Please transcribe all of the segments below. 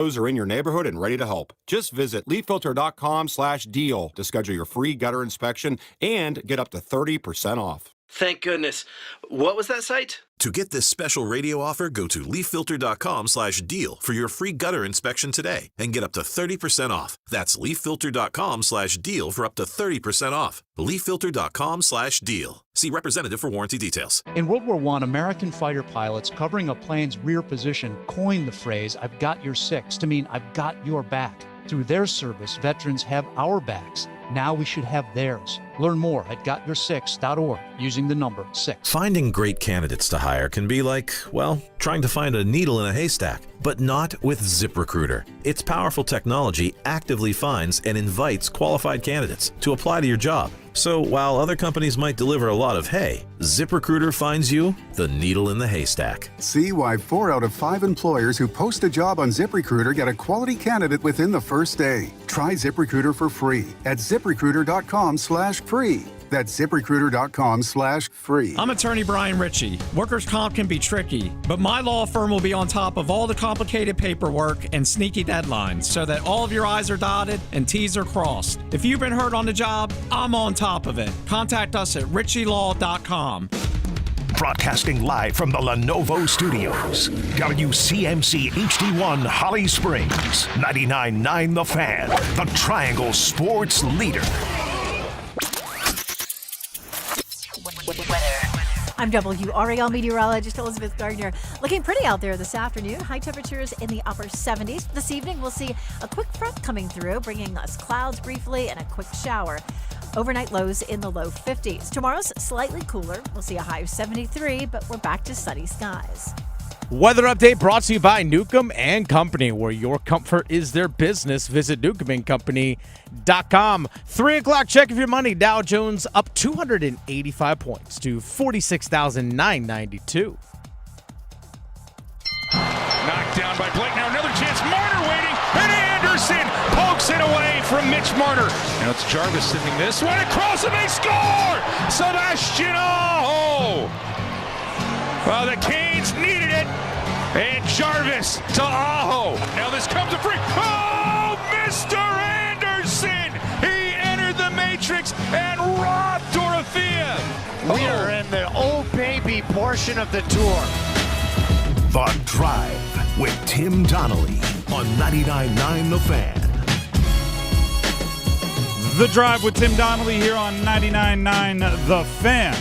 are in your neighborhood and ready to help. Just visit leakfilter.com/deal to schedule your free gutter inspection and get up to 30% off. Thank goodness. What was that site? To get this special radio offer, go to leakfilter.com/deal for your free gutter inspection today and get up to 30% off. That's leakfilter.com/deal for up to 30% off. leakfilter.com/deal. See representative for warranty details. In World War I, American fighter pilots covering a plane's rear position coined the phrase, "I've got your six," to mean I've got your back. Through their service, veterans have our backs. Now we should have theirs. Learn more at gotyoursix.org using the number 6. Finding great candidates to hire can be like, well, trying to find a needle in a haystack, but not with ZipRecruiter. Its powerful technology actively finds and invites qualified candidates to apply to your job. So while other companies might deliver a lot of hay, ZipRecruiter finds you the needle in the haystack. See why 4 out of 5 employers who post a job on ZipRecruiter get a quality candidate within the first day. Try ZipRecruiter for free at ZipRecruiter.com/free. That's ZipRecruiter.com/free. I'm attorney Brian Ritchie. Workers' comp can be tricky, but my law firm will be on top of all the complicated paperwork and sneaky deadlines so that all of your I's are dotted and T's are crossed. If you've been hurt on the job, I'm on top of it. Contact us at ritchielaw.com. Broadcasting live from the Lenovo Studios. WCMC HD1 Holly Springs. 99.9 The Fan. The Triangle Sports Leader. I'm WRAL meteorologist Elizabeth Gardner. Looking pretty out there this afternoon. High temperatures in the upper 70s. This evening, we'll see a quick front coming through, bringing us clouds briefly and a quick shower. Overnight lows in the low 50s. Tomorrow's slightly cooler. We'll see a high of 73, but we're back to sunny skies. Weather update brought to you by Newcomb and Company, where your comfort is their business. Visit newcombandcompany.com. 3 o'clock check of your money. Dow Jones up 285 points to 46,992. Knocked down by Blake. Now another chance. Marner waiting. And Anderson pokes it away from Mitch Marner. Now it's Jarvis sending this one across and they score! Sebastian Aho! Well, the Canes needed it. And Jarvis to Aho. Now this comes a free. Oh, Mr. Anderson! He entered the matrix and robbed Dorothea. We are in the old baby portion of the tour. The Drive with Tim Donnelly on 99.9 The Fan. The Drive with Tim Donnelly here on 99.9 The Fan.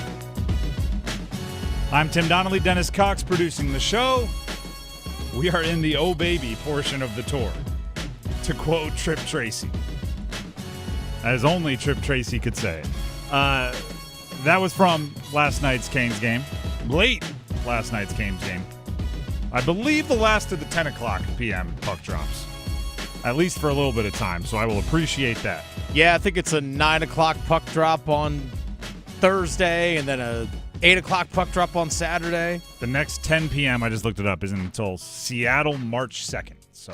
I'm Tim Donnelly, Dennis Cox producing the show. We are in the oh baby portion of the tour, to quote Trip Tracy, as only Trip Tracy could say. That was from last night's Canes game, late last night's Canes game. I believe the last of the 10 o'clock p.m. puck drops, at least for a little bit of time, so I will appreciate that. Yeah, I think it's a 9 o'clock puck drop on Thursday and then a 8 o'clock puck drop on Saturday. The next 10 p.m., I just looked it up, isn't until Seattle, March 2nd. So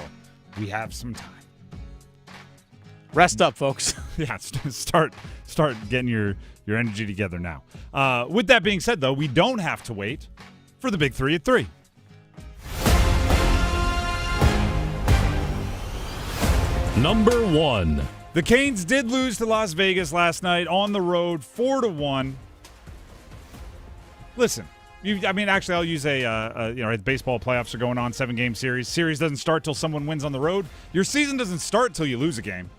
we have some time. Rest up, folks. Yeah, start getting your energy together now. With that being said, though, we don't have to wait for the Big 3 at 3. Number 1. The Canes did lose to Las Vegas last night on the road, 4-1. Listen, actually, I'll use baseball playoffs are going on, 7-game series. Series doesn't start till someone wins on the road. Your season doesn't start till you lose a game,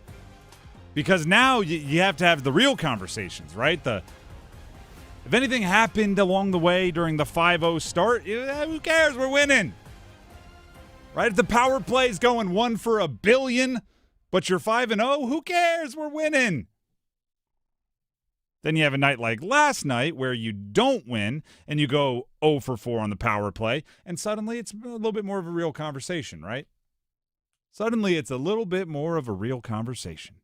because now you have to have the real conversations, right? If anything happened along the way during the 5-0 start, who cares? We're winning, right? If the power play is going 1 for a billion, but you're 5-0, who cares? We're winning. Then you have a night like last night where you don't win and you go 0 for 4 on the power play, and suddenly it's a little bit more of a real conversation, right? Suddenly it's a little bit more of a real conversation.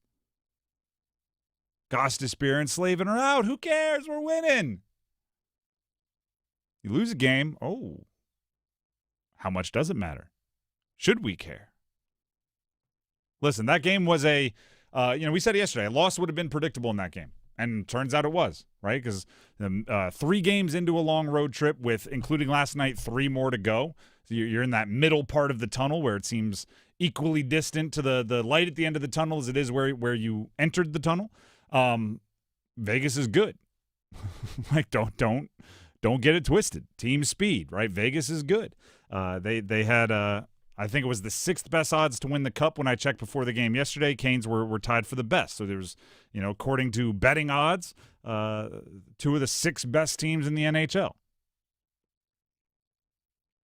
Gostisbehere and Slavin are out. Who cares? We're winning. You lose a game. Oh, how much does it matter? Should we care? Listen, that game was we said yesterday, a loss would have been predictable in that game. And turns out it was, right? Because 3 games into a long road trip with, including last night, 3 more to go. So you're in that middle part of the tunnel where it seems equally distant to the light at the end of the tunnel as it is where you entered the tunnel. Vegas is good. Like, don't get it twisted. Team speed, right? Vegas is good. They had I think it was the 6th best odds to win the Cup when I checked before the game yesterday. Canes were tied for the best. So there was, according to betting odds, 2 of the 6 best teams in the NHL.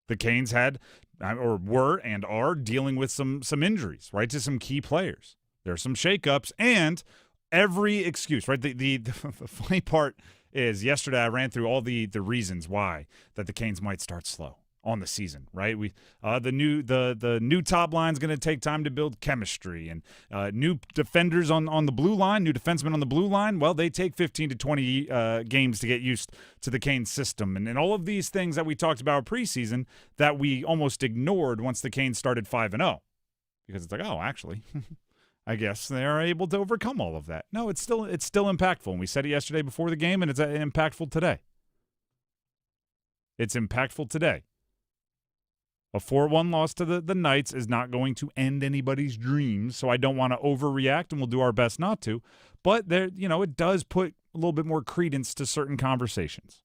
The Canes had, or were and are dealing with some injuries, right, to some key players. There's some shakeups and every excuse, right? The funny part is yesterday I ran through all the reasons why that the Canes might start slow on the season, right? We the new top line is going to take time to build chemistry, and new defenders on the blue line, new defensemen on the blue line. Well, they take 15 to 20 games to get used to the Canes system, and all of these things that we talked about preseason that we almost ignored once the Canes started 5-0, because it's like, oh, actually, I guess they are able to overcome all of that. No, it's still impactful, and we said it yesterday before the game, and it's impactful today. It's impactful today. A 4-1 loss to the Knights is not going to end anybody's dreams, so I don't want to overreact, and we'll do our best not to. But there, it does put a little bit more credence to certain conversations.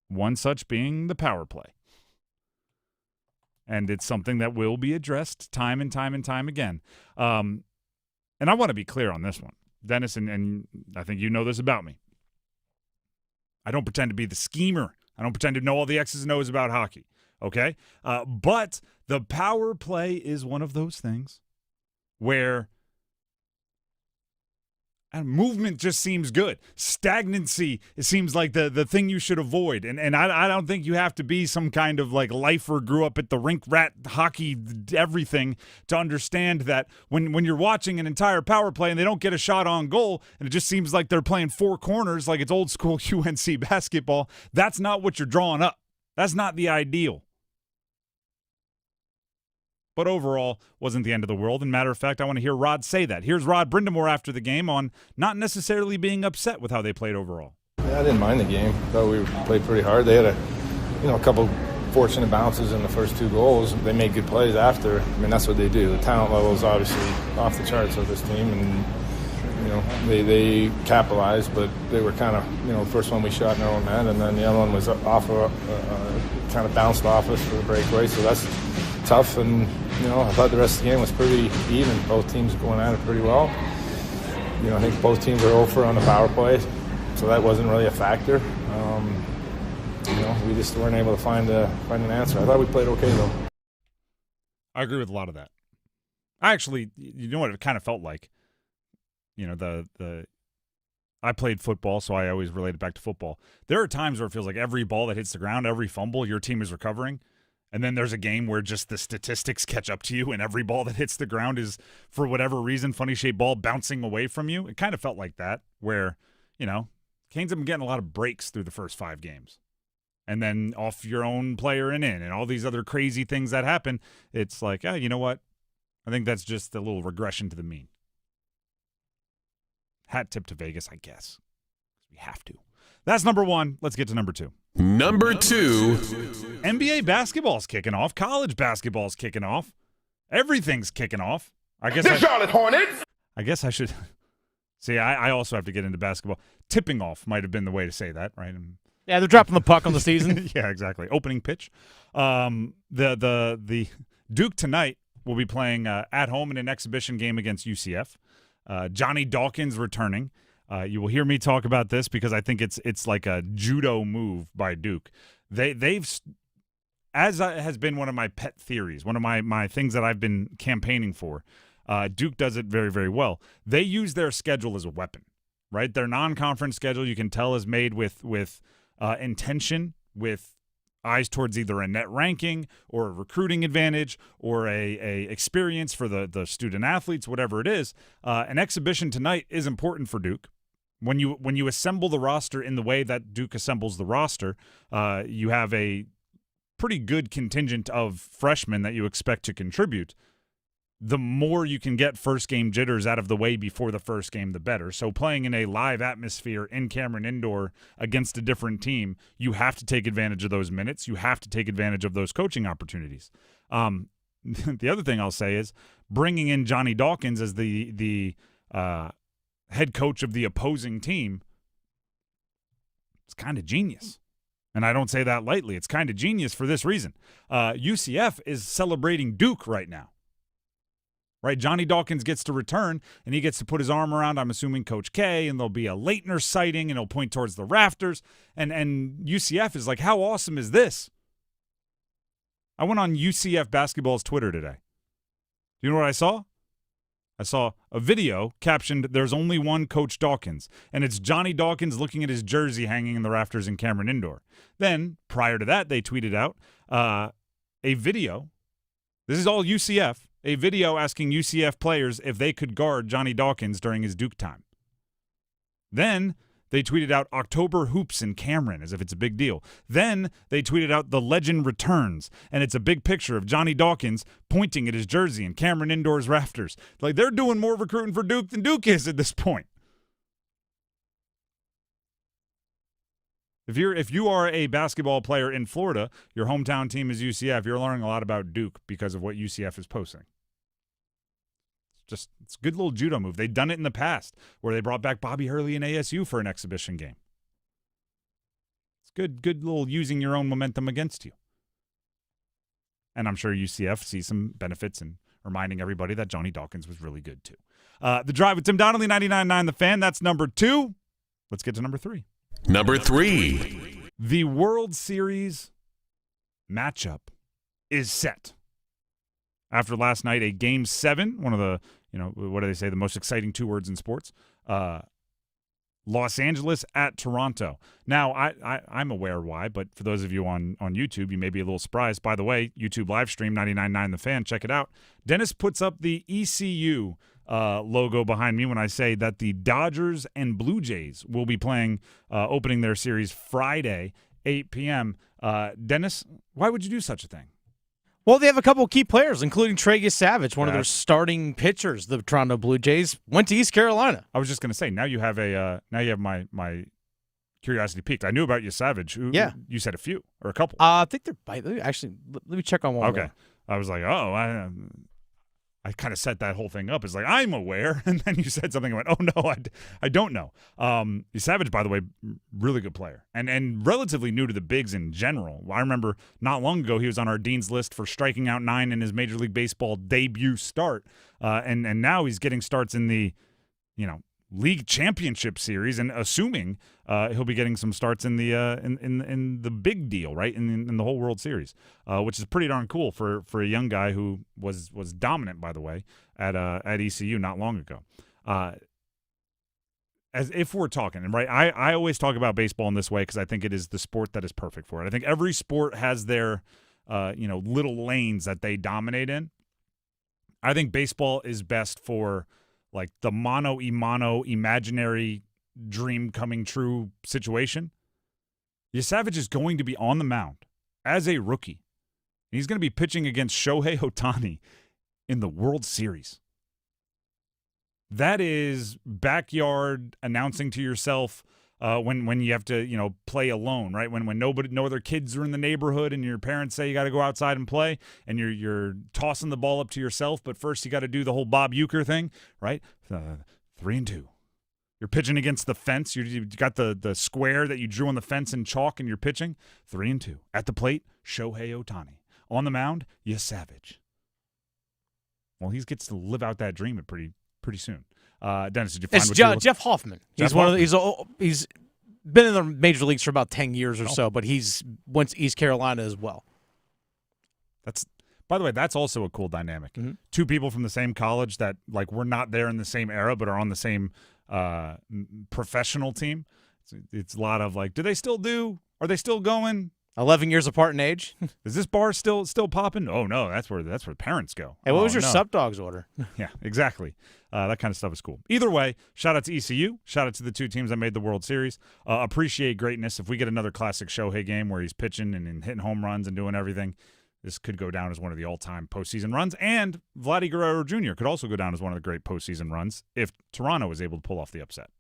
One such being the power play. And it's something that will be addressed time and time and time again. And I want to be clear on this one. Dennis, and I think you know this about me. I don't pretend to be the schemer. I don't pretend to know all the X's and O's about hockey. Okay? But the power play is one of those things where movement just seems good. Stagnancy, it seems like the thing you should avoid. And I don't think you have to be some kind of like lifer, grew up at the rink rat hockey everything to understand that when you're watching an entire power play and they don't get a shot on goal and it just seems like they're playing 4 corners like it's old school UNC basketball, that's not what you're drawing up. That's not the ideal. But overall, wasn't the end of the world. And matter of fact, I want to hear Rod say that. Here's Rod Brindamore after the game on not necessarily being upset with how they played overall. Yeah, I didn't mind the game. Thought we played pretty hard. They had a couple fortunate bounces in the first 2 goals. They made good plays after. I mean, that's what they do. The talent level is obviously off the charts of this team, and they capitalized, but they were kind of, the first one we shot in our own net, and then the other one was off kind of bounced off us for the breakaway. So that's tough, and I thought the rest of the game was pretty even. Both teams going at it pretty well. I think both teams are 0-for on the power play, so that wasn't really a factor. We just weren't able to find an answer. I thought we played okay though. I agree with a lot of that. I actually, what it kind of felt like. I played football, so I always relate it back to football. There are times where it feels like every ball that hits the ground, every fumble, your team is recovering. And then there's a game where just the statistics catch up to you and every ball that hits the ground is, for whatever reason, funny-shaped ball bouncing away from you. It kind of felt like that where, Canes have been getting a lot of breaks through the first 5 games. And then off your own player and in and all these other crazy things that happen, it's like, you know what? I think that's just a little regression to the mean. Hat tip to Vegas, I guess. We have to. That's number 1. Let's get to number 2. Number 2. NBA basketball's kicking off. College basketball's kicking off. Everything's kicking off. I guess the Charlotte Hornets. I guess I should. See, I also have to get into basketball. Tipping off might have been the way to say that, right? Yeah, they're dropping the puck on the season. Yeah, exactly. Opening pitch. The Duke tonight will be playing at home in an exhibition game against UCF. Johnny Dawkins returning. You will hear me talk about this because I think it's like a judo move by Duke. They've as has been one of my pet theories, one of my things that I've been campaigning for. Duke does it very, very well. They use their schedule as a weapon, right? Their non-conference schedule, you can tell, is made with intention, with eyes towards either a net ranking or a recruiting advantage or a experience for the student athletes, whatever it is. An exhibition tonight is important for Duke. When you assemble the roster in the way that Duke assembles the roster, you have a pretty good contingent of freshmen that you expect to contribute. the more you can get first-game jitters out of the way before the first game, the better. So playing in a live atmosphere in Cameron Indoor against a different team, you have to take advantage of those minutes. You have to take advantage of those coaching opportunities. The other thing I'll say is bringing in Johnny Dawkins as the head coach of the opposing team, it's kind of genius. And I don't say that lightly. It's kind of genius for this reason. UCF is celebrating Duke right now. Right, Johnny Dawkins gets to return, and he gets to put his arm around, I'm assuming, Coach K, and there'll be a Leitner sighting, and he'll point towards the rafters. And UCF is like, how awesome is this? I went on UCF basketball's Twitter today. Do you know what I saw? I saw a video captioned, "There's only one Coach Dawkins," and it's Johnny Dawkins looking at his jersey hanging in the rafters in Cameron Indoor. Then, prior to that, they tweeted out a video. This is all UCF. A video asking UCF players if they could guard Johnny Dawkins during his Duke time. Then they tweeted out October Hoops in Cameron as if it's a big deal. Then they tweeted out The Legend Returns, and it's a big picture of Johnny Dawkins pointing at his jersey in Cameron Indoor's rafters. Like, they're doing more recruiting for Duke than Duke is at this point. If you are a basketball player in Florida, your hometown team is UCF, you're learning a lot about Duke because of what UCF is posting. It's a good little judo move. They've done it in the past where they brought back Bobby Hurley and ASU for an exhibition game. It's good little using your own momentum against you. And I'm sure UCF sees some benefits in reminding everybody that Johnny Dawkins was really good too. The Drive with Tim Donnelly, 99.9 The Fan. That's number 2. Let's get to number 3. Number 3. The World Series matchup is set. After last night, a Game 7, one of the, what do they say, the most exciting 2 words in sports, Los Angeles at Toronto. Now, I'm aware why, but for those of you on YouTube, you may be a little surprised. By the way, YouTube live stream, 99.9 The Fan, check it out. Dennis puts up the ECU logo behind me when I say that the Dodgers and Blue Jays will be playing, opening their series Friday, 8 p.m. Dennis, why would you do such a thing? Well, they have a couple of key players, including Tragus Savage, one of their starting pitchers. The Toronto Blue Jays went to East Carolina. I was just going to say, now you have my curiosity piqued. I knew about you, Savage. You said a few or a couple. I think they're actually. Let me check on one. Okay, I was like, I kind of set that whole thing up as like, I'm aware, and then you said something. I went, oh no, I don't know. Savage, by the way, really good player, and relatively new to the bigs in general. I remember not long ago he was on our dean's list for striking out 9 in his Major League Baseball debut start, and now he's getting starts in the, league championship series, and assuming he'll be getting some starts in the in the big deal, right, in the whole World Series, which is pretty darn cool for a young guy who was dominant, by the way, at ECU not long ago. As if we're talking, and right, I always talk about baseball in this way because I think it is the sport that is perfect for it. I think every sport has their little lanes that they dominate in. I think baseball is best for like the mano a mano imaginary dream coming true situation. Savage is going to be on the mound as a rookie. He's going to be pitching against Shohei Ohtani in the World Series. That is backyard announcing to yourself when you have to, play alone, right? When no other kids are in the neighborhood and your parents say you got to go outside and play, and you're tossing the ball up to yourself, but first you got to do the whole Bob Uecker thing, right? 3-2. You're pitching against the fence. You got the square that you drew on the fence in chalk, and you're pitching 3-2. At the plate, Shohei Ohtani. On the mound, Savage. Well, he gets to live out that dream pretty soon. Dennis, did you find it's Jeff Hoffman. He's he's been in the major leagues for about 10 years or so, but he's went to East Carolina as well. By the way, that's also a cool dynamic. Mm-hmm. 2 people from the same college that like were not there in the same era, but are on the same professional team. It's a lot of like, do they still do? Are they still going? 11 years apart in age. Is this bar still popping? Oh no, that's where parents go. Hey, what was your Sup Dogs order? Yeah, exactly. That kind of stuff is cool. Either way, shout out to ECU. Shout out to the 2 teams that made the World Series. Appreciate greatness. If we get another classic Shohei game where he's pitching and hitting home runs and doing everything, This could go down as one of the all-time postseason runs, and Vladdy Guerrero Jr. could also go down as one of the great postseason runs if Toronto was able to pull off the upset.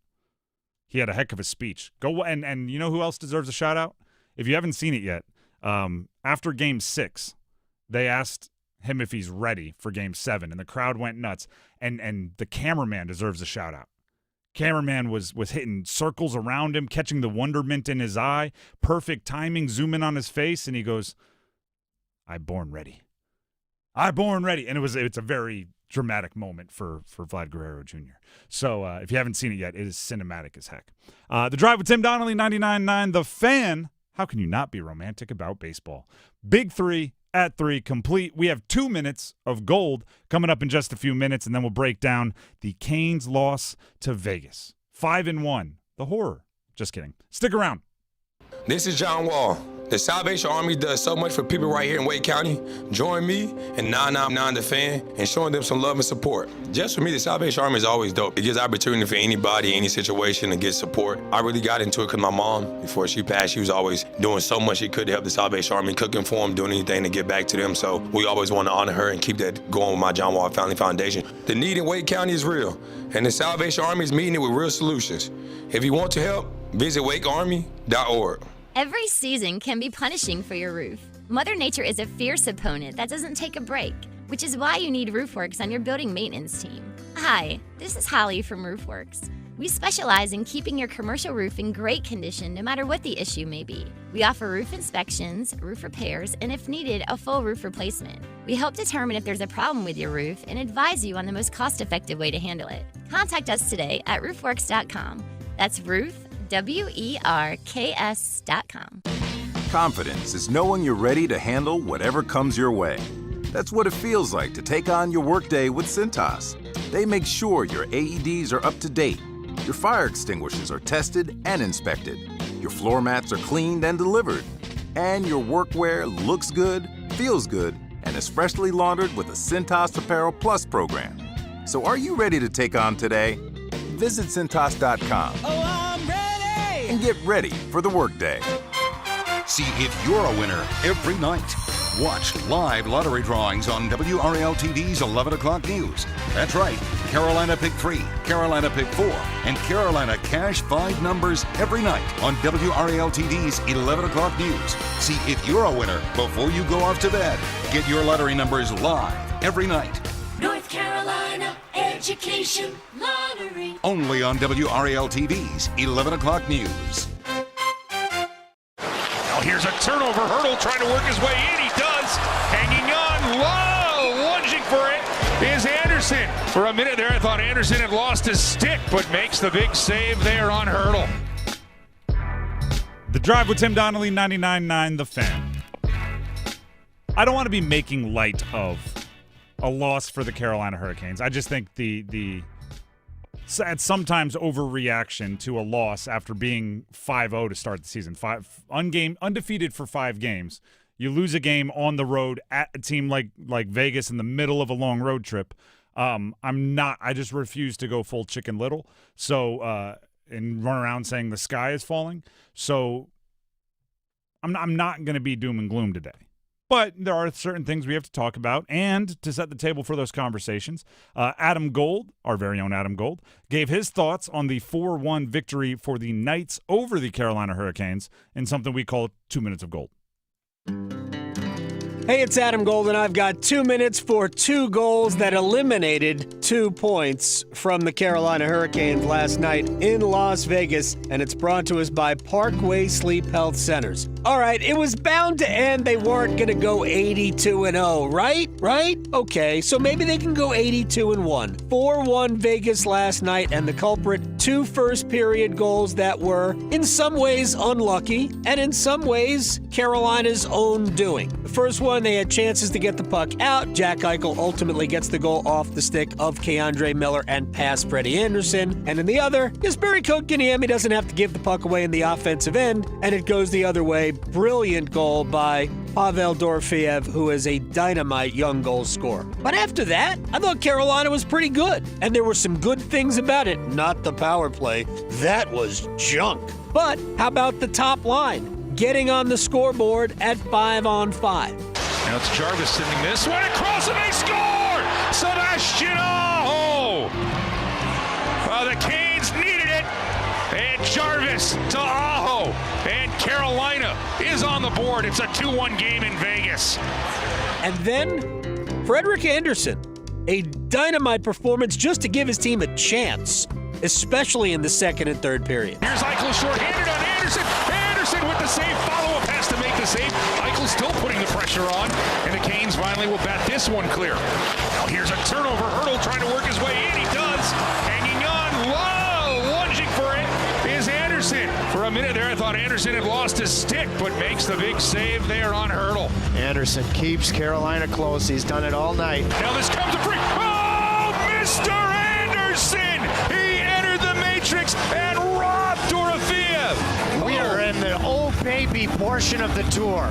He had a heck of a speech. And you know who else deserves a shout-out? If you haven't seen it yet, after Game 6, they asked him if he's ready for Game 7, and the crowd went nuts. And the cameraman deserves a shout-out. Cameraman was hitting circles around him, catching the wonderment in his eye, perfect timing, zoom in on his face, and he goes, "I born ready. I born ready." And it's a very dramatic moment for Vlad Guerrero Jr. So if you haven't seen it yet, it is cinematic as heck. The Drive with Tim Donnelly, 99.9 The Fan. How can you not be romantic about baseball? Big 3 at 3 complete. We have 2 minutes of gold coming up in just a few minutes, and then we'll break down the Canes' loss to Vegas. 5-1. The horror. Just kidding. Stick around. This is John Wall. The Salvation Army does so much for people right here in Wake County. Join me and 999 The Fan and showing them some love and support. Just for me, the Salvation Army is always dope. It gives opportunity for anybody, any situation to get support. I really got into it because my mom, before she passed, she was always doing so much she could to help the Salvation Army, cooking for them, doing anything to get back to them. So we always want to honor her and keep that going with my John Wall Family Foundation. The need in Wake County is real, and the Salvation Army is meeting it with real solutions. If you want to help, visit wakearmy.org. Every season can be punishing for your roof. Mother Nature is a fierce opponent that doesn't take a break, which is why you need RoofWorks on your building maintenance team. Hi, this is Holly from RoofWorks. We specialize in keeping your commercial roof in great condition no matter what the issue may be. We offer roof inspections, roof repairs, and if needed, a full roof replacement. We help determine if there's a problem with your roof and advise you on the most cost-effective way to handle it. Contact us today at roofworks.com. That's WERKS.com. Confidence is knowing you're ready to handle whatever comes your way. That's what it feels like to take on your workday with Cintas. They make sure your AEDs are up to date, your fire extinguishers are tested and inspected, your floor mats are cleaned and delivered, and your workwear looks good, feels good, and is freshly laundered with a Cintas Apparel Plus program. So are you ready to take on today? Visit Cintas.com. And get ready for the workday. See if you're a winner every night. Watch live lottery drawings on WRAL-TV's 11 o'clock news. That's right, Carolina Pick 3, Carolina Pick 4, and Carolina Cash 5 numbers every night on WRAL-TV's 11 o'clock news. See if you're a winner before you go off to bed. Get your lottery numbers live every night. North Carolina Education Lottery. Only on WRAL-TV's 11 o'clock news. Now here's a turnover. Hurdle trying to work his way in. He does. Hanging on. Low. Lunging for it is Anderson. For a minute there, I thought Anderson had lost his stick, but makes the big save there on Hurdle. The Drive with Tim Donnelly, 99.9 The Fan. I don't want to be making light of a loss for the Carolina Hurricanes. I just think the sometimes overreaction to a loss after being 5-0 to start the season. Undefeated for 5 games. You lose a game on the road at a team like Vegas in the middle of a long road trip. I just refuse to go full Chicken Little. So and run around saying the sky is falling. So I'm not going to be doom and gloom today. But there are certain things we have to talk about, and to set the table for those conversations, Adam Gold, our very own Adam Gold, gave his thoughts on the 4-1 victory for the Knights over the Carolina Hurricanes in something we call 2 minutes of gold. Hey, it's Adam Gold, and I've got 2 minutes for 2 goals that eliminated 2 points from the Carolina Hurricanes last night in Las Vegas, and it's brought to us by Parkway Sleep Health Centers. All right, it was bound to end. They weren't going to go 82-0, right? Okay, so maybe they can go 82-1. 4-1 Vegas last night, and the culprit, 2 first-period goals that were, in some ways, unlucky, and in some ways, Carolina's own doing. The first one, they had chances to get the puck out. Jack Eichel ultimately gets the goal off the stick of Keandre Miller and past Freddie Anderson. And in the other, Jesperi Kotkaniemi doesn't have to give the puck away in the offensive end, and it goes the other way. Brilliant goal by Pavel Dorofeev, who is a dynamite young goal scorer. But after that, I thought Carolina was pretty good, and there were some good things about it. Not the power play. That was junk. But how about the top line? Getting on the scoreboard at 5-on-5. Now it's Jarvis sending this one across, and they score! Sebastian Aho! The Canes needed it, and Jarvis to Aho, and Carolina is on the board. It's a 2-1 game in Vegas. And then Frederick Anderson, a dynamite performance just to give his team a chance, especially in the second and third period. Here's Eichel short-handed on Anderson. Anderson with the save, follow-up has to make the save. Eichel still putting the pressure on, and the Canes finally will bat this one clear. Now here's a turnover. Hurdle trying to work his way in. He does. Hanging on, lunging for it is Anderson. For a minute there, I thought Anderson had lost his stick, but makes the big save there on Hurdle. Anderson keeps Carolina close. He's done it all night. Now this comes a free. Oh, Mr. Anderson! He entered the matrix and robbed Dorofeev. We are in the old baby portion of the tour.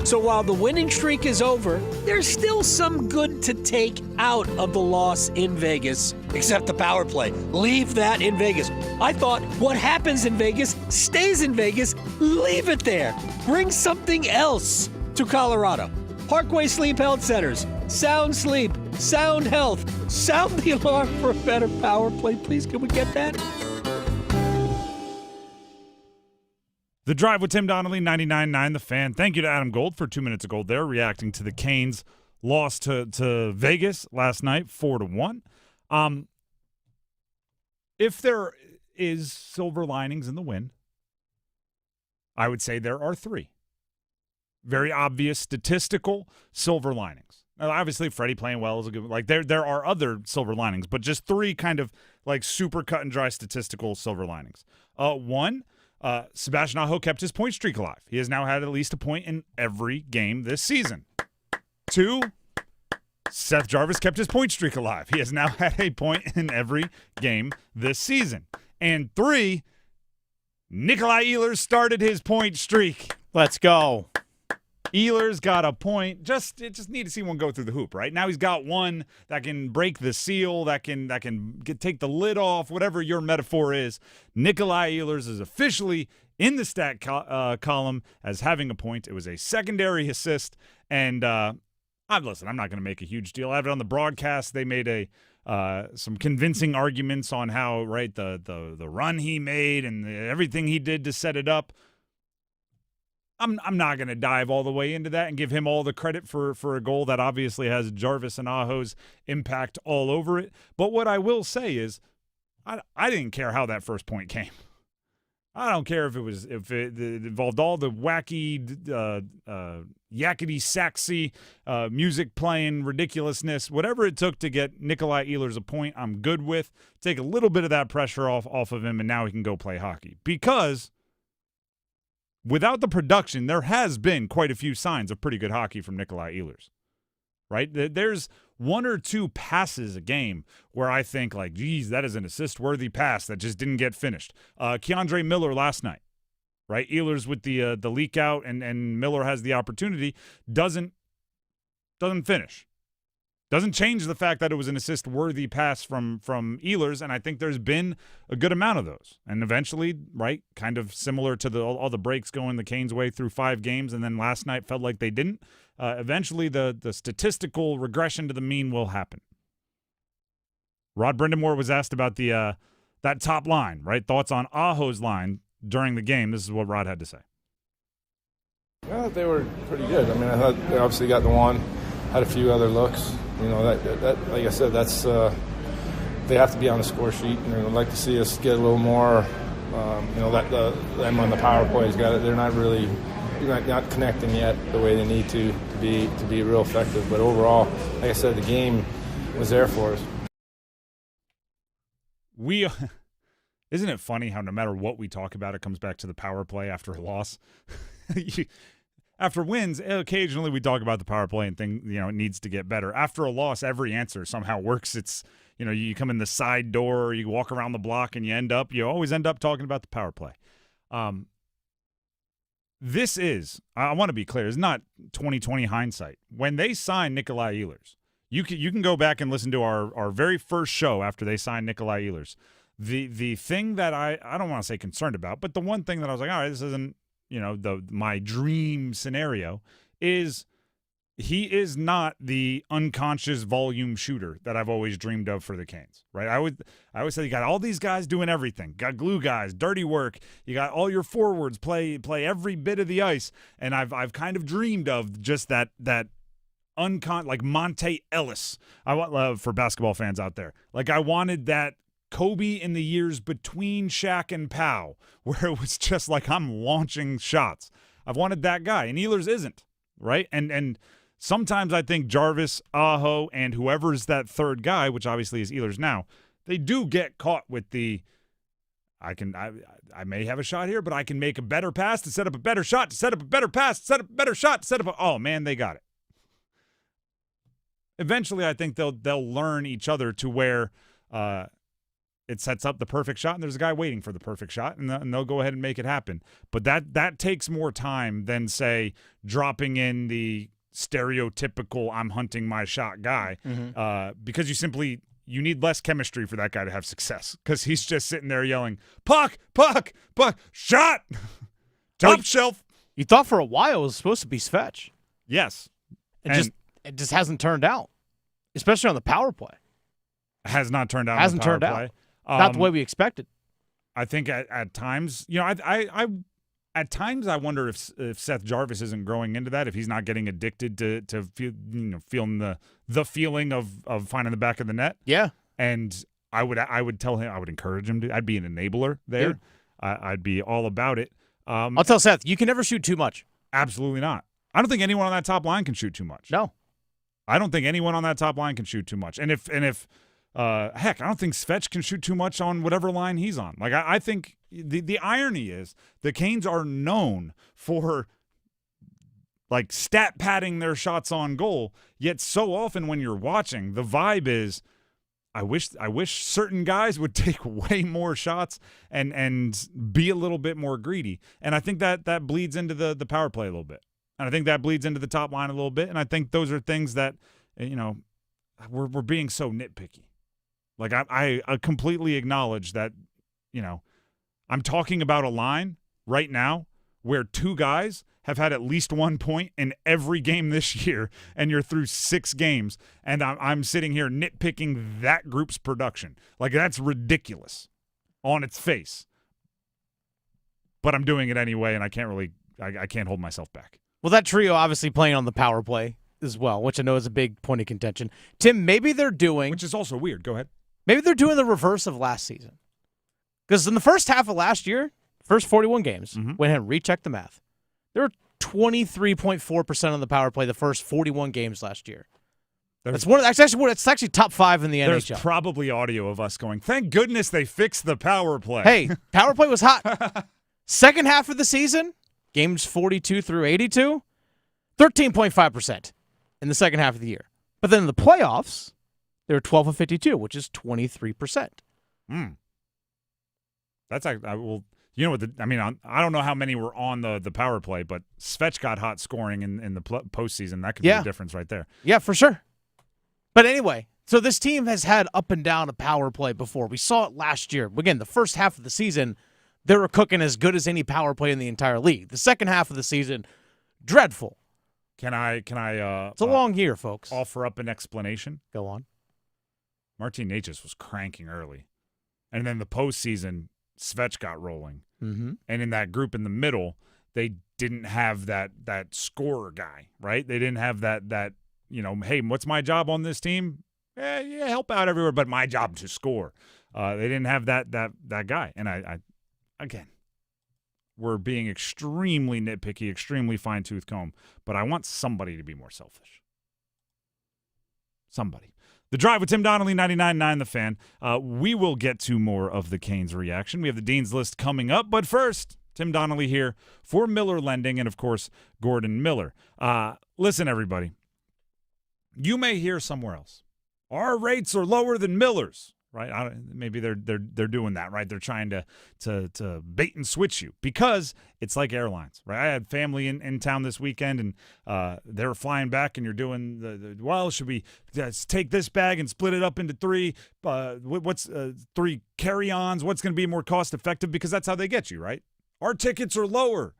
So while the winning streak is over, there's still some good to take out of the loss in Vegas, except the power play. Leave that in Vegas. I thought what happens in Vegas stays in Vegas. Leave it there. Bring something else to Colorado. Parkway Sleep Health Centers. Sound sleep, sound health. Sound the alarm for a better power play, please. Can we get that? The Drive with Tim Donnelly, 99.9 The Fan. Thank you to Adam Gold for 2 minutes of gold there, reacting to the Canes' loss to Vegas last night, 4-1. If there is silver linings in the win, I would say there are 3. Very obvious statistical silver linings. Now, obviously, Freddie playing well is a good. Like there are other silver linings, but just 3 kind of like super cut and dry statistical silver linings. One. Sebastian Aho kept his point streak alive. He has now had at least a point in every game this season. 2, Seth Jarvis kept his point streak alive. He has now had a point in every game this season. And 3, Nikolai Ehlers started his point streak. Let's go. Ehlers got a point. Just need to see one go through the hoop, right? Now he's got one that can break the seal, that can take the lid off, whatever your metaphor is. Nikolai Ehlers is officially in the stat column as having a point. It was a secondary assist, and I'm not going to make a huge deal out of it on the broadcast. They made some convincing arguments on how the run he made and everything he did to set it up. I'm not going to dive all the way into that and give him all the credit for a goal that obviously has Jarvis and Aho's impact all over it. But what I will say is I didn't care how that first point came. I don't care if it involved all the wacky, yakety-saxy music playing ridiculousness. Whatever it took to get Nikolai Ehlers a point, I'm good with. Take a little bit of that pressure off of him, and now he can go play hockey. Because without the production, there has been quite a few signs of pretty good hockey from Nikolai Ehlers, right? There's 1 or 2 passes a game where I think, like, geez, that is an assist-worthy pass that just didn't get finished. Keandre Miller last night, right? Ehlers with the leak out, and Miller has the opportunity, doesn't finish. Doesn't change the fact that it was an assist-worthy pass from Ehlers, and I think there's been a good amount of those. And eventually, right, kind of similar to all the breaks going the Canes' way through 5 games, and then last night felt like they didn't. Eventually, the statistical regression to the mean will happen. Rod Brindamore was asked about that top line, right? Thoughts on Aho's line during the game. This is what Rod had to say. Yeah, they were pretty good. I mean, I thought they obviously got the one, had a few other looks. You know, that like I said, that's they have to be on the score sheet, and I'd like to see us get a little more. You know, that them on the power plays got it. They're not really not connecting yet the way they need to be real effective. But overall, like I said, the game was there for us. Isn't it funny how no matter what we talk about, it comes back to the power play after a loss? After wins, occasionally we talk about the power play and think, it needs to get better. After a loss, every answer somehow works. It's, you come in the side door, you walk around the block, and you always end up talking about the power play. This is, I want to be clear, it's not 2020 hindsight. When they signed Nikolai Ehlers, you can go back and listen to our very first show after they signed Nikolai Ehlers. The thing that I don't want to say concerned about, but the one thing that I was like, all right, this isn't, my dream scenario is he is not the unconscious volume shooter that I've always dreamed of for the Canes, right? I always say you got all these guys doing everything. Got glue guys, dirty work. You got all your forwards play every bit of the ice, and I've kind of dreamed of just that like Monte Ellis. I want love for basketball fans out there. Like I wanted that Kobe in the years between Shaq and Powell, where it was just like I'm launching shots. I've wanted that guy, and Ehlers isn't, right? And sometimes I think Jarvis, Aho, and whoever's that third guy, which obviously is Ehlers now, they do get caught with the I may have a shot here, but I can make a better pass to set up a better shot, to set up a better pass, to set up a better shot, to set up a, oh man, they got it. Eventually, I think they'll learn each other to where it sets up the perfect shot, and there's a guy waiting for the perfect shot, and they'll go ahead and make it happen. But that takes more time than, say, dropping in the stereotypical I'm hunting my shot guy, because you need less chemistry for that guy to have success, because he's just sitting there yelling, puck, puck, puck, shot, top shelf. You thought for a while it was supposed to be Svetch. Yes. It just hasn't turned out, especially on the power play. Has not turned out. Hasn't turned out. Not the way we expected. I think at times, I at times I wonder if Seth Jarvis isn't growing into that, if he's not getting addicted to feeling the feeling of finding the back of the net. Yeah. And I would tell him, I would encourage him to. I'd be an enabler there. I'd be all about it. I'll tell Seth, you can never shoot too much. Absolutely not. I don't think anyone on that top line can shoot too much. No. I don't think anyone on that top line can shoot too much. And if heck, I don't think Svetch can shoot too much on whatever line he's on. Like I think the irony is the Canes are known for like stat padding their shots on goal, yet so often when you're watching, the vibe is I wish certain guys would take way more shots and be a little bit more greedy. And I think that bleeds into the power play a little bit. And I think that bleeds into the top line a little bit. And I think those are things that, we're being so nitpicky. Like I completely acknowledge that, I'm talking about a line right now where two guys have had at least 1 point in every game this year, and you're through 6 games, and I'm sitting here nitpicking that group's production. Like that's ridiculous on its face. But I'm doing it anyway, and I can't hold myself back. Well, that trio obviously playing on the power play as well, which I know is a big point of contention. Tim, maybe they're doing... Which is also weird. Go ahead. Maybe they're doing the reverse of last season. Because in the first half of last year, first 41 games, went ahead and rechecked the math. There were 23.4% on the power play the first 41 games last year. It's actually top 5 in the NHL. There's probably audio of us going, thank goodness they fixed the power play. Hey, power play was hot. Second half of the season, games 42 through 82, 13.5% in the second half of the year. But then in the playoffs, they were 12 of 52, which is 23%. That's I don't know how many were on the power play, but Svetch got hot scoring in the postseason. That could be the difference right there. Yeah, for sure. But anyway, so this team has had up and down a power play before. We saw it last year. Again, the first half of the season, they were cooking as good as any power play in the entire league. The second half of the season, dreadful. Can I? It's a long year, folks. Offer up an explanation. Go on. Martin Necas was cranking early, and then the postseason, Svetch got rolling, and in that group in the middle, they didn't have that scorer guy, right? They didn't have that hey, what's my job on this team? Yeah, help out everywhere, but my job to score. They didn't have that guy, and I again, we're being extremely nitpicky, extremely fine-tooth comb, but I want somebody to be more selfish. Somebody. The Drive with Tim Donnelly, 99.9 The Fan. We will get to more of the Canes reaction. We have the Dean's List coming up, but first, Tim Donnelly here for Miller Lending and, of course, Gordon Miller. Listen, everybody. You may hear somewhere else, our rates are lower than Miller's, right? Maybe they're doing that, right? They're trying to bait and switch you because it's like airlines, right? I had family in town this weekend, and they were flying back, and you're doing should we take this bag and split it up into 3? What's 3 carry-ons? What's going to be more cost-effective? Because that's how they get you, right? Our tickets are lower.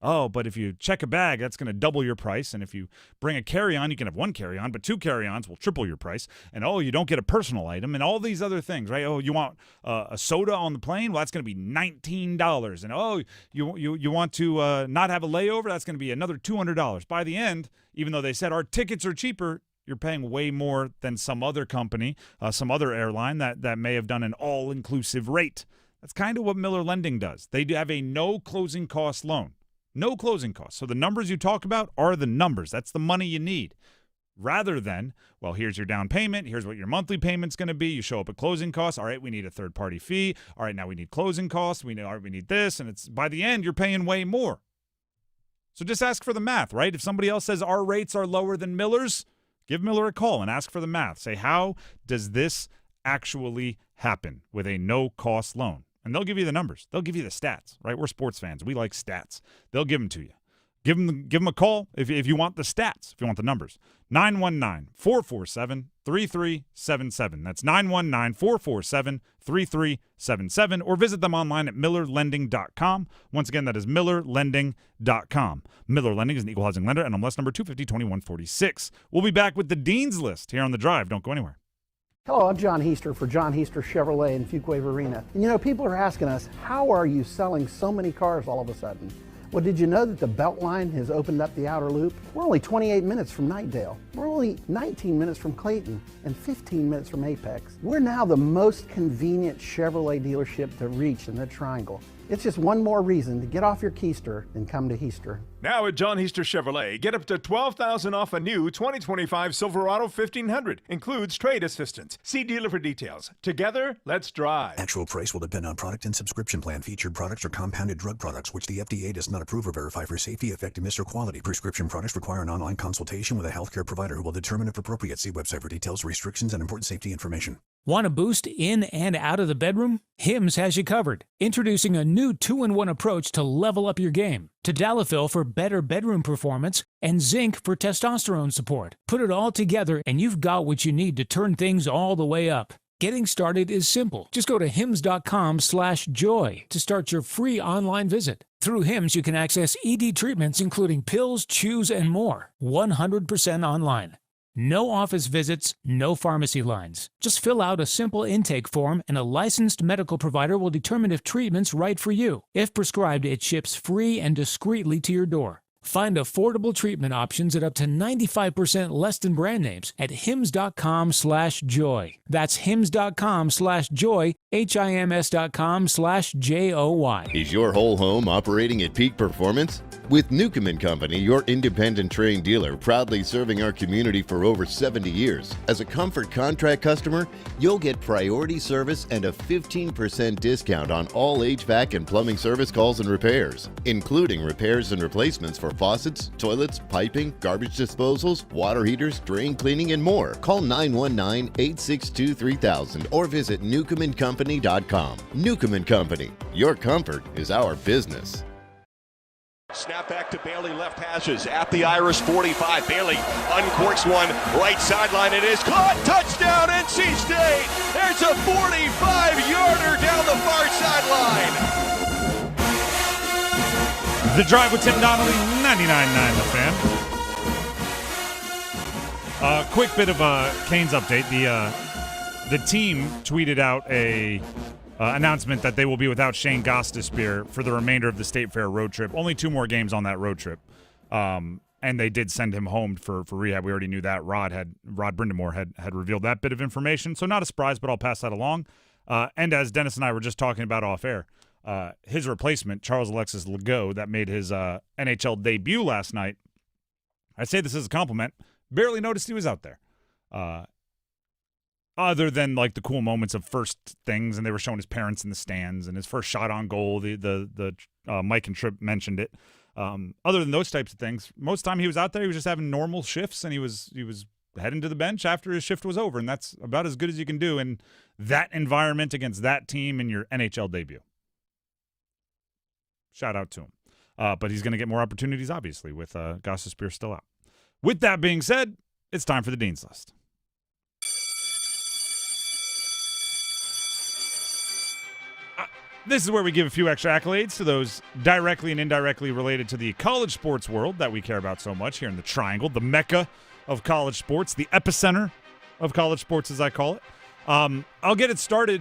Oh, but if you check a bag, that's going to double your price. And if you bring a carry-on, you can have one carry-on, but 2 carry-ons will triple your price. And, oh, you don't get a personal item and all these other things, right? Oh, you want a soda on the plane? Well, that's going to be $19. And, oh, you want to not have a layover? That's going to be another $200. By the end, even though they said our tickets are cheaper, you're paying way more than some other company, some other airline that may have done an all-inclusive rate. That's kind of what Miller Lending does. They do have a no closing cost loan. No closing costs. So the numbers you talk about are the numbers. That's the money you need. Rather than, well, here's your down payment. Here's what your monthly payment's going to be. You show up at closing costs. All right, we need a third-party fee. All right, now we need closing costs. We need this. And it's by the end, you're paying way more. So just ask for the math, right? If somebody else says our rates are lower than Miller's, give Miller a call and ask for the math. Say, how does this actually happen with a no-cost loan? And they'll give you the numbers. They'll give you the stats, right? We're sports fans. We like stats. They'll give them to you. Give them a call if you want the stats, if you want the numbers. 919-447-3377. That's 919-447-3377. Or visit them online at millerlending.com. Once again, that is millerlending.com. Miller Lending is an equal housing lender, NMLS number 250-2146. We'll be back with the Dean's List here on The Drive. Don't go anywhere. Hello, I'm John Heister for John Heister Chevrolet in Fuquay Varina. And you know, people are asking us, how are you selling so many cars all of a sudden? Well, did you know that the Beltline has opened up the outer loop? We're only 28 minutes from Knightdale. We're only 19 minutes from Clayton and 15 minutes from Apex. We're now the most convenient Chevrolet dealership to reach in the Triangle. It's just one more reason to get off your keister and come to Heister. Now at John Heister Chevrolet, get up to $12,000 off a new 2025 Silverado 1500. Includes trade assistance. See dealer for details. Together, let's drive. Actual price will depend on product and subscription plan. Featured products are compounded drug products, which the FDA does not approve or verify for safety, effectiveness, or quality. Prescription products require an online consultation with a healthcare provider who will determine if appropriate. See website for details, restrictions, and important safety information. Want a boost in and out of the bedroom? Hims has you covered. Introducing a new 2-in-1 approach to level up your game. Tadalafil for better bedroom performance and zinc for testosterone support. Put it all together and you've got what you need to turn things all the way up. Getting started is simple. Just go to hims.com/joy to start your free online visit. Through Hims, you can access ED treatments including pills, chews, and more. 100% online. No office visits, no pharmacy lines. Just fill out a simple intake form and a licensed medical provider will determine if treatment's right for you. If prescribed, it ships free and discreetly to your door. Find affordable treatment options at up to 95% less than brand names at hims.com/joy. That's hims.com/joy, hims.com/joy. Is your whole home operating at peak performance? With Newcomb & Company, your independent Trane dealer, proudly serving our community for over 70 years. As a Comfort contract customer, you'll get priority service and a 15% discount on all HVAC and plumbing service calls and repairs, including repairs and replacements for faucets, toilets, piping, garbage disposals, water heaters, drain cleaning, and more. Call 919-862-3000 or visit newcombandcompany.com. Newcomb & Company, your comfort is our business. Snap back to Bailey, left hashes at the Irish 45. Bailey uncorks one, right sideline. It is caught. Touchdown, NC State. There's a 45-yarder down the far sideline. The Drive with Tim Donnelly, 99.9 The Fan. Quick bit of a Canes update. The team tweeted out a announcement that they will be without Shane Gostisbehere for the remainder of the State Fair road trip. Only 2 more games on that road trip. And they did send him home for rehab. We already knew that. Rod Brindamore had revealed that bit of information. So not a surprise, but I'll pass that along. And as Dennis and I were just talking about off air, his replacement, Charles Alexis Legault, that made his NHL debut last night. I say this as a compliment. Barely noticed he was out there. Other than like the cool moments of first things, and they were showing his parents in the stands and his first shot on goal. The Mike and Tripp mentioned it. Other than those types of things, most of the time he was out there, he was just having normal shifts, and he was heading to the bench after his shift was over, and that's about as good as you can do in that environment against that team in your NHL debut. Shout out to him. But he's going to get more opportunities, obviously, with Gostisbehere still out. With that being said, it's time for the Dean's List. This is where we give a few extra accolades to those directly and indirectly related to the college sports world that we care about so much here in the Triangle, the mecca of college sports, the epicenter of college sports, as I call it. I'll get it started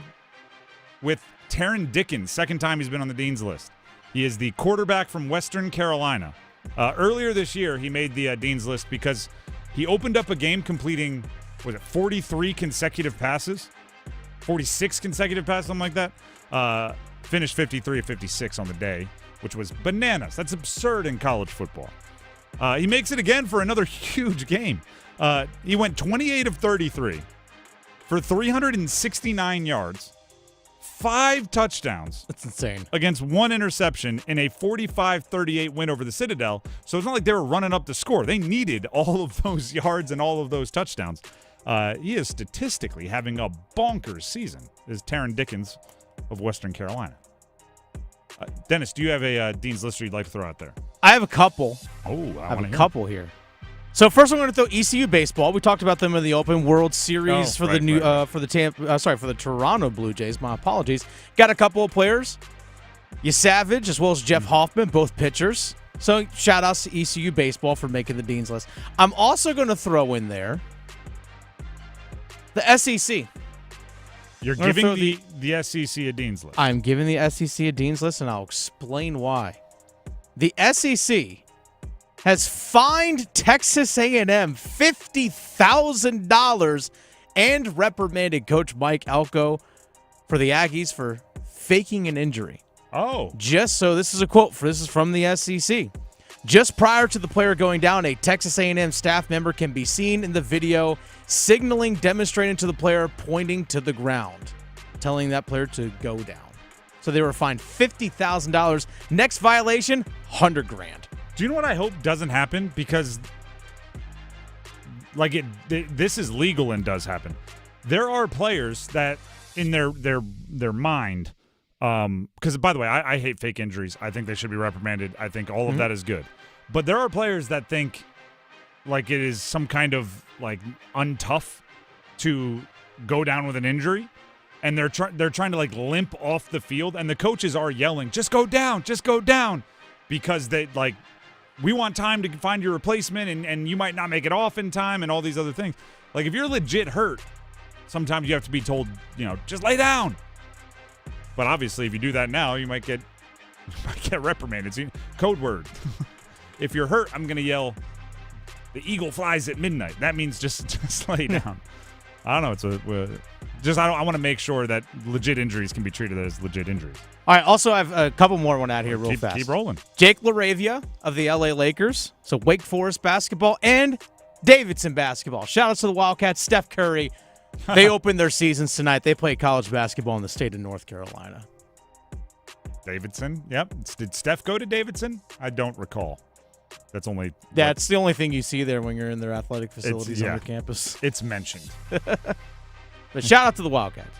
with Taron Dickens, second time he's been on the Dean's List. He is the quarterback from Western Carolina. Earlier this year, he made the Dean's List because he opened up a game completing, 43 consecutive passes? 46 consecutive passes, something like that. Finished 53 of 56 on the day, which was bananas. That's absurd in college football. He makes it again for another huge game. He went 28 of 33 for 369 yards, 5 touchdowns. That's insane. Against 1 interception in a 45-38 win over the Citadel. So it's not like they were running up the score. They needed all of those yards and all of those touchdowns. He is statistically having a bonkers season, is Taron Dickens of Western Carolina. Dennis, do you have a Dean's List you'd like to throw out there? I have a couple. Oh, I have a couple here. So first, I'm going to throw ECU baseball. We talked about them in the Open World Series for the Toronto Blue Jays. My apologies. Got a couple of players, Savage as well as Jeff Hoffman, both pitchers. So shout outs to ECU baseball for making the Dean's List. I'm also going to throw in there the SEC. You're giving the SEC a Dean's List. I'm giving the SEC a Dean's List, and I'll explain why. The SEC has fined Texas A&M $50,000 and reprimanded Coach Mike Elko for the Aggies for faking an injury. Oh. This is a quote. This is from the SEC. Just prior to the player going down, a Texas A&M staff member can be seen in the video signaling, demonstrating to the player, pointing to the ground, telling that player to go down. So they were fined $50,000. Next violation, $100,000. Do you know what I hope doesn't happen? Because this is legal and does happen. There are players that in their mind, because by the way, I hate fake injuries. I think they should be reprimanded. I think all of that is good. But there are players that think like it is some kind of like untough to go down with an injury, and they're trying to like limp off the field, and the coaches are yelling, "Just go down, because they like, we want time to find your replacement, and you might not make it off in time, and all these other things. Like if you're legit hurt, sometimes you have to be told, just lay down. But obviously, if you do that now, you might get reprimanded. See, code word. If you're hurt, I'm gonna yell, "The eagle flies at midnight." That means just lay down. I don't know. I want to make sure that legit injuries can be treated as legit injuries. All right. Also, I have a couple more I want to add here real fast. Keep rolling. Jake LaRavia of the LA Lakers. So Wake Forest basketball and Davidson basketball. Shout out to the Wildcats. Steph Curry. They opened their seasons tonight. They play college basketball in the state of North Carolina. Davidson. Yep. Did Steph go to Davidson? I don't recall. That's the only thing you see there when you're in their athletic facilities on the campus. It's mentioned. But shout out to the Wildcats.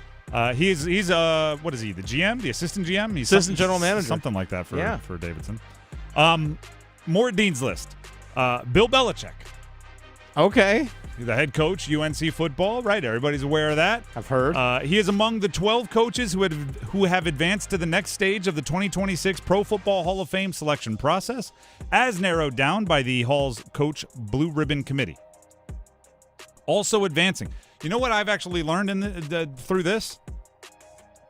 He's what is he? The GM, the assistant GM, he's assistant general manager, something like that for Davidson. More Dean's List. Bill Belichick. Okay. The head coach, UNC football, right? Everybody's aware of that. I've heard. He is among the 12 coaches who have advanced to the next stage of the 2026 Pro Football Hall of Fame selection process, as narrowed down by the Hall's Coach Blue Ribbon Committee. Also advancing. You know what I've actually learned through this?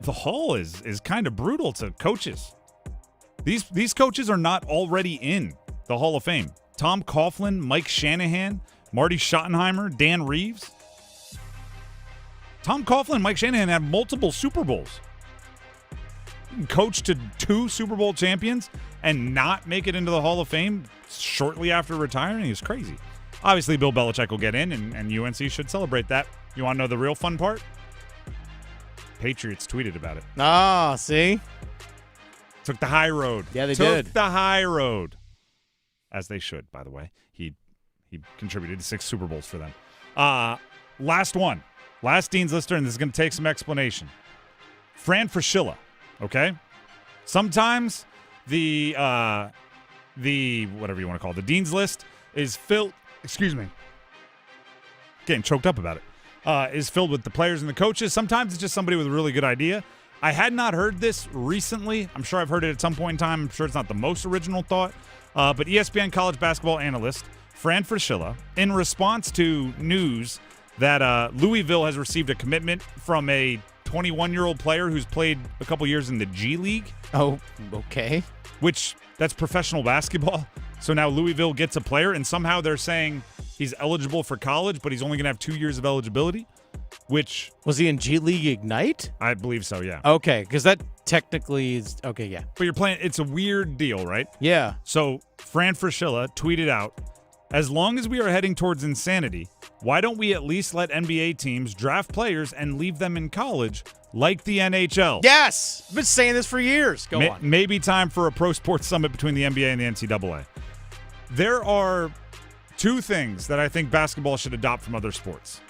The Hall is kind of brutal to coaches. These coaches are not already in the Hall of Fame. Tom Coughlin, Mike Shanahan, Marty Schottenheimer, Dan Reeves. Tom Coughlin and Mike Shanahan have multiple Super Bowls. Coached to 2 Super Bowl champions and not make it into the Hall of Fame shortly after retiring is crazy. Obviously, Bill Belichick will get in, and UNC should celebrate that. You want to know the real fun part? Patriots tweeted about it. Ah, see? Took the high road. Yeah, they did. Took the high road. As they should, by the way. He contributed to 6 Super Bowls for them. Last one. Last Dean's Lister, and this is going to take some explanation. Fran Fraschilla, okay? Sometimes the whatever you want to call it, the Dean's List is filled, excuse me, getting choked up about it, is filled with the players and the coaches. Sometimes it's just somebody with a really good idea. I had not heard this recently. I'm sure I've heard it at some point in time. I'm sure it's not the most original thought. But ESPN college basketball analyst Fran Fraschilla, in response to news that Louisville has received a commitment from a 21-year-old player who's played a couple years in the G League. Oh, okay. Which, that's professional basketball. So now Louisville gets a player, and somehow they're saying he's eligible for college, but he's only going to have 2 years of eligibility. Which was he in G League Ignite? I believe so, yeah. Okay, because that technically is okay, yeah. But you're playing, it's a weird deal, right? Yeah. So Fran Fraschilla tweeted out, as long as we are heading towards insanity, why don't we at least let NBA teams draft players and leave them in college like the NHL? Yes! I've been saying this for years. Go on. Maybe time for a pro sports summit between the NBA and the NCAA. There are two things that I think basketball should adopt from other sports.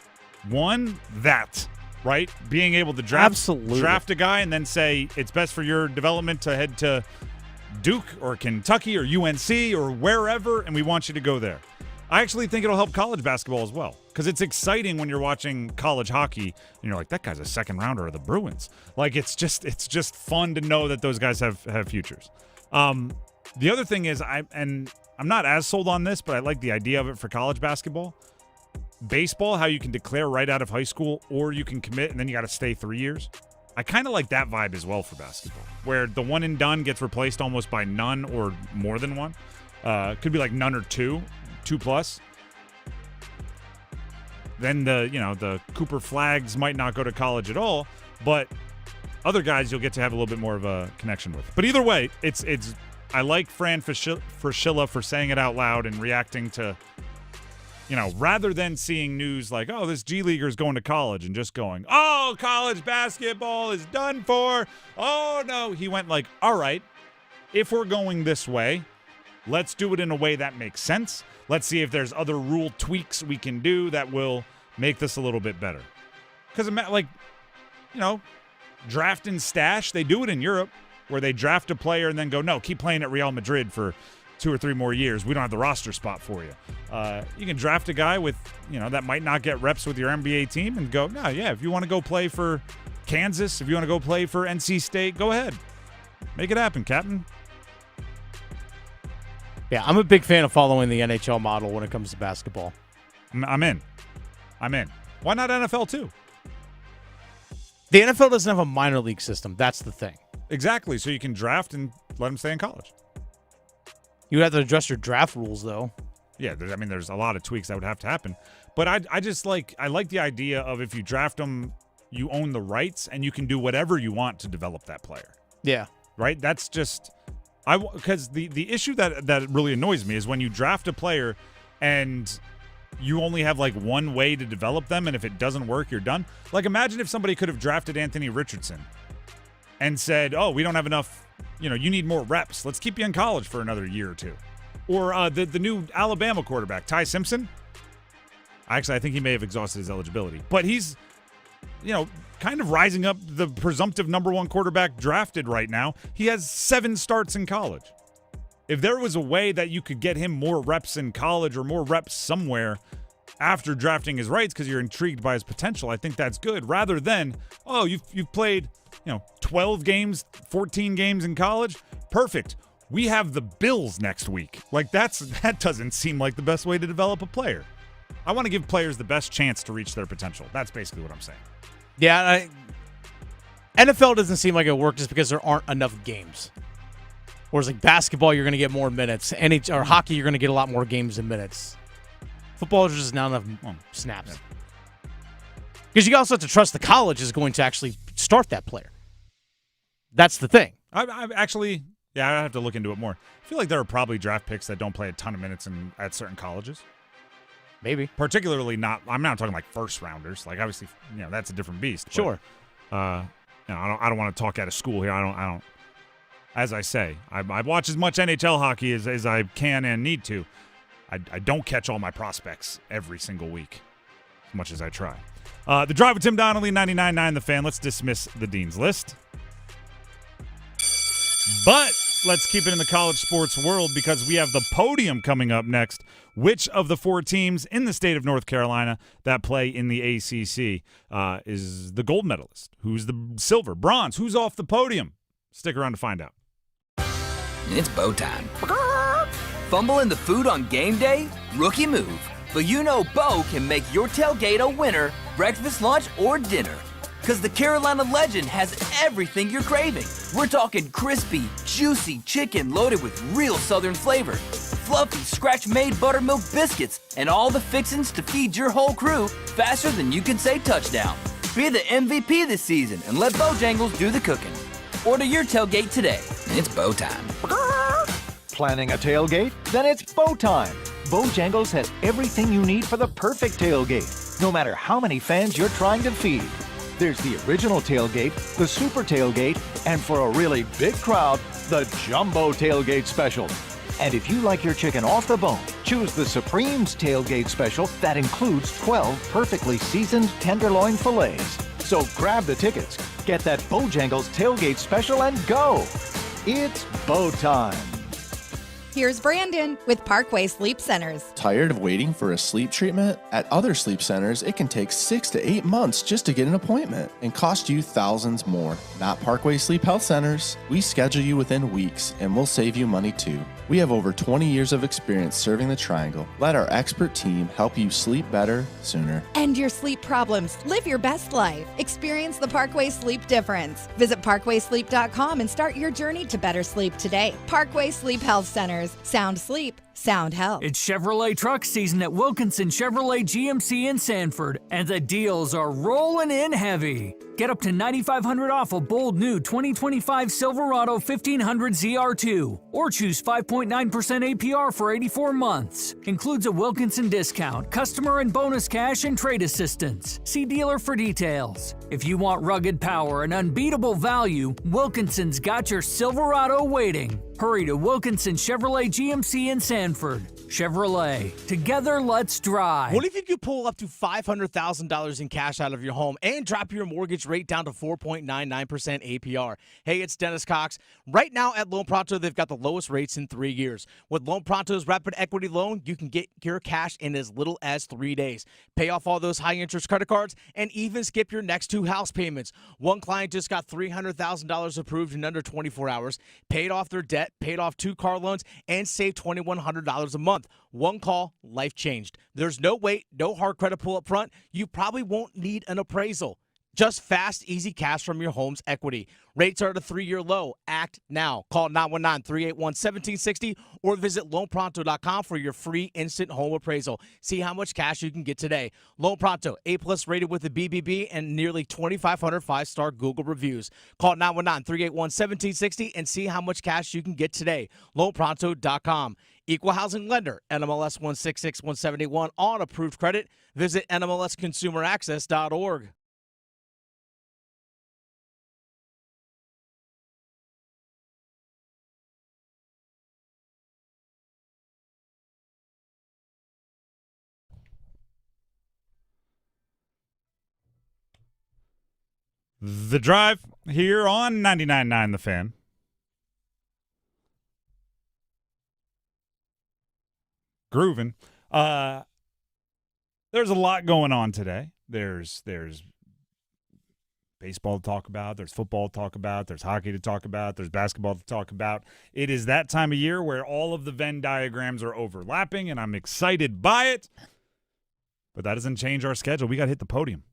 One, right? Being able to draft a guy and then say it's best for your development to head to Duke or Kentucky or UNC or wherever, and we want you to go there. I actually think it'll help college basketball as well, because it's exciting when you're watching college hockey and you're like, that guy's a second rounder of the Bruins. Like, it's just fun to know that those guys have futures. The other thing is, I'm not as sold on this, but I like the idea of it for college basketball. Baseball, how you can declare right out of high school, or you can commit and then you got to stay 3 years. I kind of like that vibe as well for basketball, where the one and done gets replaced almost by none or more than one. Could be like none or two plus. Then the Cooper Flags might not go to college at all, but other guys you'll get to have a little bit more of a connection with. But either way, it's I like Fran Fraschilla for saying it out loud and reacting to, rather than seeing news like, oh, this G Leaguer is going to college and just going, oh, college basketball is done for. Oh, no. He went like, all right, if we're going this way, let's do it in a way that makes sense. Let's see if there's other rule tweaks we can do that will make this a little bit better. Because, draft and stash, they do it in Europe where they draft a player and then go, no, keep playing at Real Madrid for 2 or 3 more years. We don't have the roster spot for you. You can draft a guy with, that might not get reps with your NBA team and go, no, yeah, if you want to go play for Kansas, if you want to go play for NC State, go ahead. Make it happen, Captain. Yeah, I'm a big fan of following the NHL model when it comes to basketball. I'm in. Why not NFL too? The NFL doesn't have a minor league system. That's the thing. Exactly. So you can draft and let them stay in college. You would have to adjust your draft rules, though. Yeah, there's a lot of tweaks that would have to happen. But I like the idea of if you draft them, you own the rights and you can do whatever you want to develop that player. Yeah. Right? That's just because the issue that really annoys me is when you draft a player and you only have like one way to develop them, and if it doesn't work, you're done. Like, imagine if somebody could have drafted Anthony Richardson and said, oh, we don't have enough, you need more reps. Let's keep you in college for another year or two. Or the new Alabama quarterback, Ty Simpson. Actually, I think he may have exhausted his eligibility. But he's, kind of rising up the presumptive number 1 quarterback drafted right now. He has 7 starts in college. If there was a way that you could get him more reps in college or more reps somewhere after drafting his rights because you're intrigued by his potential, I think that's good. Rather than, oh, you've played 12 games, 14 games in college. Perfect. We have the Bills next week. Like, that doesn't seem like the best way to develop a player. I want to give players the best chance to reach their potential. That's basically what I'm saying. Yeah, NFL doesn't seem like it worked just because there aren't enough games. Whereas like basketball, you're going to get more minutes. Or hockey, you're going to get a lot more games and minutes. Football, there's just not enough snaps. Because you also have to trust the college is going to actually start that player. That's the thing. I actually, I have to look into it more. I feel like there are probably draft picks that don't play a ton of minutes at certain colleges. Maybe. Particularly I'm not talking like first rounders. Like, obviously, that's a different beast. Sure. But, I don't want to talk out of school here. I don't. As I say, I watch as much NHL hockey as I can and need to. I don't catch all my prospects every single week, as much as I try. The Drive with Tim Donnelly, 99.9 The Fan. Let's dismiss the Dean's List. But let's keep it in the college sports world because we have the podium coming up next. Which of the 4 teams in the state of North Carolina that play in the ACC is the gold medalist? Who's the silver, bronze? Who's off the podium? Stick around to find out. It's bow time. Fumbling the food on game day? Rookie move. But you know Bo can make your tailgate a winner, breakfast, lunch, or dinner. Because the Carolina Legend has everything you're craving. We're talking crispy, juicy chicken loaded with real Southern flavor, fluffy, scratch-made buttermilk biscuits, and all the fixins to feed your whole crew faster than you can say touchdown. Be the MVP this season and let Bojangles do the cooking. Order your tailgate today. It's Bo time. Planning a tailgate? Then it's Bo time. Bojangles has everything you need for the perfect tailgate, no matter how many fans you're trying to feed. There's the original tailgate, the super tailgate, and for a really big crowd, the jumbo tailgate special. And if you like your chicken off the bone, choose the Supreme's tailgate special that includes 12 perfectly seasoned tenderloin fillets. So grab the tickets, get that Bojangles tailgate special, and go. It's Bo time. Here's Brandon with Parkway Sleep Centers. Tired of waiting for a sleep treatment? At other sleep centers, it can take 6 to 8 months just to get an appointment and cost you thousands more. Not Parkway Sleep Health Centers. We schedule you within weeks and we'll save you money too. We have over 20 years of experience serving the Triangle. Let our expert team help you sleep better sooner. End your sleep problems. Live your best life. Experience the Parkway Sleep difference. Visit parkwaysleep.com and start your journey to better sleep today. Parkway Sleep Health Centers. Sound sleep, sound health. It's Chevrolet truck season at Wilkinson Chevrolet GMC in Sanford, and the deals are rolling in heavy. Get up to $9,500 off a bold new 2025 Silverado 1500 ZR2, or choose 5.9% APR for 84 months. Includes a Wilkinson discount, customer and bonus cash, and trade assistance. See dealer for details. If you want rugged power and unbeatable value, Wilkinson's got your Silverado waiting. Hurry to Wilkinson Chevrolet GMC in Sanford. Chevrolet. Together, let's drive. What if you could pull up to $500,000 in cash out of your home and drop your mortgage rate down to 4.99% APR? Hey, it's Dennis Cox. Right now at Loan Pronto, they've got the lowest rates in 3 years. With Loan Pronto's Rapid Equity Loan, you can get your cash in as little as 3 days. Pay off all those high-interest credit cards and even skip your next 2 house payments. One client just got $300,000 approved in under 24 hours, paid off their debt, paid off 2 car loans, and saved $2,100 a month. One call, life changed. There's no wait, no hard credit pull up front. You probably won't need an appraisal. Just fast, easy cash from your home's equity. Rates are at a 3-year low. Act now. Call 919-381-1760 or visit loanpronto.com for your free instant home appraisal. See how much cash you can get today. Loan Pronto, A+ rated with the BBB and nearly 2,500 5-star Google reviews. Call 919-381-1760 and see how much cash you can get today. Loanpronto.com. Equal housing lender, NMLS 166171 on approved credit. Visit NMLSconsumeraccess.org. The Drive here on 99.9 The Fan. Grooving. There's a lot going on today. There's baseball to talk about. There's football to talk about. There's hockey to talk about. There's basketball to talk about. It is that time of year where all of the Venn diagrams are overlapping, and I'm excited by it. But that doesn't change our schedule. We got to hit the podium.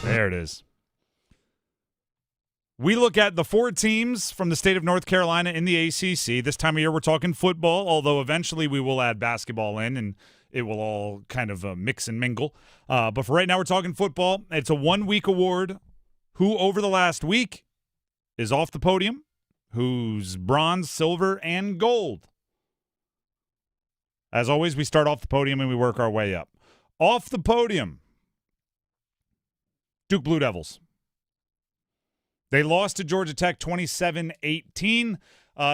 There it is. We look at the 4 teams from the state of North Carolina in the ACC. This time of year, we're talking football, although eventually we will add basketball in, and it will all kind of mix and mingle. But for right now, we're talking football. It's a 1-week award. Who over the last week is off the podium? Who's bronze, silver, and gold? As always, we start off the podium and we work our way up. Off the podium, Duke Blue Devils. They lost to Georgia Tech 27-18.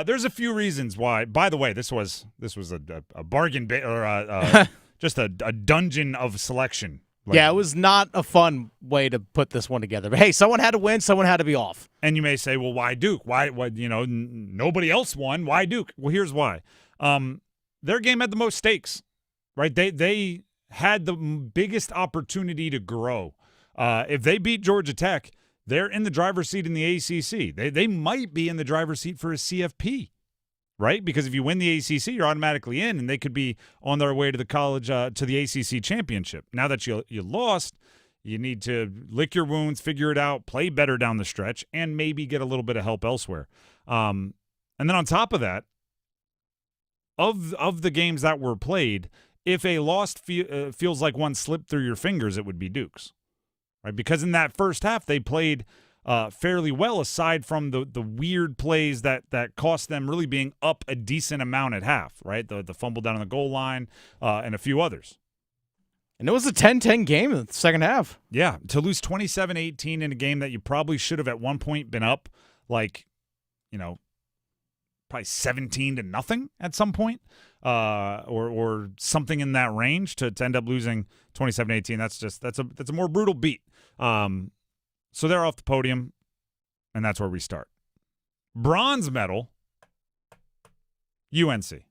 There's a few reasons why. By the way, this was a bargain or just a dungeon of selection Yeah, it was not a fun way to put this one together. But hey, someone had to win, someone had to be off. And you may say, well, why Duke? Why nobody else won. Why Duke? Well, here's why. Their game had the most stakes, right? They had the biggest opportunity to grow. If they beat Georgia Tech, they're in the driver's seat in the ACC. They might be in the driver's seat for a CFP, right? Because if you win the ACC, you're automatically in, and they could be on their way to the college to the ACC championship. Now that you lost, you need to lick your wounds, figure it out, play better down the stretch, and maybe get a little bit of help elsewhere. And then on top of that, of the games that were played, if a loss feels like one slipped through your fingers, it would be Duke's, right? Because in that first half, they played fairly well, aside from the weird plays that cost them really being up a decent amount at half, right? The fumble down on the goal line and a few others. And it was a 10-10 game in the second half. Yeah, to lose 27-18 in a game that you probably should have at one point been up, like, probably 17-0 at some point, or something in that range to end up losing 27-18. That's a more brutal beat. So they're off the podium, and that's where we start. Bronze medal, UNC.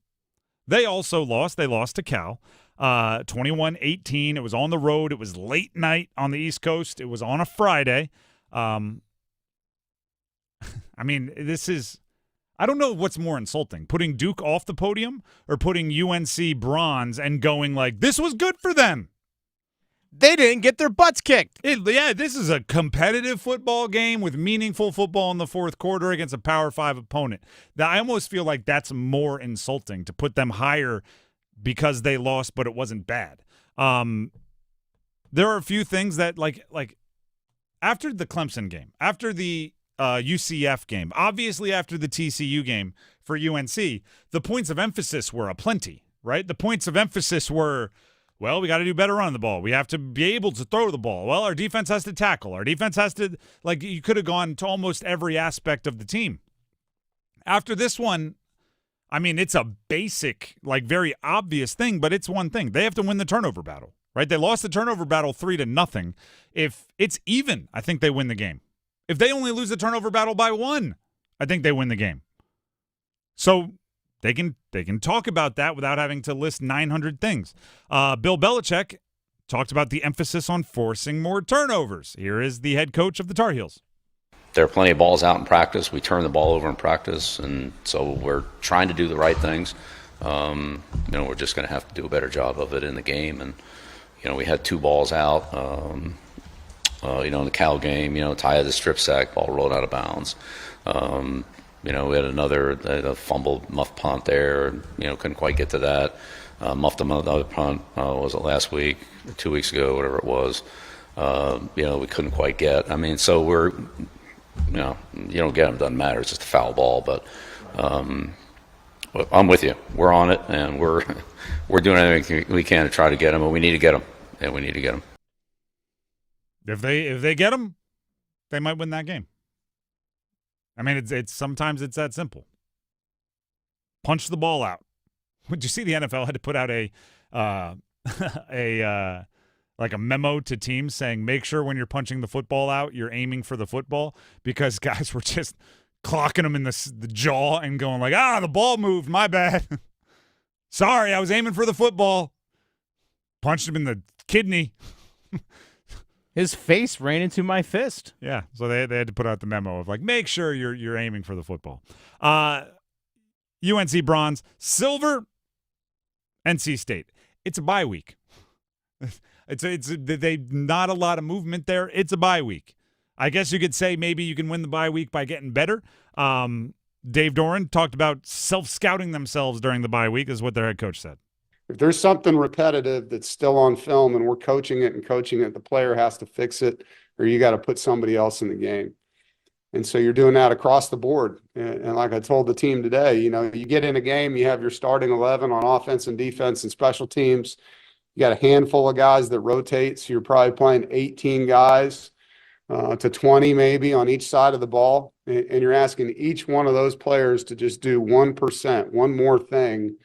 They also lost. They lost to Cal, 21-18. It was on the road. It was late night on the East Coast. It was on a Friday. I don't know what's more insulting, putting Duke off the podium or putting UNC bronze and going like, this was good for them. They didn't get their butts kicked. This is a competitive football game with meaningful football in the fourth quarter against a Power 5 opponent. Now, I almost feel like that's more insulting to put them higher because they lost, but it wasn't bad. There are a few things that, like after the Clemson game, after the UCF game, obviously after the TCU game for UNC, the points of emphasis were aplenty, right? The points of emphasis were, well, we got to do better running the ball. We have to be able to throw the ball. Well, our defense has to tackle. Our defense has to, you could have gone to almost every aspect of the team. After this one, it's a basic, very obvious thing, but it's one thing. They have to win the turnover battle, right? They lost the turnover battle 3-0. If it's even, I think they win the game. If they only lose the turnover battle by 1, I think they win the game. So they can talk about that without having to list 900 things. Bill Belichick talked about the emphasis on forcing more turnovers. Here is the head coach of the Tar Heels. There are plenty of balls out in practice. We turn the ball over in practice, and so we're trying to do the right things. We're just going to have to do a better job of it in the game. And, we had 2 balls out, in the Cal game. Ty had the strip sack, ball rolled out of bounds. We had a fumbled muff punt there. Couldn't quite get to that. Muffed another punt, was it last week, 2 weeks ago, whatever it was. We couldn't quite get. So we're, you don't get them, doesn't matter. It's just a foul ball. But I'm with you. We're on it, and we're doing everything we can to try to get them, and we need to get them. And we need to get them. If they get them, they might win that game. It's sometimes it's that simple. Punch the ball out. Would you see the NFL had to put out a memo to teams saying, make sure when you're punching the football out, you're aiming for the football, because guys were just clocking them in the jaw and going like, the ball moved, my bad. Sorry, I was aiming for the football. Punched him in the kidney. His face ran into my fist. Yeah, so they had to put out the memo of make sure you're aiming for the football. UNC bronze, silver, NC State. It's a bye week. It's not a lot of movement there. It's a bye week. I guess you could say maybe you can win the bye week by getting better. Dave Doran talked about self-scouting themselves during the bye week, is what their head coach said. If there's something repetitive that's still on film and we're coaching it, the player has to fix it, or you got to put somebody else in the game. And so you're doing that across the board. And like I told the team today, you get in a game, you have your starting 11 on offense and defense and special teams. You got a handful of guys that rotate. So you're probably playing 18 guys to 20 maybe on each side of the ball. And you're asking each one of those players to just do 1%, one more thing.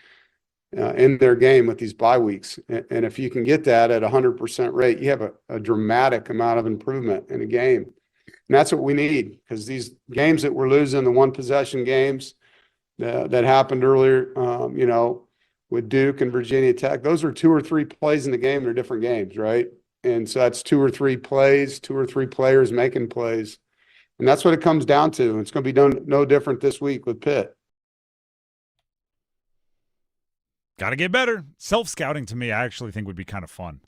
in their game with these bye weeks. And if you can get that at 100% rate, you have a dramatic amount of improvement in a game. And that's what we need, because these games that we're losing, the one possession games that happened earlier, with Duke and Virginia Tech, those are 2 or 3 plays in the game. They're different games, right? And so that's 2 or 3 plays, 2 or 3 players making plays. And that's what it comes down to. It's going to be no different this week with Pitt. Got to get better. Self-scouting to me, I actually think would be kind of fun.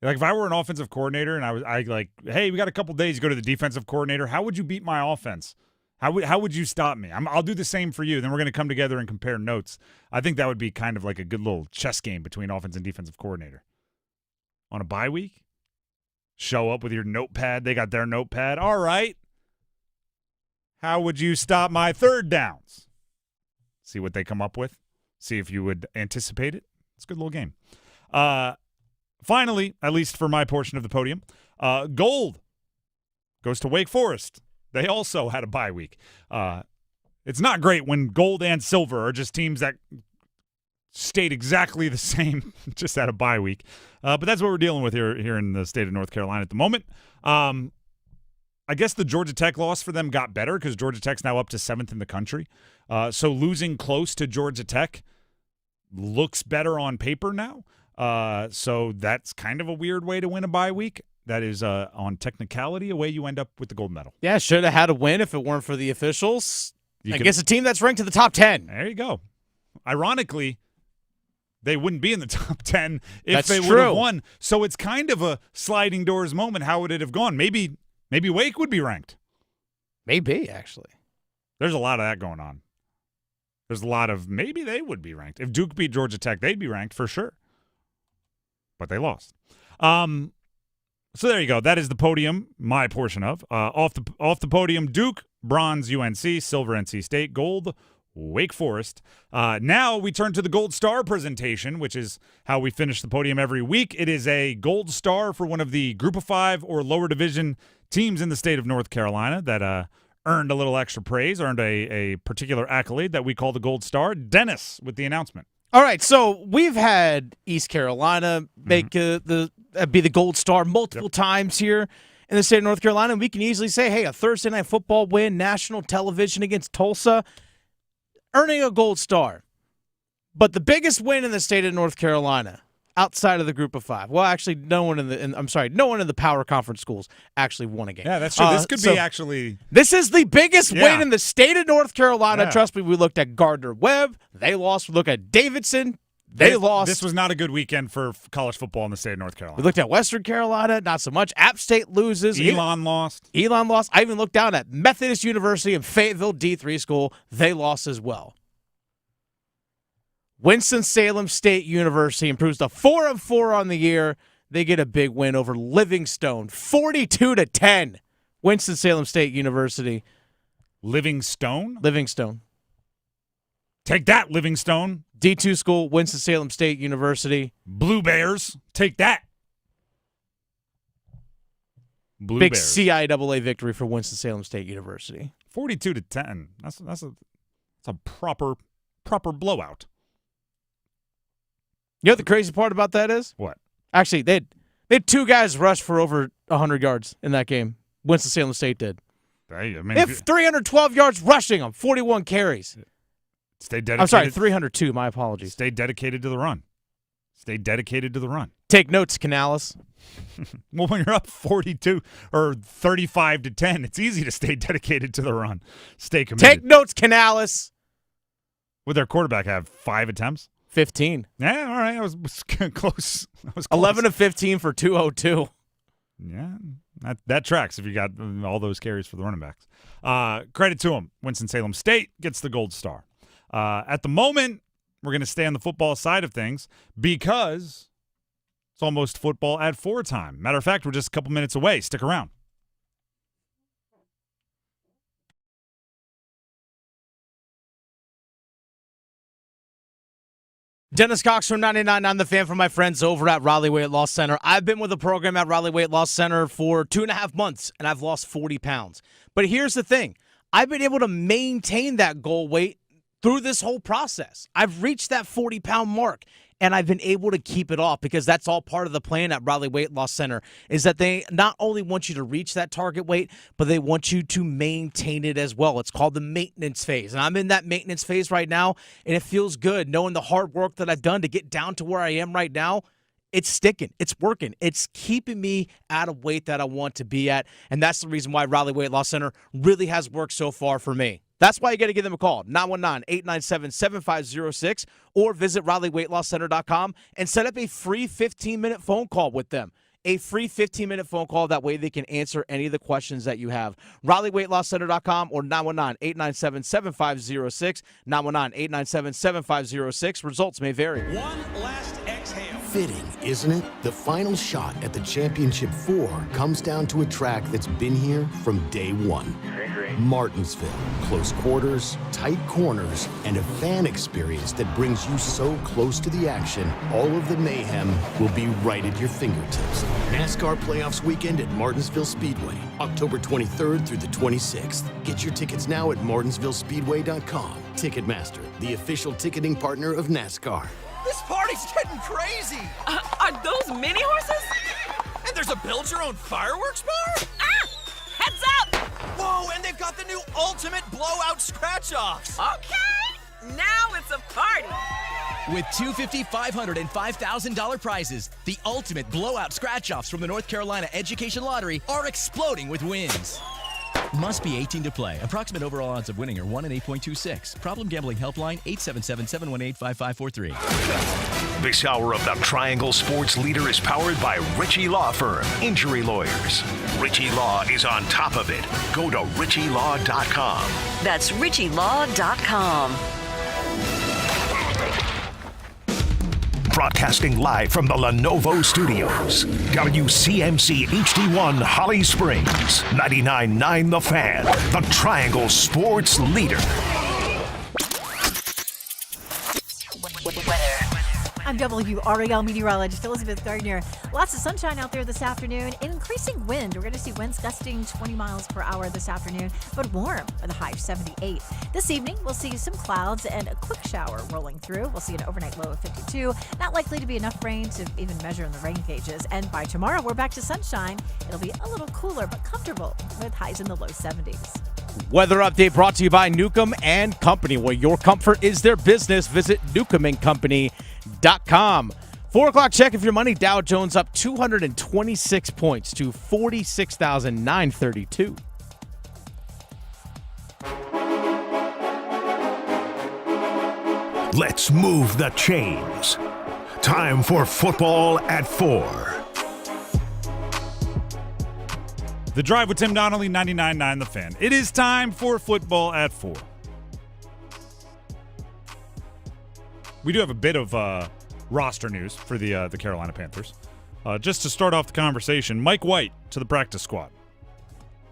Like if I were an offensive coordinator and I like, hey, we got a couple days to go to the defensive coordinator. How would you beat my offense? How would you stop me? I'll do the same for you. Then we're going to come together and compare notes. I think that would be kind of like a good little chess game between offense and defensive coordinator. On a bye week, show up with your notepad. They got their notepad. All right. How would you stop my third downs? See what they come up with. See if you would anticipate it. It's a good little game. Finally, at least for my portion of the podium, gold goes to Wake Forest. They also had a bye week. It's not great when gold and silver are just teams that stayed exactly the same, just had a bye week. But that's what we're dealing with here in the state of North Carolina at the moment. I guess the Georgia Tech loss for them got better because Georgia Tech's now up to 7th in the country. So losing close to Georgia Tech looks better on paper now. So that's kind of a weird way to win a bye week. That is, on technicality, a way you end up with the gold medal. Yeah, should have had a win if it weren't for the officials. Against a team that's ranked in the top 10. There you go. Ironically, they wouldn't be in the top 10 if That's they would true. have won. So it's kind of a sliding doors moment. How would it have gone? Maybe Wake would be ranked. Maybe, actually. There's a lot of that going on. There's a lot of maybe they would be ranked. If Duke beat Georgia Tech, they'd be ranked for sure. But they lost. So there you go. That is the podium, my portion of. Off the podium, Duke, bronze UNC, silver NC State, gold Wake Forest. Now we turn to the Gold Star presentation, which is how we finish the podium every week. It is a Gold Star for one of the Group of 5 or lower division teams in the state of North Carolina that earned a little extra praise, earned a particular accolade that we call the Gold Star. Dennis with the announcement. All right, so we've had East Carolina make be the Gold Star multiple times here in the state of North Carolina. And we can easily say, hey, a Thursday night football win, national television against Tulsa, earning a Gold Star. But the biggest win in the state of North Carolina, outside of the Group of 5, well, actually, no one in the Power Conference schools actually won a game. Yeah, that's true. This could be actually. This is the biggest win in the state of North Carolina. Yeah. Trust me, we looked at Gardner-Webb. They lost. We looked at Davidson. They lost. This was not a good weekend for college football in the state of North Carolina. We looked at Western Carolina, not so much. App State loses. Elon lost. I even looked down at Methodist University in Fayetteville, D3 school. They lost as well. Winston-Salem State University improves to 4-4 on the year. They get a big win over Livingstone, 42-10. Winston-Salem State University. Livingstone? Livingstone. Take that, Livingstone. D2 school, Winston-Salem State University. Blue Bears. Take that. Blue Big Bears. CIAA victory for Winston-Salem State University. 42-10. That's a proper blowout. You know what the crazy part about that is? What? Actually, they had 2 guys rush for over 100 yards in that game. Winston-Salem State did. Hey, I mean, they have 312 yards rushing them, 41 carries. Stay dedicated. I'm sorry, 302. My apologies. Stay dedicated to the run. Take notes, Canales. Well, when you're up 42 or 35-10, it's easy to stay dedicated to the run. Stay committed. Take notes, Canales. Would their quarterback have 5 attempts? 15. Yeah, all right. I was close. 11 of 15 for 202. Yeah, that tracks if you got all those carries for the running backs. Credit to them. Winston-Salem State gets the Gold Star. At the moment, we're going to stay on the football side of things because it's almost football at 4 time. Matter of fact, we're just a couple minutes away. Stick around. Dennis Cox from 99.9 The Fan, for my friends over at Raleigh Weight Loss Center. I've been with the program at Raleigh Weight Loss Center for 2.5 months, and I've lost 40 pounds. But here's the thing. I've been able to maintain that goal weight through this whole process. I've reached that 40-pound mark, and I've been able to keep it off because that's all part of the plan at Raleigh Weight Loss Center, is that they not only want you to reach that target weight, but they want you to maintain it as well. It's called the maintenance phase, and I'm in that maintenance phase right now, and it feels good knowing the hard work that I've done to get down to where I am right now. It's sticking. It's working. It's keeping me at a weight that I want to be at, and that's the reason why Raleigh Weight Loss Center really has worked so far for me. That's why you got to give them a call, 919-897-7506, or visit RaleighWeightLossCenter.com and set up a free 15-minute phone call with them. A free 15-minute phone call. That way they can answer any of the questions that you have. RaleighWeightLossCenter.com or 919-897-7506. 919-897-7506. Results may vary. One last exhale. Fitting, isn't it? The final shot at the Championship 4 comes down to a track that's been here from day one. Martinsville. Close quarters, tight corners, and a fan experience that brings you so close to the action, all of the mayhem will be right at your fingertips. NASCAR Playoffs Weekend at Martinsville Speedway, October 23rd through the 26th. Get your tickets now at martinsvillespeedway.com. Ticketmaster, the official ticketing partner of NASCAR. This party's getting crazy! Are those mini horses? And there's a build-your-own fireworks bar? Ah! Heads up! Whoa, and they've got the new ultimate blowout scratch-offs! Okay, now it's a party! With $250, $500, and $5,000 prizes, the ultimate blowout scratch-offs from the North Carolina Education Lottery are exploding with wins. Must be 18 to play. Approximate overall odds of winning are 1 in 8.26. Problem gambling helpline 877-718-5543. This hour of the Triangle Sports Leader is powered by Ritchie Law Firm, Injury Lawyers. Ritchie Law is on top of it. Go to ritchielaw.com. That's ritchielaw.com. Broadcasting live from the Lenovo Studios. WCMC HD1 Holly Springs. 99.9 The Fan. The Triangle Sports Leader. I'm WRAL meteorologist Elizabeth Gardner. Lots of sunshine out there this afternoon. Increasing wind. We're going to see winds gusting 20 miles per hour this afternoon, but warm with a high of 78. This evening, we'll see some clouds and a quick shower rolling through. We'll see an overnight low of 52. Not likely to be enough rain to even measure in the rain gauges. And by tomorrow, we're back to sunshine. It'll be a little cooler, but comfortable with highs in the low 70s. Weather update brought to you by Newcomb and Company, where your comfort is their business. Visit newcombandcompany.com. 4 o'clock check of your money. Dow Jones up 226 points to 46,932. Let's move the chains. Time for football at 4. The Drive with Tim Donnelly, 99.9 The Fan. It is time for football at 4. We do have a bit of roster news for the Carolina Panthers. Just to start off the conversation, Mike White to the practice squad.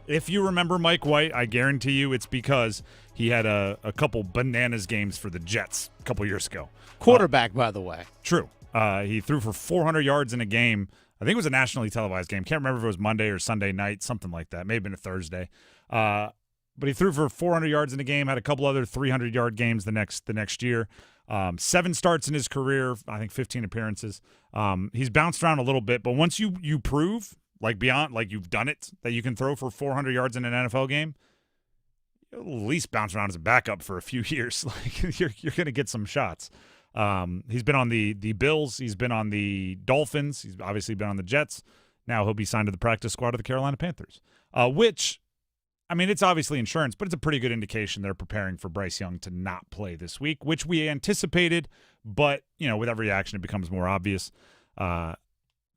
If you remember Mike White, I guarantee you it's because he had a couple bananas games for the Jets a couple years ago. Quarterback, by the way. True. He threw for 400 yards in a game. I think it was a nationally televised game. Can't remember if it was Monday or Sunday night, something like that. May have been a Thursday. But he threw for 400 yards in a game, had a couple other 300-yard games the next year. 7 starts in his career, I think 15 appearances. He's bounced around a little bit, but once you prove, like you've done it, that you can throw for 400 yards in an NFL game, you'll at least bounce around as a backup for a few years. Like you're going to get some shots. He's been on the Bills. He's been on the Dolphins. He's obviously been on the Jets. Now he'll be signed to the practice squad of the Carolina Panthers, which, I mean, it's obviously insurance, but it's a pretty good indication they're preparing for Bryce Young to not play this week, which we anticipated. But, with every action, it becomes more obvious that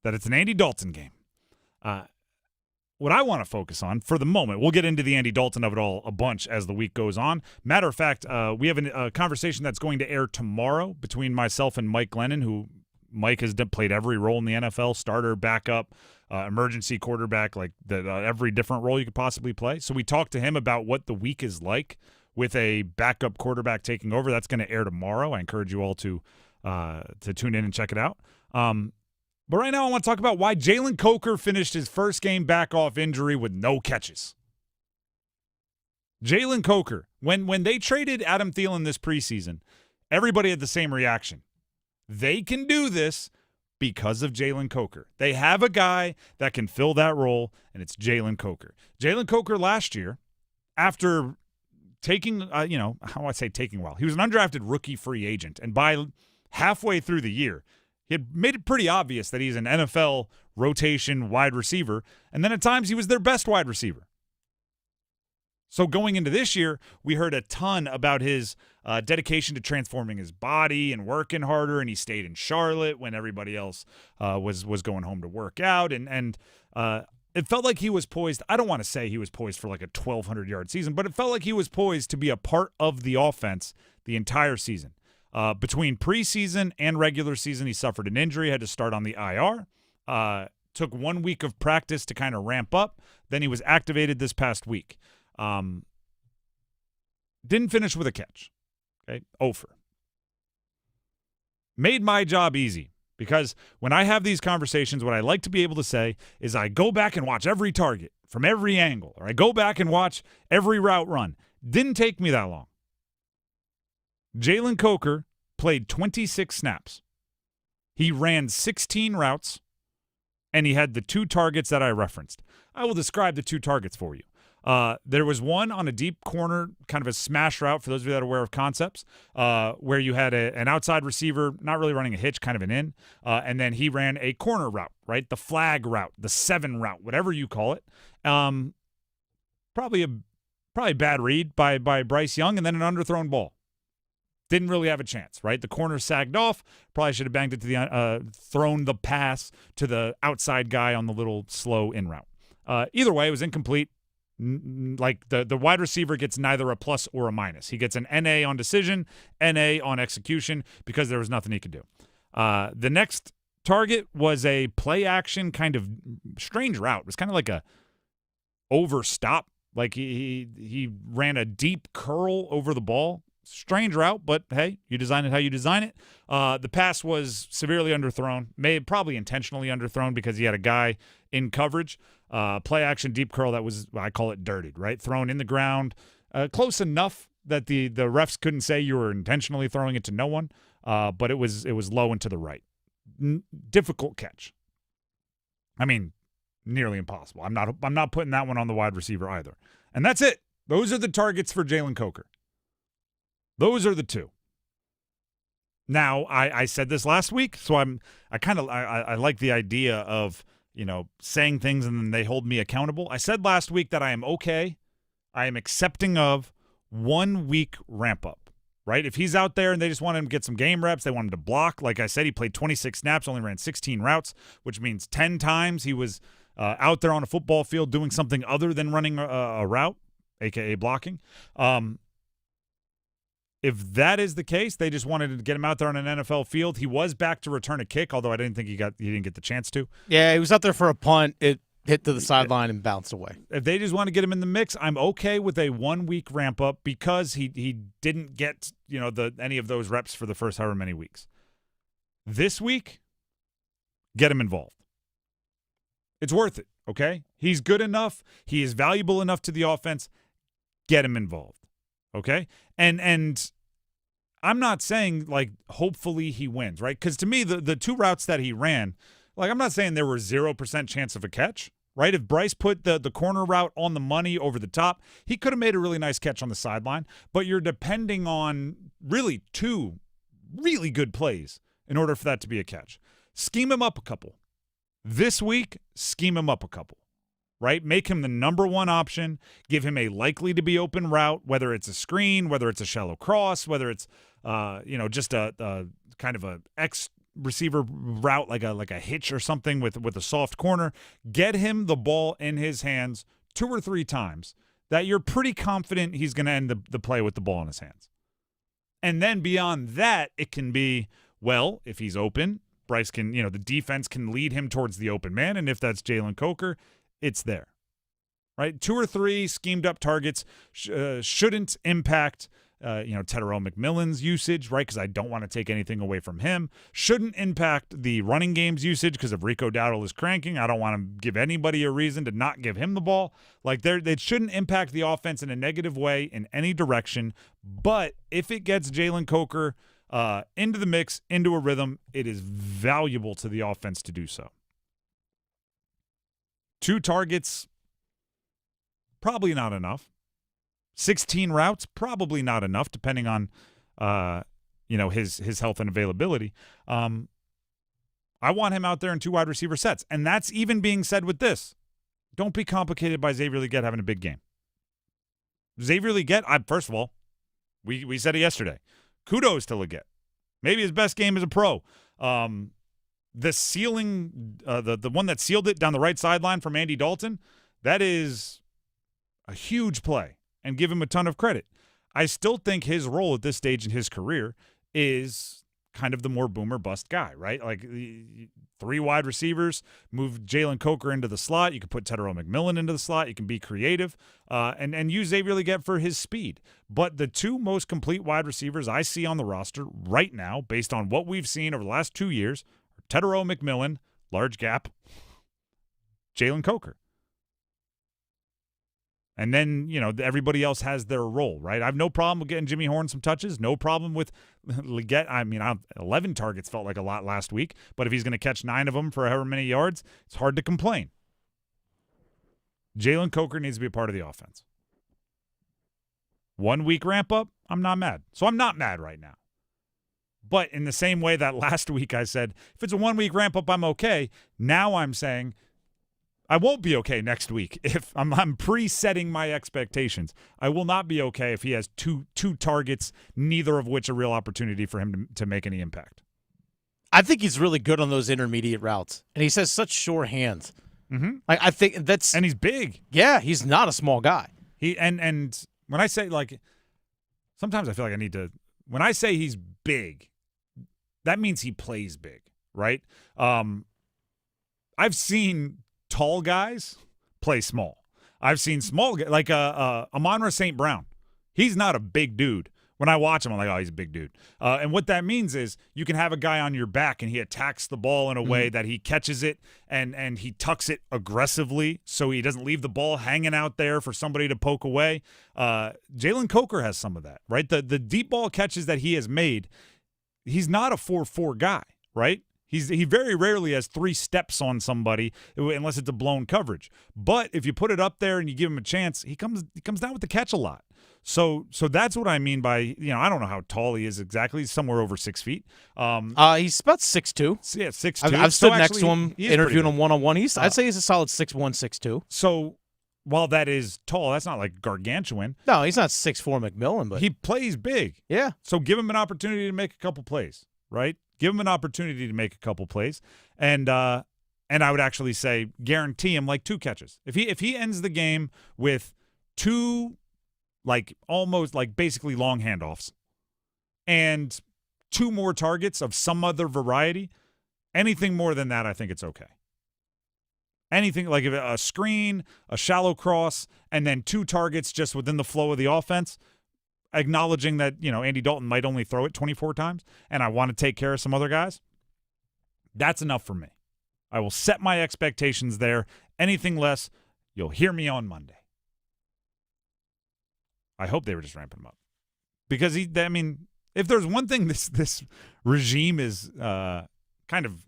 it's an Andy Dalton game. What I want to focus on for the moment, we'll get into the Andy Dalton of it all a bunch as the week goes on. Matter of fact, we have a conversation that's going to air tomorrow between myself and Mike Glennon, who Mike has played every role in the NFL, starter, backup, emergency quarterback, like every different role you could possibly play. So we talked to him about what the week is like with a backup quarterback taking over. That's going to air tomorrow. I encourage you all to tune in and check it out. But right now I want to talk about why Jalen Coker finished his first game back off injury with no catches. Jalen Coker When they traded Adam Thielen this preseason, everybody had the same reaction. They can do this because of Jalen Coker. They have a guy that can fill that role, and it's Jalen Coker. Jalen Coker last year, after taking, how do I say taking well? He was an undrafted rookie free agent, and by halfway through the year, he had made it pretty obvious that he's an NFL rotation wide receiver, and then at times he was their best wide receiver. So going into this year, we heard a ton about his dedication to transforming his body and working harder, and he stayed in Charlotte when everybody else was going home to work out, and it felt like he was poised. I don't want to say he was poised for like a 1,200-yard season, but it felt like he was poised to be a part of the offense the entire season. Between preseason and regular season, he suffered an injury, had to start on the IR, took 1 week of practice to kind of ramp up, then he was activated this past week. Didn't finish with a catch. Okay, 0 for. Made my job easy because when I have these conversations, what I like to be able to say is I go back and watch every target from every angle, or I go back and watch every route run. Didn't take me that long. Jalen Coker played 26 snaps. He ran 16 routes, and he had the 2 targets that I referenced. I will describe the 2 targets for you. There was one on a deep corner, kind of a smash route, for those of you that are aware of concepts, where you had an outside receiver, not really running a hitch, kind of an in, and then he ran a corner route, right? The flag route, the 7 route, whatever you call it. Probably a bad read by Bryce Young, and then an underthrown ball. Didn't really have a chance, right? The corner sagged off. Probably should have banged it to the thrown the pass to the outside guy on the little slow in route. Either way, it was incomplete. Like the wide receiver gets neither a plus or a minus. He gets an NA on decision, NA on execution, because there was nothing he could do. The next target was a play action kind of strange route. It was kind of like a overstop. Like he ran a deep curl over the ball. Strange route, but hey, you design it how you design it. The pass was severely underthrown, probably intentionally underthrown because he had a guy in coverage. Play action deep curl that was, I call it dirtied, right? Thrown in the ground, close enough that the refs couldn't say you were intentionally throwing it to no one, but it was low and to the right. Difficult catch. I mean, nearly impossible. I'm not putting that one on the wide receiver either. And that's it. Those are the targets for Jalen Coker. Those are the 2. Now, I said this last week, so I like the idea of, saying things and then they hold me accountable. I said last week that I am okay. I am accepting of 1 week ramp up, right? If he's out there and they just want him to get some game reps, they want him to block. Like I said, he played 26 snaps, only ran 16 routes, which means 10 times he was out there on a football field doing something other than running a route, aka blocking. If that is the case, they just wanted to get him out there on an NFL field. He was back to return a kick, although I didn't think he didn't get the chance to. Yeah, he was out there for a punt. It hit to the sideline and bounced away. If they just want to get him in the mix, I'm okay with a 1 week ramp up because he didn't get any of those reps for the first however many weeks. This week, get him involved. It's worth it. Okay, he's good enough. He is valuable enough to the offense. Get him involved. Okay? And I'm not saying, like, hopefully he wins, right? Because to me, the 2 routes that he ran, like, I'm not saying there were 0% chance of a catch, right? If Bryce put the corner route on the money over the top, he could have made a really nice catch on the sideline. But you're depending on really 2 really good plays in order for that to be a catch. Scheme him up a couple. This week, scheme him up a couple. Right? Make him the number 1 option. Give him a likely to be open route, whether it's a screen, whether it's a shallow cross, whether it's just a kind of a X receiver route like a hitch or something with a soft corner. Get him the ball in his hands 2 or 3 times that you're pretty confident he's going to end the play with the ball in his hands. And then beyond that, it can be, well, if he's open, Bryce can, the defense can lead him towards the open man, and if that's Jalen Coker, it's there, right? 2 or 3 schemed up targets shouldn't impact Tedero McMillan's usage, right? Because I don't want to take anything away from him. Shouldn't impact the running game's usage because if Rico Dowdle is cranking, I don't want to give anybody a reason to not give him the ball. Like, it shouldn't impact the offense in a negative way in any direction. But if it gets Jalen Coker into the mix, into a rhythm, it is valuable to the offense to do so. 2 targets, probably not enough. 16 routes, probably not enough, depending on, his health and availability. I want him out there in 2 wide receiver sets. And that's even being said with this. Don't be complicated by Xavier Legette having a big game. Xavier Legette, first of all, we said it yesterday. Kudos to Legette. Maybe his best game as a pro. The ceiling, the one that sealed it down the right sideline from Andy Dalton, that is a huge play, and give him a ton of credit. I still think his role at this stage in his career is kind of the more boomer bust guy, right? Like 3 wide receivers, move Jalen Coker into the slot. You can put Tedero McMillan into the slot. You can be creative and use Xavier Legette for his speed. But the 2 most complete wide receivers I see on the roster right now, based on what we've seen over the last 2 years, are Tedero McMillan, large gap, Jalen Coker. And then, everybody else has their role, right? I have no problem with getting Jimmy Horn some touches. No problem with Legette. 11 targets felt like a lot last week. But if he's going to catch 9 of them for however many yards, it's hard to complain. Jalen Coker needs to be a part of the offense. 1 week ramp up, I'm not mad. So I'm not mad right now. But in the same way that last week I said, if it's a 1 week ramp up, I'm okay. Now I'm saying I won't be okay next week if I'm pre-setting my expectations. I will not be okay if he has two targets, neither of which a real opportunity for him to make any impact. I think he's really good on those intermediate routes, and he has such sure hands. Mm-hmm. I think that's, and he's big. Yeah, he's not a small guy. He and when I say, like, sometimes I feel like I need to. When I say he's big, that means he plays big, right? I've seen tall guys play small. I've seen small guys, like Amon-Ra St. Brown. He's not a big dude. When I watch him, I'm like, oh, he's a big dude. And what that means is you can have a guy on your back and he attacks the ball in a way that he catches it and he tucks it aggressively so he doesn't leave the ball hanging out there for somebody to poke away. Jalen Coker has some of that, right? The deep ball catches that he has made, he's not a 4-4 guy, right? He very rarely has 3 steps on somebody unless it's a blown coverage. But if you put it up there and you give him a chance, he comes down with the catch a lot. So that's what I mean by, I don't know how tall he is exactly. He's somewhere over 6 feet. He's about 6'2". Yeah, 6'2". I've stood next to him, interviewing him one-on-one. I'd say he's a solid 6'1", 6'2". So while that is tall, that's not like gargantuan. No, he's not 6'4" McMillan, but he plays big. Yeah. So give him an opportunity to make a couple plays, right? Give him an opportunity to make a couple plays, and I would actually say guarantee him like 2 catches. If he ends the game with 2, like almost like basically long handoffs, and 2 more targets of some other variety, anything more than that, I think it's okay. Anything like a screen, a shallow cross, and then 2 targets just within the flow of the offense. Acknowledging that, Andy Dalton might only throw it 24 times, and I want to take care of some other guys, that's enough for me. I will set my expectations there. Anything less, you'll hear me on Monday. I hope they were just ramping him up. Because, if there's one thing this regime is kind of,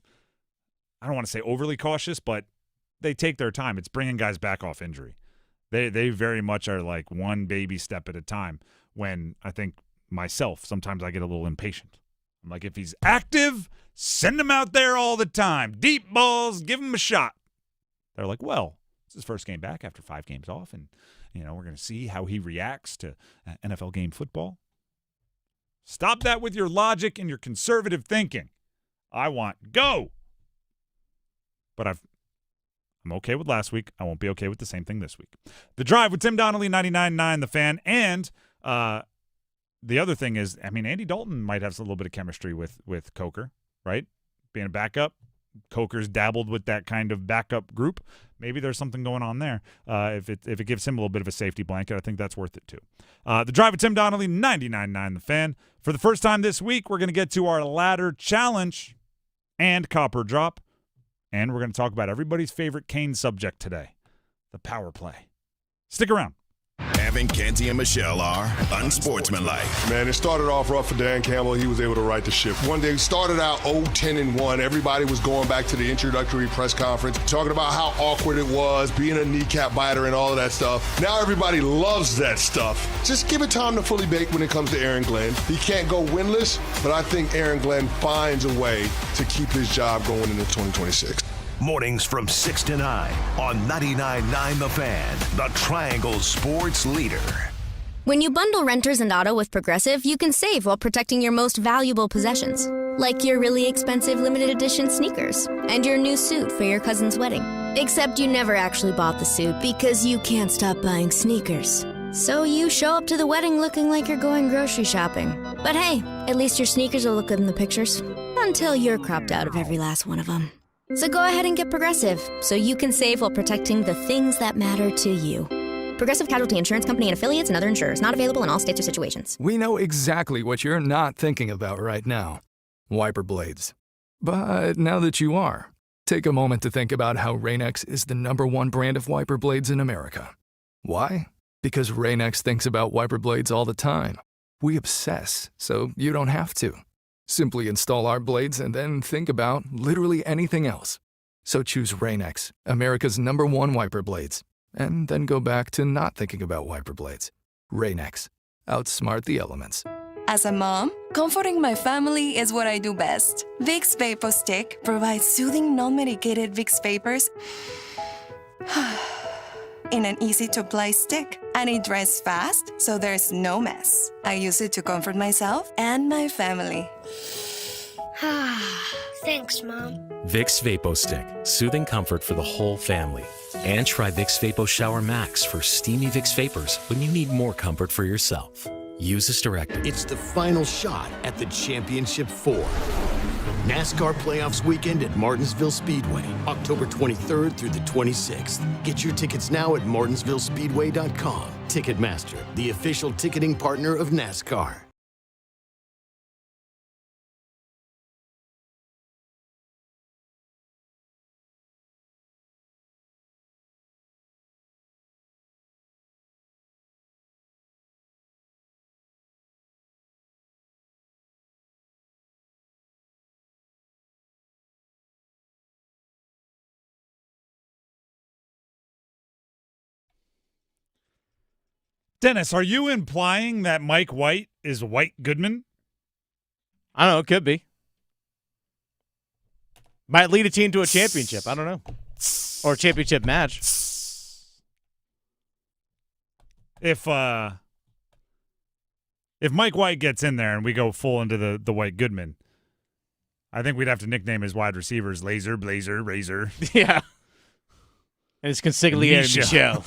I don't want to say overly cautious, but they take their time. It's bringing guys back off injury. They very much are like one baby step at a time. When I think myself, sometimes I get a little impatient. I'm like, if he's active, send him out there all the time. Deep balls, give him a shot. They're like, well, it's his first game back after 5 games off, and, we're going to see how he reacts to NFL game football. Stop that with your logic and your conservative thinking. I want go. But I'm okay with last week. I won't be okay with the same thing this week. The Drive with Tim Donnelly, 99.9 The Fan, and the other thing is, Andy Dalton might have a little bit of chemistry with Coker, right? Being a backup, Coker's dabbled with that kind of backup group. Maybe there's something going on there. If it gives him a little bit of a safety blanket, I think that's worth it too. The Drive with Tim Donnelly, 99.9 The Fan. For the first time this week, we're going to get to our ladder challenge and copper drop. And we're going to talk about everybody's favorite Kane subject today, the power play. Stick around. Evan, Kenty, and Michelle are unsportsmanlike. Man, it started off rough for Dan Campbell. He was able to right the ship. One day, we started out 0-10-1. Everybody was going back to the introductory press conference, talking about how awkward it was, being a kneecap biter and all of that stuff. Now everybody loves that stuff. Just give it time to fully bake when it comes to Aaron Glenn. He can't go winless, but I think Aaron Glenn finds a way to keep his job going into 2026. Mornings from 6 to 9 on 99.9 The Fan, the Triangle Sports Leader. When you bundle renters and auto with Progressive, you can save while protecting your most valuable possessions, like your really expensive limited edition sneakers and your new suit for your cousin's wedding. Except you never actually bought the suit because you can't stop buying sneakers. So you show up to the wedding looking like you're going grocery shopping. But hey, at least your sneakers will look good in the pictures, until you're cropped out of every last one of them. So go ahead and get Progressive, so you can save while protecting the things that matter to you. Progressive Casualty Insurance Company and affiliates and other insurers. Not available in all states or situations. We know exactly what you're not thinking about right now. Wiper blades. But now that you are, take a moment to think about how Rain-X is the #1 brand of wiper blades in America. Why? Because Rain-X thinks about wiper blades all the time. We obsess, so you don't have to. Simply install our blades and then think about literally anything else. So choose Rain-X, America's #1 wiper blades, and then go back to not thinking about wiper blades. Rain-X. Outsmart the elements. As a mom, comforting my family is what I do best. Vicks Vapor Stick provides soothing, non-medicated Vicks Vapors in an easy-to-apply stick, and it dries fast, so there's no mess. I use it to comfort myself and my family. Thanks, Mom. Vicks Vapo Stick, soothing comfort for the whole family. And try Vicks Vapo Shower Max for steamy Vicks Vapors when you need more comfort for yourself. Use as directed. It's the final shot at the Championship 4. NASCAR Playoffs Weekend at Martinsville Speedway, October 23rd through the 26th. Get your tickets now at martinsvillespeedway.com. Ticketmaster, the official ticketing partner of NASCAR. Dennis, are you implying that Mike White is White Goodman? I don't know. It could be. Might lead a team to a championship. I don't know. Or a championship match. If Mike White gets in there and we go full into the White Goodman, I think we'd have to nickname his wide receivers Laser, Blazer, Razor. Yeah. And it's consigliere Michelle.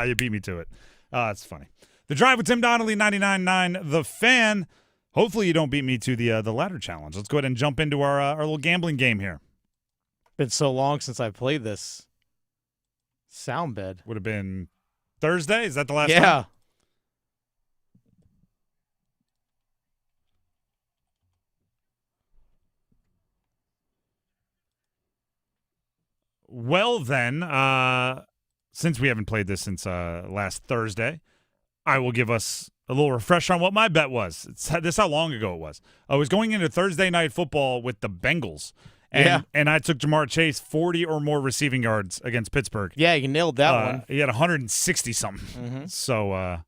You beat me to it. That's funny. The Drive with Tim Donnelly, 99.9 The Fan. Hopefully you don't beat me to the ladder challenge. Let's go ahead and jump into our little gambling game here. Been so long since I played this sound bed. Would have been Thursday? Is that the last time? Yeah. Well, then, since we haven't played this since last Thursday, I will give us a little refresher on what my bet was. This is how long ago it was. I was going into Thursday night football with the Bengals, and I took Jamar Chase 40 or more receiving yards against Pittsburgh. Yeah, you nailed that one. He had 160-something. Mm-hmm. So,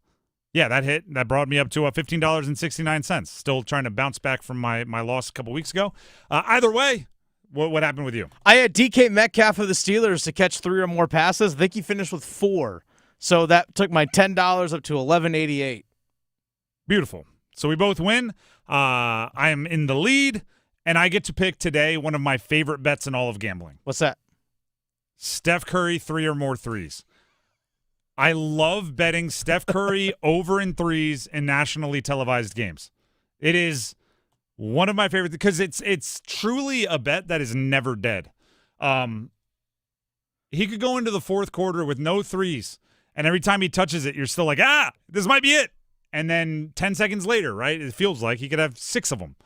that hit. That brought me up to $15.69. Still trying to bounce back from my loss a couple weeks ago. Either way, what happened with you? I had DK Metcalf of the Steelers to catch 3 or more passes. I think he finished with 4. So that took my $10 up to $11.88. Beautiful. So we both win. I am in the lead, and I get to pick today one of my favorite bets in all of gambling. What's that? Steph Curry 3 or more threes. I love betting Steph Curry over in threes in nationally televised games. It is One of my favorite, because it's truly a bet that is never dead. He could go into the fourth quarter with no threes, and every time he touches it, you're still like, this might be it. And then 10 seconds later, right, it feels like he could have 6 of them.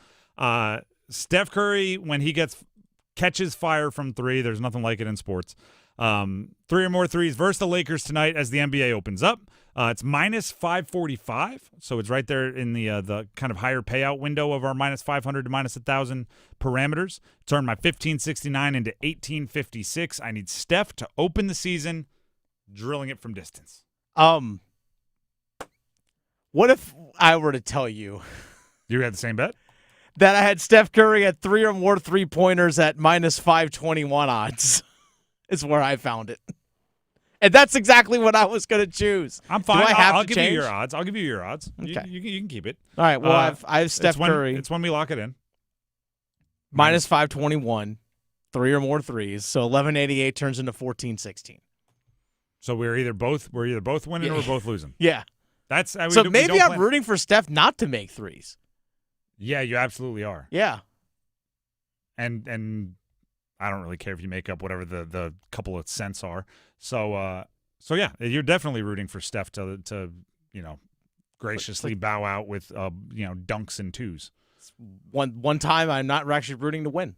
Steph Curry, when he catches fire from 3, there's nothing like it in sports. 3 or more threes versus the Lakers tonight as the NBA opens up. It's minus 545, so it's right there in the kind of higher payout window of our minus 500 to minus 1,000 parameters. Turn my 1569 into 1856. I need Steph to open the season drilling it from distance. What if I were to tell you you had the same bet? That I had Steph Curry at 3 or more three-pointers at minus 521 odds. Is where I found it. And that's exactly what I was going to choose. I'm fine. I'll give change? you your odds. I'll give you your odds. Okay. You can keep it. All right. Well, I have Steph Curry. It's when we lock it in. Minus 521, 3 or more threes. So 1188 turns into 1416. So we're either both winning or we're both losing. Yeah. So maybe I'm rooting for Steph not to make threes. Yeah, you absolutely are. Yeah. And I don't really care if you make up whatever the couple of cents are. So yeah, you're definitely rooting for Steph to graciously bow out with dunks and twos. One time I'm not actually rooting to win.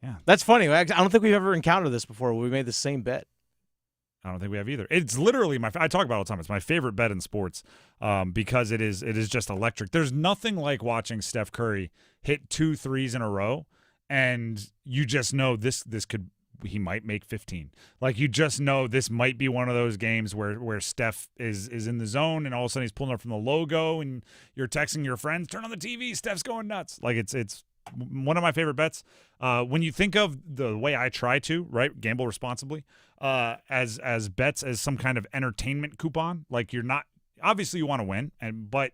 Yeah. That's funny. I don't think we've ever encountered this before. We made the same bet. I don't think we have either. It's literally I talk about it all the time. It's my favorite bet in sports because it is just electric. There's nothing like watching Steph Curry hit 2 threes in a row, and you just know he might make 15. Like, you just know this might be one of those games where Steph is in the zone, and all of a sudden he's pulling up from the logo, and you're texting your friends, turn on the TV, Steph's going nuts. Like, it's one of my favorite bets. When you think of the way I try to, right, gamble responsibly, as bets as some kind of entertainment coupon, like, you're not obviously you want to win, but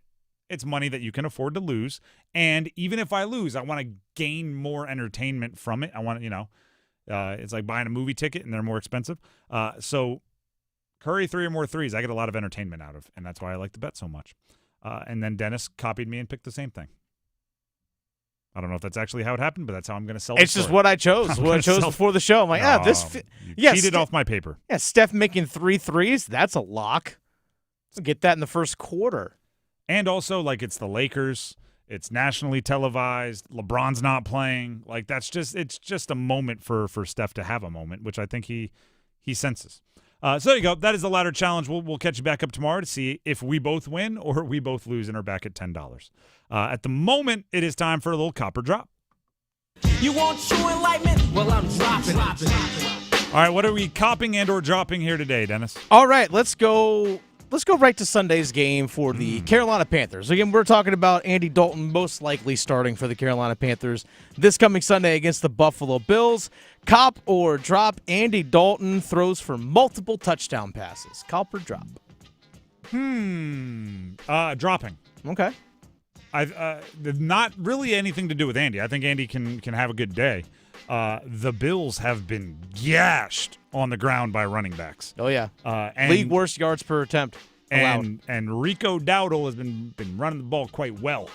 it's money that you can afford to lose. And even if I lose, I want to gain more entertainment from it. I want to, it's like buying a movie ticket and they're more expensive. So Curry 3 or more threes, I get a lot of entertainment out of, and that's why I like the bet so much. And then Dennis copied me and picked the same thing. I don't know if that's actually how it happened, but that's how I'm going to sell it. It's just what I chose. What I chose before the show. I'm like, cheated off my paper. Yeah, Steph making 3 threes, that's a lock. Let's get that in the first quarter. And also, like, it's the Lakers. It's nationally televised. LeBron's not playing. Like, it's just a moment for Steph to have a moment, which I think he senses. So there you go. That is the ladder challenge. We'll catch you back up tomorrow to see if we both win or we both lose and are back at $10. At the moment, it is time for a little copper drop. You want true enlightenment? Well, I'm dropping. All right, what are we copping and or dropping here today, Dennis? All right, let's go right to Sunday's game for the Carolina Panthers. Again, we're talking about Andy Dalton most likely starting for the Carolina Panthers this coming Sunday against the Buffalo Bills. Cop or drop, Andy Dalton throws for multiple touchdown passes. Cop or drop? Dropping. Okay. Not really anything to do with Andy. I think Andy can have a good day. The Bills have been gashed on the ground by running backs. Oh, yeah. And league worst yards per attempt allowed. And Rico Dowdle has been running the ball quite well.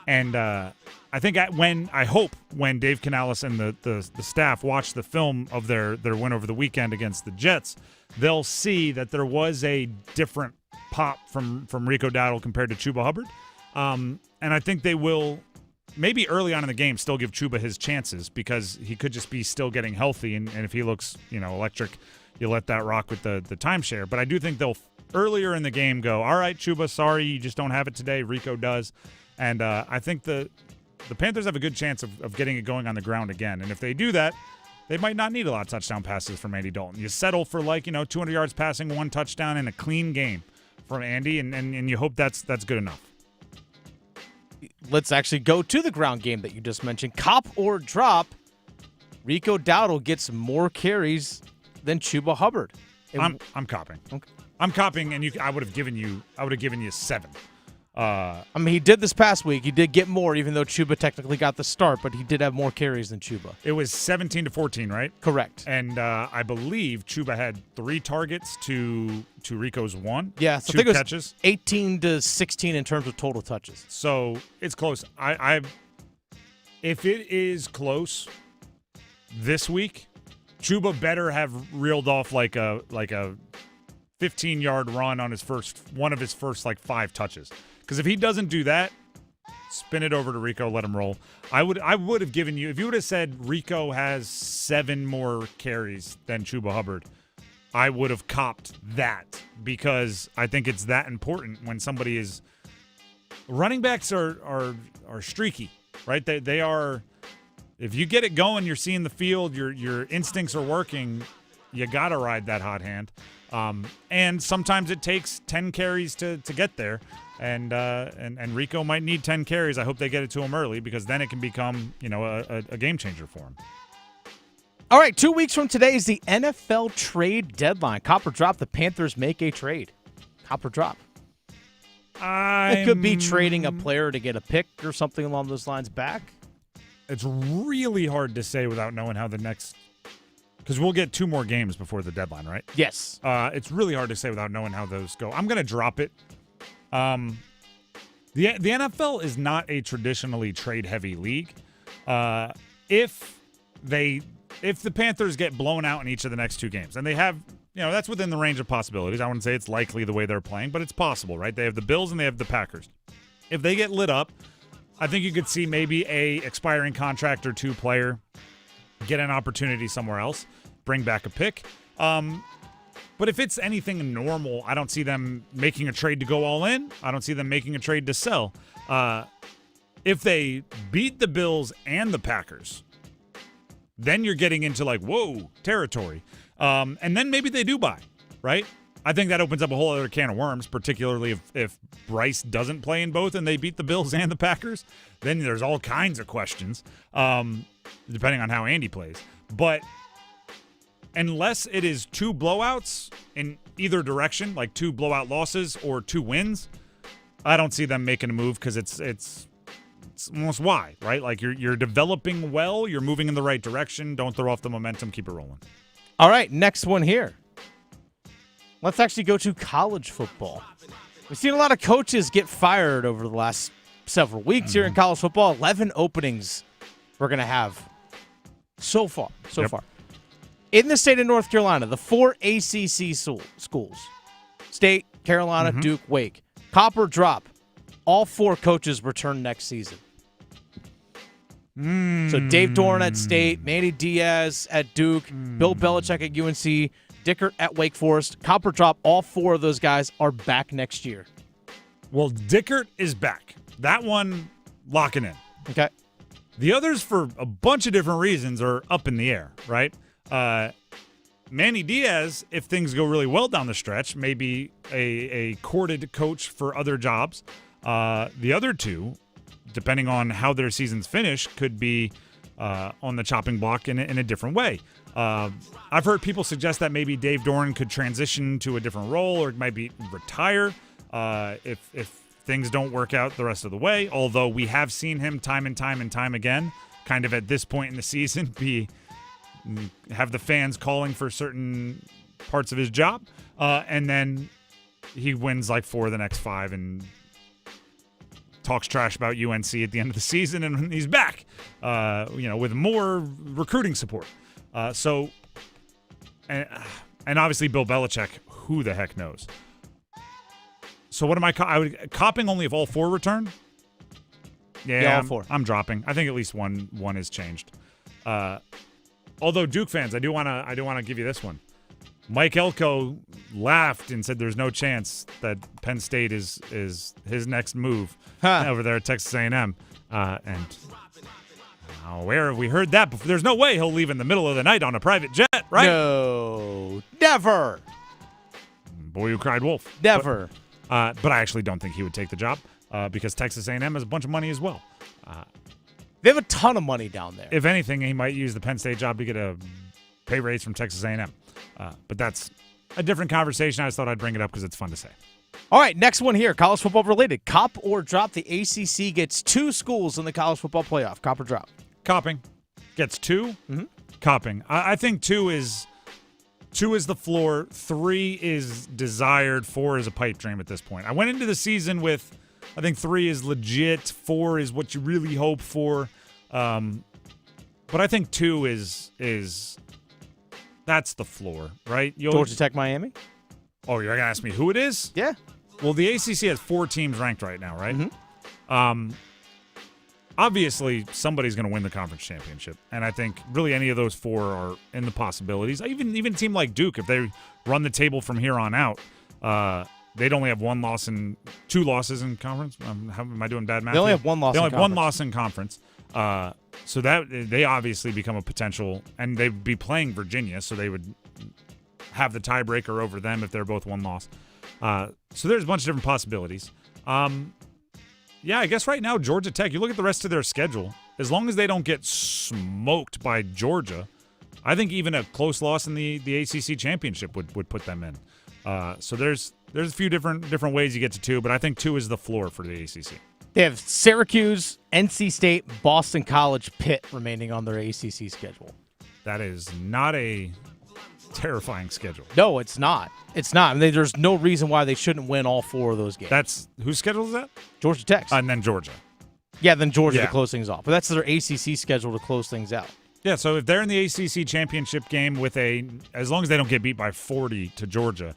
And I think I hope when Dave Canales and the staff watch the film of their win over the weekend against the Jets, they'll see that there was a different pop from Rico Dowdle compared to Chuba Hubbard. And I think they will maybe early on in the game still give Chuba his chances because he could just be still getting healthy. And if he looks, electric, you let that rock with the timeshare. But I do think they'll earlier in the game go, all right, Chuba, sorry, you just don't have it today. Rico does. And I think the Panthers have a good chance of getting it going on the ground again. And if they do that, they might not need a lot of touchdown passes from Andy Dalton. You settle for 200 yards passing, 1 touchdown, and a clean game from Andy, and you hope that's good enough. Let's actually go to the ground game that you just mentioned. Cop or drop, Rico Dowdle gets more carries than Chuba Hubbard. I'm copping. Okay. I'm copying, and I would have given you 7. He did this past week. He did get more, even though Chuba technically got the start, but he did have more carries than Chuba. It was 17-14, right? Correct. And I believe Chuba had 3 targets to Rico's 1. Yeah, so 2 I think catches. It was 18-16 in terms of total touches. So it's close. I If it is close this week, Chuba better have reeled off like a 15-yard run on one of his first like 5 touches. Because if he doesn't do that, spin it over to Rico, let him roll. I would have given you, if you would have said Rico has 7 more carries than Chuba Hubbard, I would have copped that, because I think it's that important when somebody is. Running backs are streaky, right? They are. If you get it going, you're seeing the field, your instincts are working. You gotta ride that hot hand, and sometimes it takes 10 carries to get there. And Rico might need 10 carries. I hope they get it to him early, because then it can become a game changer for him. All right, 2 weeks from today is the NFL trade deadline. Copper drop, the Panthers make a trade. Copper drop. It could be trading a player to get a pick or something along those lines back. It's really hard to say without knowing how the next, because we'll get 2 more games before the deadline, right? Yes. It's really hard to say without knowing how those go. I'm going to drop it. The NFL is not a traditionally trade-heavy league. If the Panthers get blown out in each of the next 2 games, and they have, that's within the range of possibilities. I wouldn't say it's likely the way they're playing, but it's possible, right? They have the Bills and they have the Packers. If they get lit up, I think you could see maybe a expiring contract or 2 player get an opportunity somewhere else, bring back a pick. But if it's anything normal, I don't see them making a trade to go all in. I don't see them making a trade to sell. If they beat the Bills and the Packers, then you're getting into like, whoa, territory. And then maybe they do buy, right? I think that opens up a whole other can of worms, particularly if Bryce doesn't play in both and they beat the Bills and the Packers. Then there's all kinds of questions, depending on how Andy plays. But unless it is 2 blowouts in either direction, like 2 blowout losses or 2 wins, I don't see them making a move, because it's almost why, right? Like you're developing well, you're moving in the right direction. Don't throw off the momentum, keep it rolling. All right, next one here. Let's actually go to college football. We've seen a lot of coaches get fired over the last several weeks here in college football. 11 openings we're going to have so far. In the state of North Carolina, the 4 ACC schools, State, Carolina, Duke, Wake, Copper drop. All 4 coaches return next season. So Dave Doran at State, Manny Diaz at Duke, Bill Belichick at UNC, Dickert at Wake Forest. Copper drop, all 4 of those guys are back next year. Well, Dickert is back. That one, locking in. Okay. The others, for a bunch of different reasons, are up in the air, right? Manny Diaz, if things go really well down the stretch, may be a courted coach for other jobs. The other 2, depending on how their seasons finish, could be on the chopping block in a different way. I've heard people suggest that maybe Dave Doran could transition to a different role, or might be retire if things don't work out the rest of the way. Although we have seen him time and time again, kind of at this point in the season, have the fans calling for certain parts of his job, and then he wins like 4 of the next 5 and talks trash about UNC at the end of the season, and he's back, with more recruiting support. And obviously Bill Belichick, who the heck knows? So what am I would copping only if all 4 return? Yeah, all 4. I'm dropping. I think at least one has changed. Although Duke fans, I do want to give you this one. Mike Elko laughed and said there's no chance that Penn State is his next move over there at Texas A&M. And where have we heard that before? There's no way he'll leave in the middle of the night on a private jet, right? No, never. Boy who cried wolf. Never. But I actually don't think he would take the job because Texas A&M has a bunch of money as well. They have a ton of money down there. If anything, he might use the Penn State job to get a pay raise from Texas A&M. But that's a different conversation. I just thought I'd bring it up because it's fun to say. All right, next one here, college football related. Cop or drop, the ACC gets 2 schools in the college football playoff. Cop or drop? Copping. Gets 2? Mm-hmm. Copping. I think 2 is the floor. 3 is desired. 4 is a pipe dream at this point. I went into the season with, I think 3 is legit. 4 is what you really hope for. But I think 2 is that's the floor, right? Georgia Tech, Miami. Oh, you're gonna ask me who it is? Yeah. Well, the ACC has 4 teams ranked right now, right? Mm-hmm. Obviously, somebody's going to win the conference championship, and I think really any of those 4 are in the possibilities. Even a team like Duke, if they run the table from here on out, they'd only have 1 loss and 2 losses in conference. How am I doing bad math? They only have 1 loss. They only have 1 loss in conference. So that they obviously become a potential, and they'd be playing Virginia, so they would have the tiebreaker over them if they're both 1 loss. So there's a bunch of different possibilities. Yeah, I guess right now, Georgia Tech, you look at the rest of their schedule, as long as they don't get smoked by Georgia, I think even a close loss in the ACC championship would put them in. So there's a few different ways you get to 2, but I think 2 is the floor for the ACC. They have Syracuse, NC State, Boston College, Pitt remaining on their ACC schedule. That is not a terrifying schedule. No, it's not. It's not. I mean, there's no reason why they shouldn't win all 4 of those games. That's whose schedule is that? Georgia Tech's. And then Georgia. Yeah, then Georgia to close things off. But that's their ACC schedule to close things out. Yeah, so if they're in the ACC championship game as long as they don't get beat by 40 to Georgia,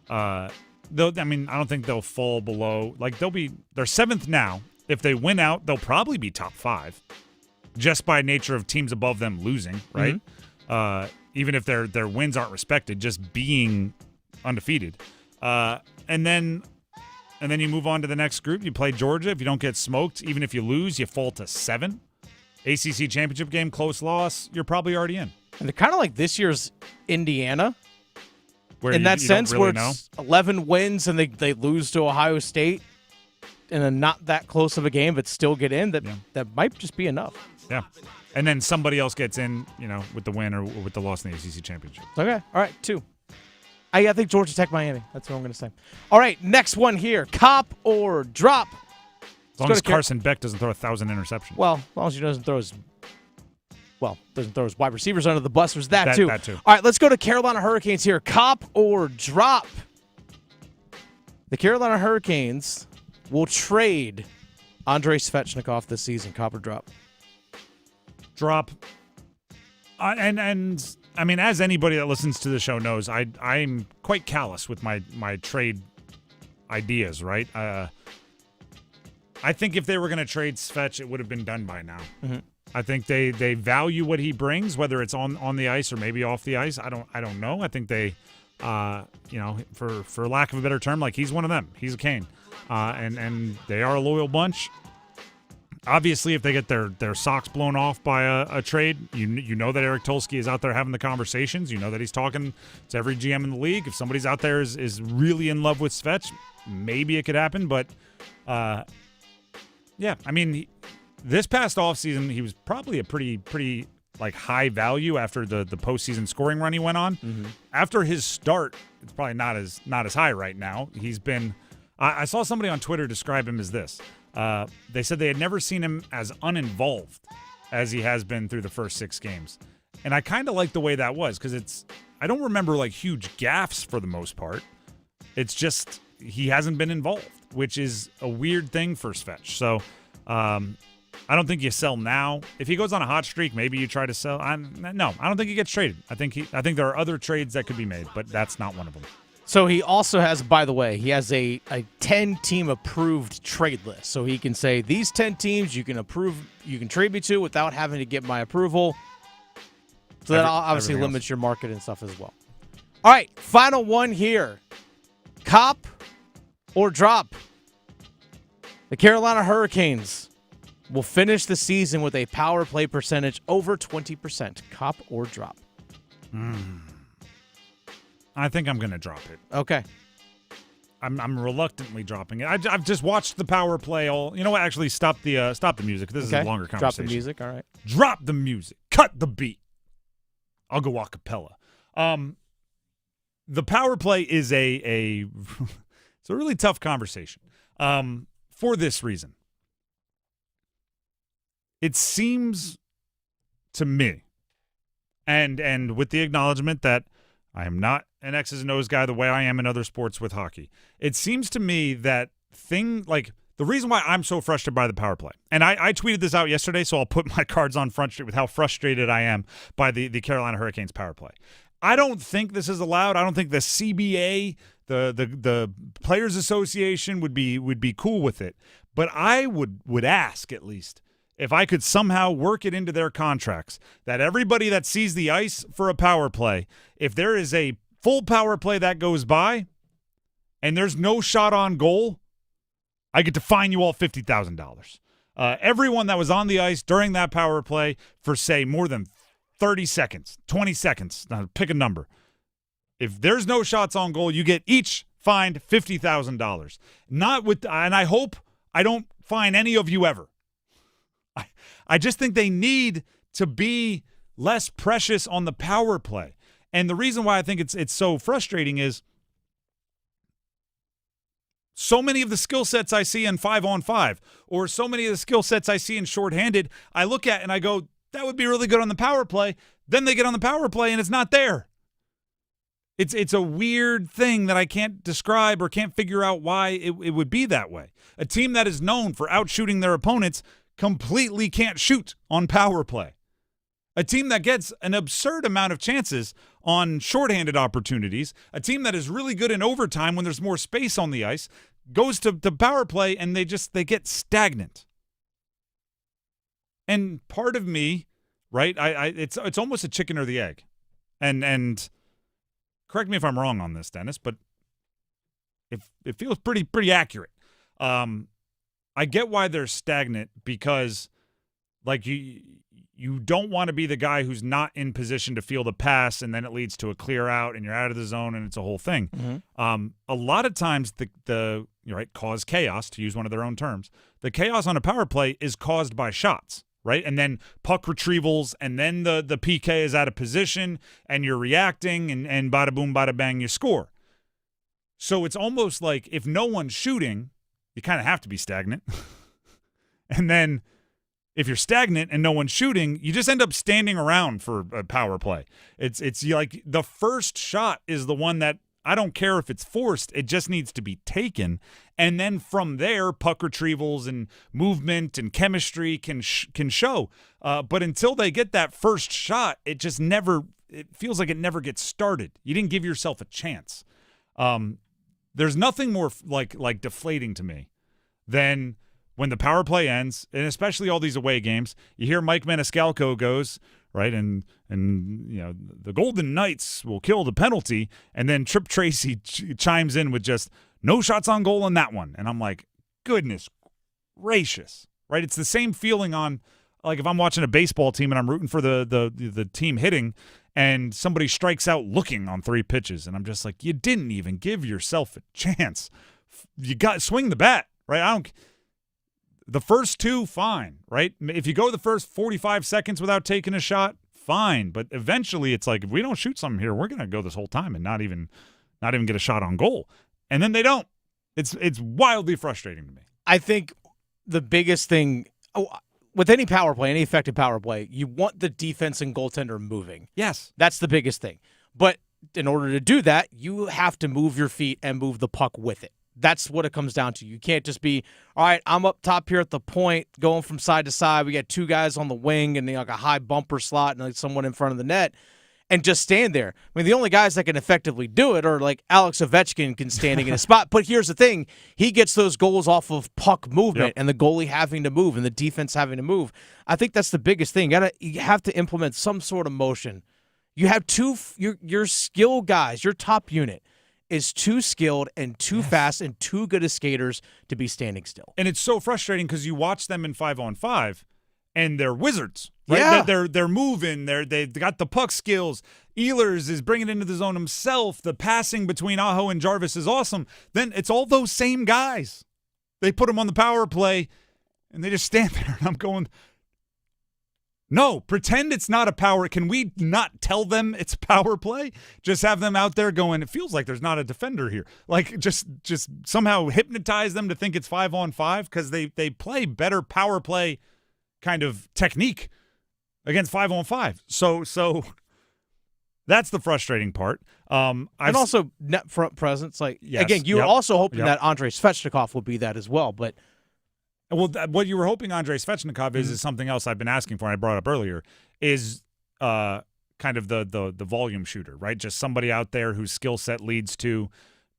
I don't think they'll fall below. Like they're 7th now. If they win out, they'll probably be top 5, just by nature of teams above them losing, right? Mm-hmm. Even if their wins aren't respected, just being undefeated. And then you move on to the next group. You play Georgia. If you don't get smoked, even if you lose, you fall to 7. ACC championship game, close loss, you're probably already in. And they're kind of like this year's Indiana. Where in that sense, really where it's 11 wins and they lose to Ohio State in a not that close of a game, but still get in, that might just be enough. Yeah. And then somebody else gets in, with the win or with the loss in the ACC championship. Okay. All right, 2. I think Georgia Tech, Miami. That's what I'm going to say. All right, next one here. Cop or drop? As long as Carson Beck doesn't throw 1,000 interceptions. Well, as long as he doesn't throw his wide receivers under the bus. There's that too. That too. All right, let's go to Carolina Hurricanes here. Cop or drop? The Carolina Hurricanes will trade Andrei Svechnikov this season. Cop or drop? Drop. And I mean, as anybody that listens to the show knows, I'm quite callous with my trade ideas, right? I think if they were going to trade Svech, it would have been done by now. Mm-hmm. I think they value what he brings, whether it's on the ice or maybe off the ice. I don't know. I think they, for lack of a better term, like he's one of them. He's a Kane, and they are a loyal bunch. Obviously, if they get their socks blown off by a trade, you know that Eric Tulsky is out there having the conversations. You know that he's talking to every GM in the league. If somebody's out there is really in love with Svech, maybe it could happen. But, yeah, I mean, this past offseason, he was probably a pretty like high value after the postseason scoring run he went on. Mm-hmm. After his start, it's probably not as high right now. He's been. I saw somebody on Twitter describe him as this. They said they had never seen him as uninvolved as he has been through the first 6 games. And I kind of like the way that was because I don't remember like huge gaffes for the most part. It's just he hasn't been involved, which is a weird thing for Svech. So I don't think you sell now. If he goes on a hot streak, maybe you try to sell. No, I don't think he gets traded. I think there are other trades that could be made, but that's not one of them. So he also has, by the way, he has a 10-team approved trade list. So he can say, these 10 teams you can trade me to without having to get my approval. So that obviously limits your market and stuff as well. All right, final one here. Cop or drop? The Carolina Hurricanes will finish the season with a power play percentage over 20%. Cop or drop? I think I'm going to drop it. Okay. I'm reluctantly dropping it. I've just watched the power play all. You know what? Actually, stop the music. This is a longer conversation. Drop the music. All right. Drop the music. Cut the beat. I'll go a cappella. The power play is it's a really tough conversation. For this reason, it seems to me, and with the acknowledgement that I am not an X's and O's guy the way I am in other sports with hockey. It seems to me that The reason why I'm so frustrated by the power play, and I tweeted this out yesterday, so I'll put my cards on Front Street with how frustrated I am by the Carolina Hurricanes power play. I don't think this is allowed. I don't think the CBA, the Players Association would be cool with it. But I would ask, at least, if I could somehow work it into their contracts that everybody that sees the ice for a power play, if there is a full power play that goes by and there's no shot on goal, I get to fine you all $50,000. Everyone that was on the ice during that power play for, say, more than 30 seconds, 20 seconds, now pick a number. If there's no shots on goal, you get each fined $50,000. And I hope I don't fine any of you ever. I just think they need to be less precious on the power play. And the reason why I think it's so frustrating is so many of the skill sets I see in 5-on-5 or so many of the skill sets I see in shorthanded, I look at and I go, that would be really good on the power play. Then they get on the power play and it's not there. It's a weird thing that I can't describe or can't figure out why it would be that way. A team that is known for outshooting their opponents completely can't shoot on power play. A team that gets an absurd amount of chances on shorthanded opportunities, a team that is really good in overtime when there's more space on the ice, goes to power play and they get stagnant. And part of me, right, it's almost a chicken or the egg. And correct me if I'm wrong on this, Dennis, but it feels pretty accurate. I get why they're stagnant because, like, you don't want to be the guy who's not in position to field a pass and then it leads to a clear out and you're out of the zone and it's a whole thing. Mm-hmm. A lot of times the cause chaos, to use one of their own terms. The chaos on a power play is caused by shots, right? And then puck retrievals and then the PK is out of position and you're reacting and bada boom, bada bang, you score. So it's almost like if no one's shooting, you kind of have to be stagnant. And then if you're stagnant and no one's shooting, you just end up standing around for a power play. It's like the first shot is the one that I don't care if it's forced. It just needs to be taken. And then from there, puck retrievals and movement and chemistry can show. But until they get that first shot, it feels like it never gets started. You didn't give yourself a chance. There's nothing more like deflating to me than when the power play ends, and especially all these away games, you hear Mike Maniscalco goes, right, and the Golden Knights will kill the penalty, and then Trip Tracy chimes in with just no shots on goal in that one. And I'm like, goodness gracious, right? It's the same feeling on, like, if I'm watching a baseball team and I'm rooting for the team hitting and somebody strikes out looking on 3 pitches, and I'm just like, you didn't even give yourself a chance. You got swing the bat, right? The first 2, fine, right? If you go the first 45 seconds without taking a shot, fine. But eventually it's like, if we don't shoot something here, we're going to go this whole time and not even get a shot on goal. And then they don't. It's wildly frustrating to me. I think the biggest thing with any power play, any effective power play, you want the defense and goaltender moving. Yes. That's the biggest thing. But in order to do that, you have to move your feet and move the puck with it. That's what it comes down to. You can't just be, all right, I'm up top here at the point, going from side to side. We got 2 guys on the wing and like a high bumper slot and like someone in front of the net, and just stand there. I mean, the only guys that can effectively do it are like Alex Ovechkin standing in a spot. But here's the thing. He gets those goals off of puck movement and the goalie having to move and the defense having to move. I think that's the biggest thing. You have to implement some sort of motion. You have your skill guys, your top unit is too skilled and too fast and too good as skaters to be standing still. And it's so frustrating because you watch them in 5-on-5 and they're wizards. Right? Yeah. They're moving. They've got the puck skills. Ehlers is bringing it into the zone himself. The passing between Aho and Jarvis is awesome. Then it's all those same guys. They put them on the power play and they just stand there. And I'm going, no, pretend it's not a power. Can we not tell them it's power play? Just have them out there going, it feels like there's not a defender here. Like, just somehow hypnotize them to think it's 5-on-5 because they play better power play kind of technique against 5-on-5. So that's the frustrating part. And also net front presence. Like, again, you were also hoping that Andrei Svechnikov would be that as well, but Well, what you were hoping Andrei Svechnikov is something else I've been asking for, and I brought up earlier, is kind of the volume shooter, right? Just somebody out there whose skill set leads to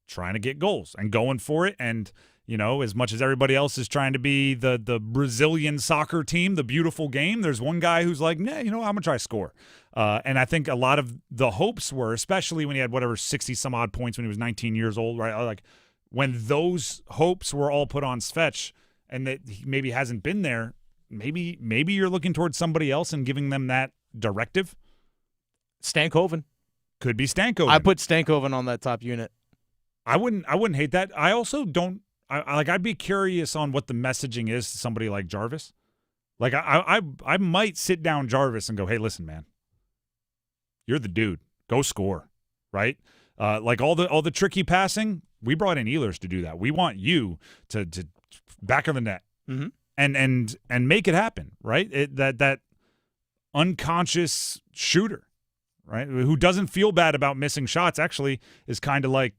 trying to get goals and going for it. And, as much as everybody else is trying to be the Brazilian soccer team, the beautiful game, there's one guy who's like, nah, I'm going to try to score. And I think a lot of the hopes were, especially when he had 60-some-odd points when he was 19 years old, right? Like when those hopes were all put on Svech and that he maybe hasn't been there, maybe you're looking towards somebody else and giving them that directive. Stankoven. Could be Stankoven. I put Stankoven on that top unit. I wouldn't hate that. I also don't I'd be curious on what the messaging is to somebody like Jarvis. Like I might sit down Jarvis and go, "Hey, listen, man. You're the dude. Go score." Right? Like all the tricky passing, we brought in Ehlers to do that. We want you to back of the net. Mm-hmm. And make it happen, right? That unconscious shooter, right, who doesn't feel bad about missing shots, actually is kind of like,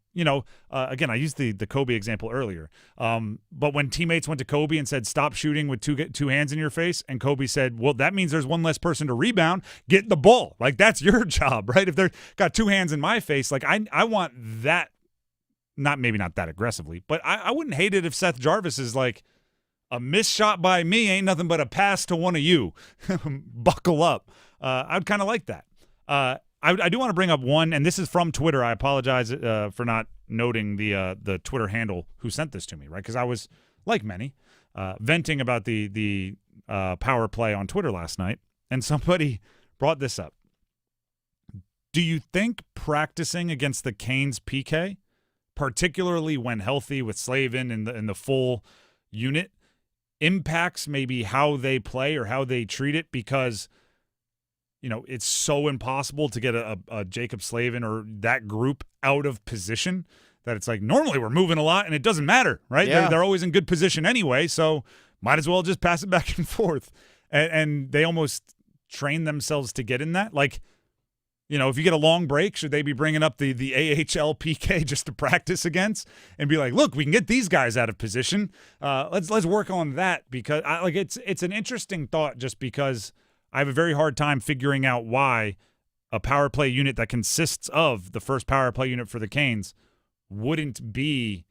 again, I used the Kobe example earlier, but when teammates went to Kobe and said, stop shooting with two hands in your face, and Kobe said, well, that means there's one less person to rebound, get the ball. Like, that's your job, right? If they're got two hands in my face, like I want that, maybe not that aggressively, but I wouldn't hate it if Seth Jarvis is like, a missed shot by me ain't nothing but a pass to one of you. Buckle up. I'd kind of like that. I do want to bring up one, and this is from Twitter. I apologize for not noting the Twitter handle who sent this to me, right? Because I was, like many, venting about the power play on Twitter last night, and somebody brought this up. Do you think practicing against the Canes PK, particularly when healthy with Slavin and the full unit, impacts maybe how they play or how they treat it? Because it's so impossible to get a Jacob Slavin or that group out of position that it's like normally we're moving a lot and it doesn't matter, right? Yeah. They're always in good position anyway, so might as well just pass it back and forth. And they almost train themselves to get in that. Like, if you get a long break, should they be bringing up the AHL PK just to practice against and be like, look, we can get these guys out of position. Let's work on that, because it's an interesting thought, just because I have a very hard time figuring out why a power play unit that consists of the first power play unit for the Canes wouldn't be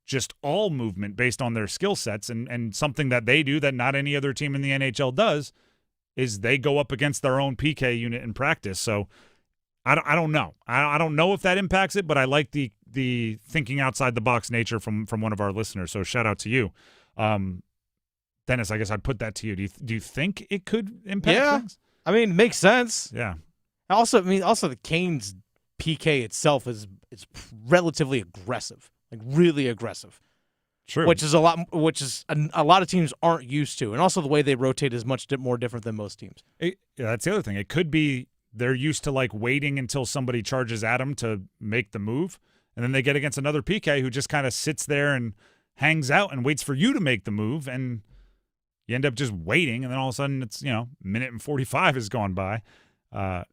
just all movement based on their skill sets, and something that they do that not any other team in the NHL does is they go up against their own PK unit in practice. So I don't know. I don't know if that impacts it, but I like the thinking outside the box nature from one of our listeners. So shout out to you. Dennis, I guess I'd put that to you. Do you think it could impact things? I mean, it makes sense. Yeah. Also the Canes PK itself is relatively aggressive, like really aggressive. True. Which is a lot of teams aren't used to, and also the way they rotate is much more different than most teams. Yeah, that's the other thing. It could be they're used to like waiting until somebody charges at them to make the move, and then they get against another PK who just kind of sits there and hangs out and waits for you to make the move, and you end up just waiting, and then all of a sudden it's minute and 45 has gone by.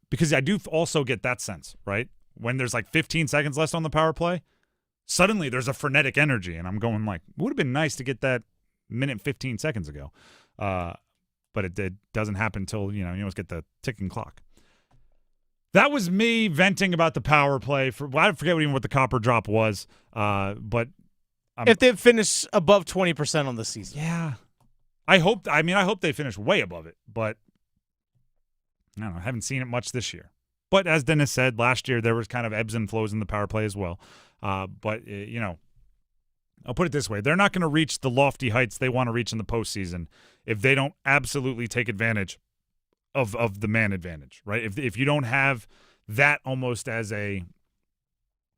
Because I do also get that sense, right? When there's like 15 seconds left on the power play, suddenly there's a frenetic energy, and I'm going like, it would have been nice to get that minute and 15 seconds ago. But it doesn't happen until, you almost get the ticking clock. That was me venting about the power play. I forget even what the copper drop was. But if they finish above 20% on the season. Yeah. I hope they finish way above it, but I don't know. I haven't seen it much this year. But as Dennis said, last year there was kind of ebbs and flows in the power play as well. But I'll put it this way. They're not going to reach the lofty heights they want to reach in the postseason if they don't absolutely take advantage of the man advantage, right? If you don't have that almost as a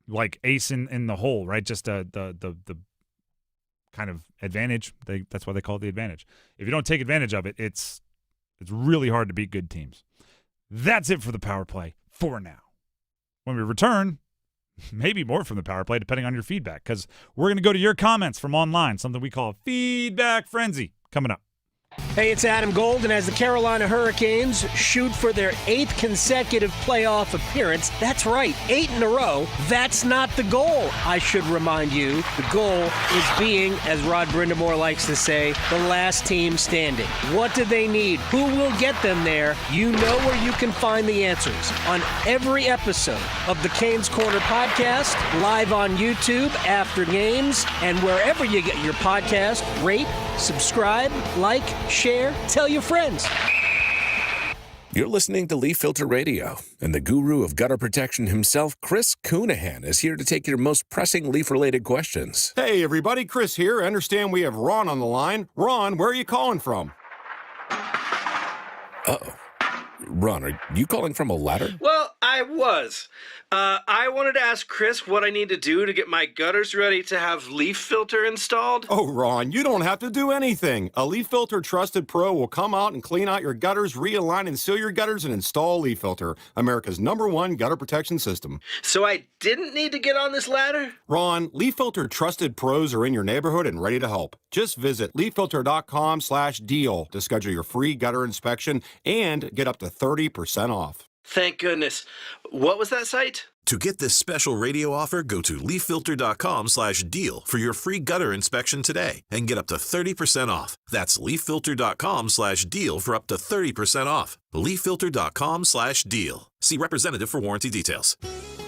like ace in the hole, right? Just the kind of advantage. That's why they call it the advantage. If you don't take advantage of it, it's really hard to beat good teams. That's it for the power play for now. When we return, maybe more from the power play, depending on your feedback, because we're going to go to your comments from online, something we call Feedback Frenzy, coming up. Hey, it's Adam Golden. As the Carolina Hurricanes shoot for their 8th consecutive playoff appearance, that's right, 8 in a row. That's not the goal, I should remind you. The goal is being, as Rod Brindamore likes to say, the last team standing. What do they need? Who will get them there? You know where you can find the answers on every episode of the Canes Corner podcast, live on YouTube after games, and wherever you get your podcast. Rate, subscribe, like, share, tell your friends. You're listening to Leaf Filter Radio, and the guru of gutter protection himself, Chris Coonahan, is here to take your most pressing leaf-related questions. Hey, everybody, Chris here. I understand we have Ron on the line. Ron, where are you calling from? Uh-oh. Ron, are you calling from a ladder? Well, I was. I wanted to ask Chris what I need to do to get my gutters ready to have Leaf Filter installed. Oh, Ron, you don't have to do anything. A Leaf Filter Trusted Pro will come out and clean out your gutters, realign and seal your gutters, and install Leaf Filter, America's #1 gutter protection system. So I didn't need to get on this ladder? Ron, Leaf Filter Trusted Pros are in your neighborhood and ready to help. Just visit leaffilter.com/deal to schedule your free gutter inspection and get up to 30% off. Thank goodness. What was that site? To get this special radio offer, go to leaffilter.com/deal for your free gutter inspection today and get up to 30% off. That's leaffilter.com/deal for up to 30% off. leaffilter.com/deal. See representative for warranty details.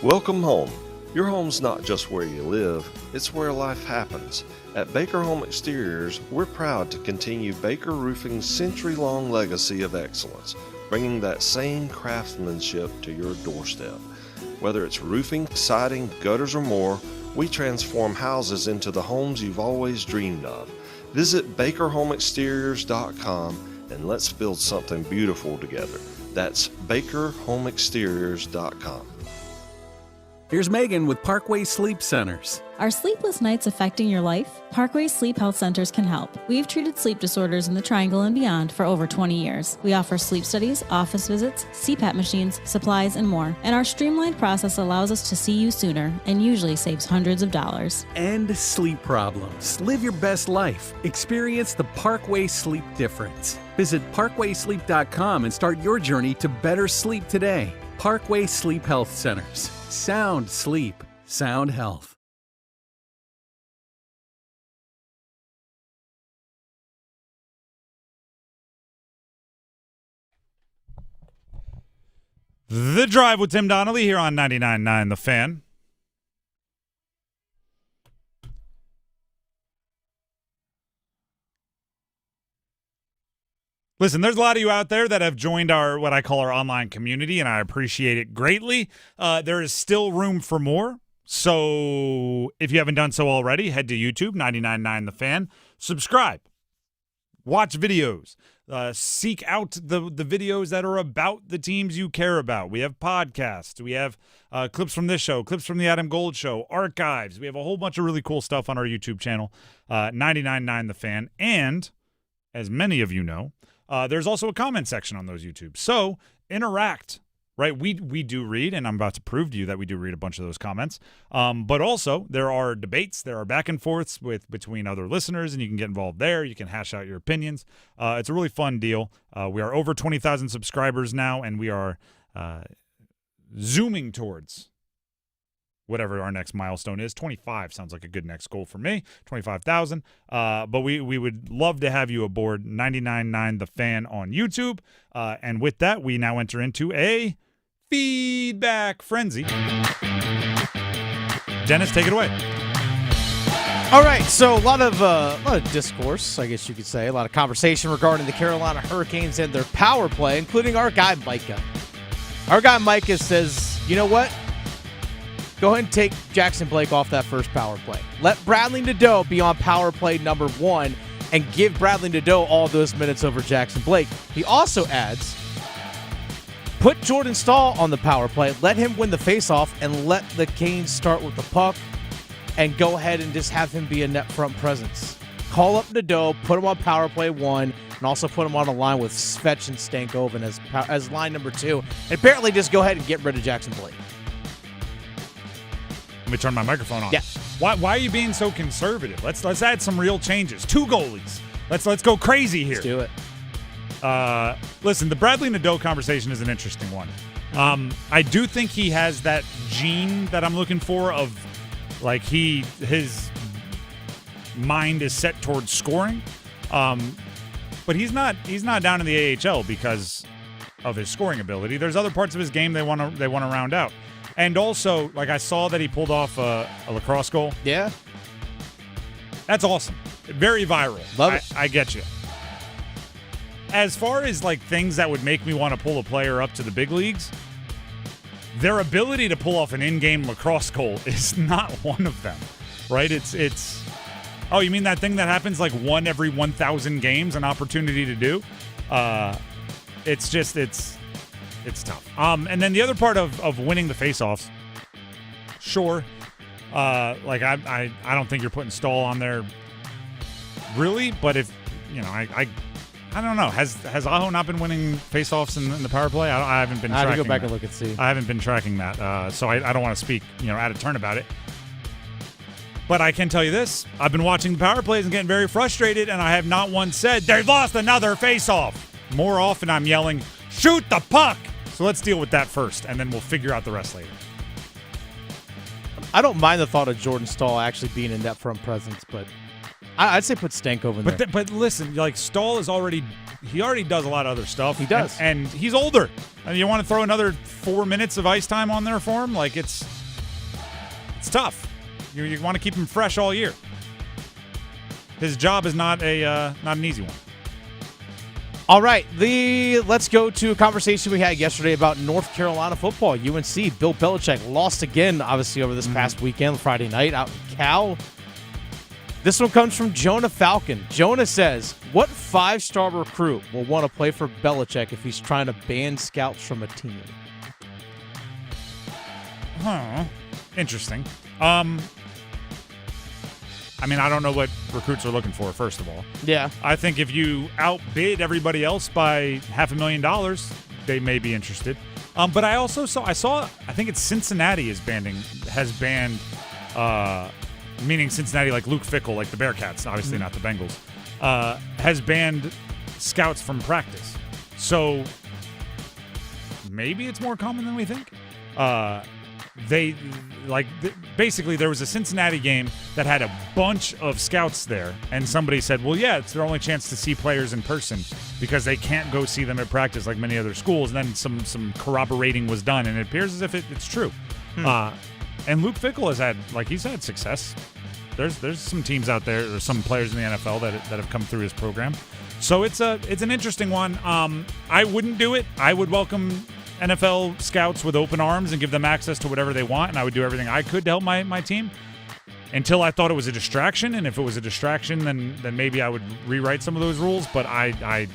Welcome home. Your home's not just where you live, it's where life happens. At Baker Home Exteriors, we're proud to continue Baker Roofing's century-long legacy of excellence, bringing that same craftsmanship to your doorstep. Whether it's roofing, siding, gutters, or more, we transform houses into the homes you've always dreamed of. Visit BakerHomeExteriors.com and let's build something beautiful together. That's BakerHomeExteriors.com. Here's Megan with Parkway Sleep Centers. Are sleepless nights affecting your life? Parkway Sleep Health Centers can help. We've treated sleep disorders in the Triangle and beyond for over 20 years. We offer sleep studies, office visits, CPAP machines, supplies, and more. And our streamlined process allows us to see you sooner and usually saves hundreds of dollars. End sleep problems. Live your best life. Experience the Parkway Sleep difference. Visit parkwaysleep.com and start your journey to better sleep today. Parkway Sleep Health Centers. Sound sleep, sound health. The Drive with Tim Donnelly here on 99.9 The Fan. Listen, there's a lot of you out there that have joined our, what I call our online community, and I appreciate it greatly. There is still room for more. So if you haven't done so already, head to YouTube, 99.9 The Fan. Subscribe. Watch videos. Seek out the videos that are about the teams you care about. We have podcasts. We have clips from this show, clips from the Adam Gold Show, archives. We have a whole bunch of really cool stuff on our YouTube channel, 99.9 The Fan. And as many of you know, there's also a comment section on those YouTubes. So interact, right? We do read, and I'm about to prove to you that we do read a bunch of those comments. But also there are debates, there are back and forths between other listeners, and you can get involved there. You can hash out your opinions. It's a really fun deal. We are over 20,000 subscribers now, and we are zooming towards whatever our next milestone is. 25 sounds like a good next goal for me, 25,000. But we would love to have you aboard 99.9 The Fan on YouTube. And with that, we now enter into a feedback frenzy. Dennis, take it away. All right, so a lot of discourse, I guess you could say, a lot of conversation regarding the Carolina Hurricanes and their power play, including our guy Micah. Our guy Micah says, you know what? Go ahead and take Jackson Blake off that first power play. Let Bradley Nadeau be on power play number 1 and give Bradley Nadeau all those minutes over Jackson Blake. He also adds, put Jordan Stahl on the power play, let him win the faceoff, and let the Canes start with the puck and go ahead and just have him be a net front presence. Call up Nadeau, put him on power play 1, and also put him on a line with Svech and Stankoven as line number 2. And apparently just go ahead and get rid of Jackson Blake. Let me turn my microphone on. Yeah. Why are you being so conservative? Let's add some real changes. 2 goalies. Let's go crazy here. Let's do it. Listen, the Bradley Nadeau conversation is an interesting one. I do think he has that gene that I'm looking for of, like, his mind is set towards scoring. But he's not down in the AHL because of his scoring ability. There's other parts of his game they want to round out. And also, like, I saw that he pulled off a lacrosse goal. Yeah. That's awesome. Very viral. Love it. I get you. As far as, like, things that would make me want to pull a player up to the big leagues, their ability to pull off an in-game lacrosse goal is not one of them, right? It's oh, you mean that thing that happens like one every 1,000 games, an opportunity to do? It's tough. And then the other part of winning the faceoffs, sure. Like I don't think you're putting Stahl on there, really. But if I don't know. Has Aho not been winning faceoffs in the power play? I haven't been. I have tracking to go back that. and look and see. I haven't been tracking that, so I don't want to speak out of turn about it. But I can tell you this: I've been watching the power plays and getting very frustrated, and I have not once said they've lost another faceoff. More often, I'm yelling, "Shoot the puck!" So let's deal with that first, and then we'll figure out the rest later. I don't mind the thought of Jordan Stahl actually being in that front presence, but I'd say put Stanko in there. But listen, like, Stahl is already does a lot of other stuff. He does. And he's older. I mean, you want to throw another 4 minutes of ice time on there for him? Like, it's tough. You want to keep him fresh all year. His job is not an easy one. All right, let's go to a conversation we had yesterday about North Carolina football. UNC, Bill Belichick lost again, obviously, over this past weekend, Friday night out in Cal. This one comes from Jonah Falcon. Jonah says, what 5-star recruit will want to play for Belichick if he's trying to ban scouts from a team? Interesting. I mean, I don't know what recruits are looking for, first of all. Yeah. I think if you outbid everybody else by $500,000, they may be interested. But I also saw, I think it's Cincinnati has banned, meaning Cincinnati, like Luke Fickell, like the Bearcats, obviously not the Bengals, has banned scouts from practice. So maybe it's more common than we think. Basically there was a Cincinnati game that had a bunch of scouts there, and somebody said, well, yeah, it's their only chance to see players in person because they can't go see them at practice like many other schools. And then some corroborating was done, and it appears as if it's true. And Luke Fickell has had success. There's some teams out there, or some players in the NFL that have come through his program. So it's an interesting one. I wouldn't do it. I would welcome NFL scouts with open arms and give them access to whatever they want, and I would do everything I could to help my team until I thought it was a distraction. And if it was a distraction, then maybe I would rewrite some of those rules. But I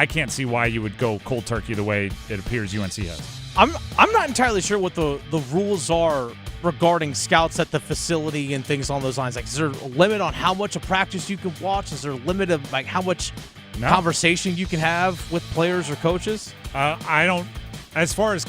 can't see why you would go cold turkey the way it appears UNC has. I'm not entirely sure what the rules are regarding scouts at the facility and things on those lines. Like, is there a limit on how much of practice you can watch? Is there a limit of like how much conversation you can have with players or coaches? I don't. As far as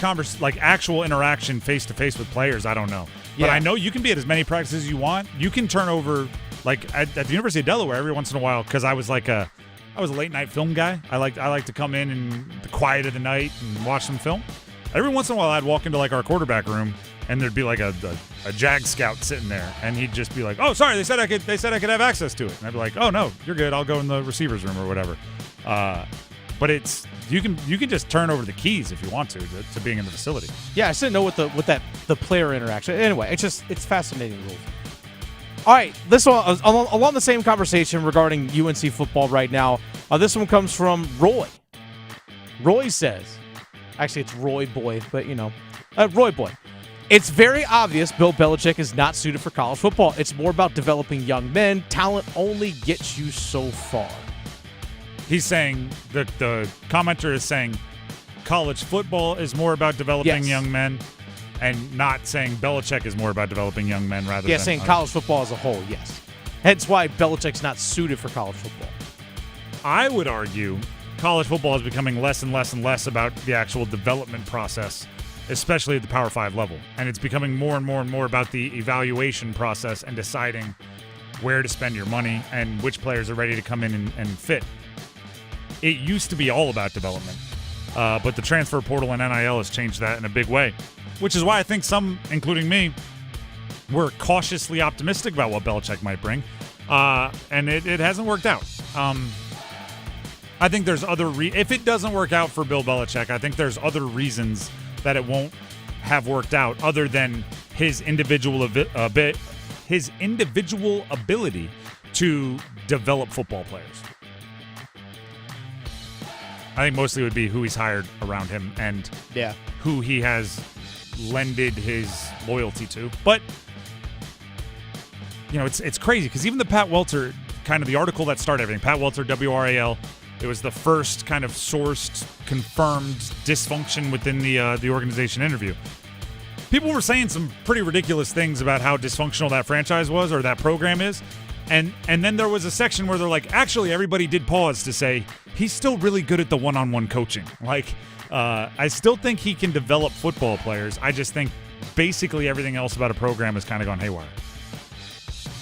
actual interaction face to face with players, I don't know. But I know you can be at as many practices as you want. You can turn over, like at the University of Delaware every once in a while, because I was a late night film guy. I like to come in the quiet of the night and watch some film. Every once in a while, I'd walk into like our quarterback room, and there'd be like a Jag scout sitting there, and he'd just be like, "Oh, sorry, they said I could have access to it," and I'd be like, "Oh no, you're good. I'll go in the receivers room or whatever." But it's you can just turn over the keys if you want to being in the facility. Yeah, I just didn't know what the player interaction. Anyway, it's fascinating rules. All right, this one along the same conversation regarding UNC football right now. This one comes from Roy. Roy says, actually it's Roy Boy, but Roy Boy. It's very obvious Bill Belichick is not suited for college football. It's more about developing young men. Talent only gets you so far. He's saying, the commenter is saying college football is more about developing young men, and not saying Belichick is more about developing young men rather than... saying college football as a whole, yes. Hence why Belichick's not suited for college football. I would argue college football is becoming less and less and less about the actual development process, especially at the Power 5 level. And it's becoming more and more and more about the evaluation process and deciding where to spend your money and which players are ready to come in and fit. it used to be all about development. But the transfer portal and NIL has changed that in a big way, which is why I think some, including me, were cautiously optimistic about what Belichick might bring. And it hasn't worked out. I think there's other if it doesn't work out for Bill Belichick, I think there's other reasons that it won't have worked out other than his individual ability to develop football players. I think mostly it would be who he's hired around him and who he has lended his loyalty to. But it's crazy because even the Pat Welter, kind of the article that started everything, Pat Welter, WRAL, it was the first kind of sourced, confirmed dysfunction within the organization interview. People were saying some pretty ridiculous things about how dysfunctional that franchise was or that program is. And then there was a section where they're like, actually, everybody did pause to say, he's still really good at the one-on-one coaching. I still think he can develop football players. I just think basically everything else about a program has kind of gone haywire.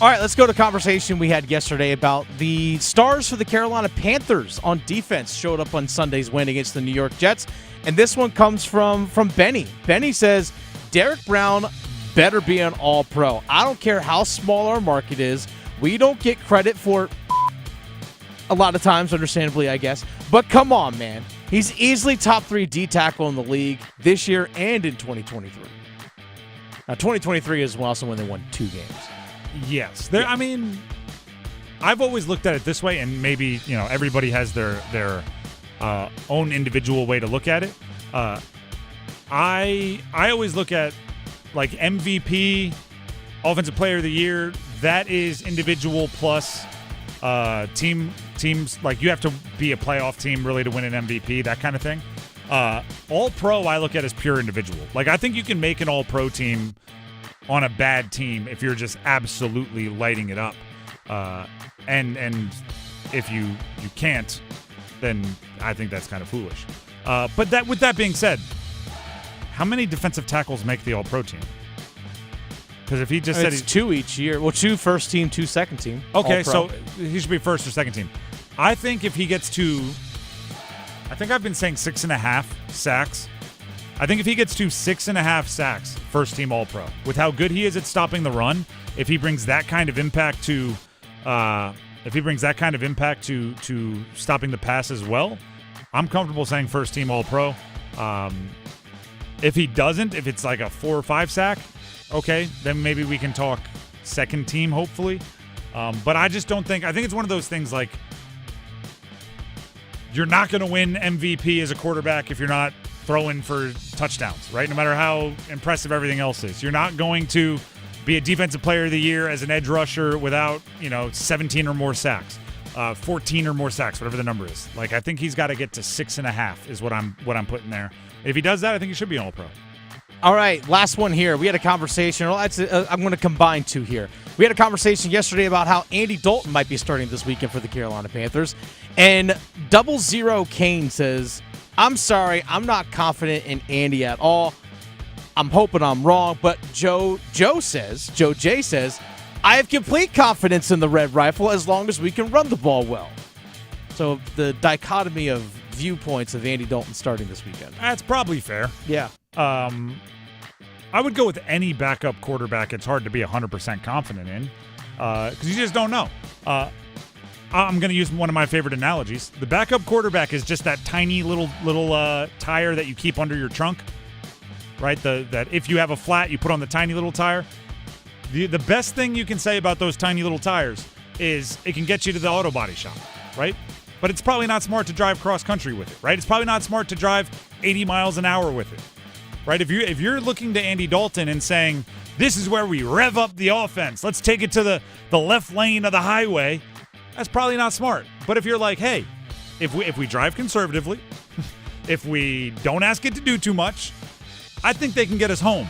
All right, let's go to a conversation we had yesterday about the stars for the Carolina Panthers on defense showed up on Sunday's win against the New York Jets. And this one comes from Benny. Benny says, Derek Brown better be an all-pro. I don't care how small our market is. We don't get credit for a lot of times, understandably, I guess. But come on, man. He's easily top 3 D tackle in the league this year and in 2023. Now, 2023 is also when they won 2 games. Yes. I mean, I've always looked at it this way, and maybe, everybody has their own individual way to look at it. I always look at, MVP, Offensive Player of the Year, that is individual plus teams. You have to be a playoff team really to win an MVP, that kind of thing. All-Pro I look at as pure individual. I think you can make an All-Pro team on a bad team if you're just absolutely lighting it up. And if you can't, then I think that's kind of foolish. But with that being said, how many defensive tackles make the All-Pro team? Because if he just said it's 2 each year. Well, 2 first team, 2 second team. Okay, so he should be first or second team. I think if he gets to, I think I've been saying 6.5 sacks. I think if he gets to 6.5 sacks, first team All-Pro, with how good he is at stopping the run, if he brings that kind of impact to, to stopping the pass as well, I'm comfortable saying first team All-Pro. If he doesn't, if it's like a 4 or 5 sack, okay, then maybe we can talk second team, hopefully. But I just don't think – I think it's one of those things like you're not going to win MVP as a quarterback if you're not throwing for touchdowns, right? No matter how impressive everything else is. You're not going to be a defensive player of the year as an edge rusher without, 17 or more sacks, 14 or more sacks, whatever the number is. I think he's got to get to 6.5 is what I'm putting there. If he does that, I think he should be an All-Pro. All right, last one here. We had a conversation. I'm going to combine 2 here. We had a conversation yesterday about how Andy Dalton might be starting this weekend for the Carolina Panthers. And 00 Kane says, I'm sorry, I'm not confident in Andy at all. I'm hoping I'm wrong. But Joe J says, I have complete confidence in the Red Rifle as long as we can run the ball well. So the dichotomy of viewpoints of Andy Dalton starting this weekend. That's probably fair. Yeah. I would go with any backup quarterback it's hard to be 100% confident in because you just don't know. I'm going to use one of my favorite analogies. The backup quarterback is just that tiny little tire that you keep under your trunk, right? That if you have a flat, you put on the tiny little tire. The best thing you can say about those tiny little tires is it can get you to the auto body shop, right? But it's probably not smart to drive cross country with it, right? It's probably not smart to drive 80 miles an hour with it, right? If you're looking to Andy Dalton and saying, this is where we rev up the offense, let's take it to the left lane of the highway, that's probably not smart. But if you're like, hey, if we drive conservatively, if we don't ask it to do too much, I think they can get us home.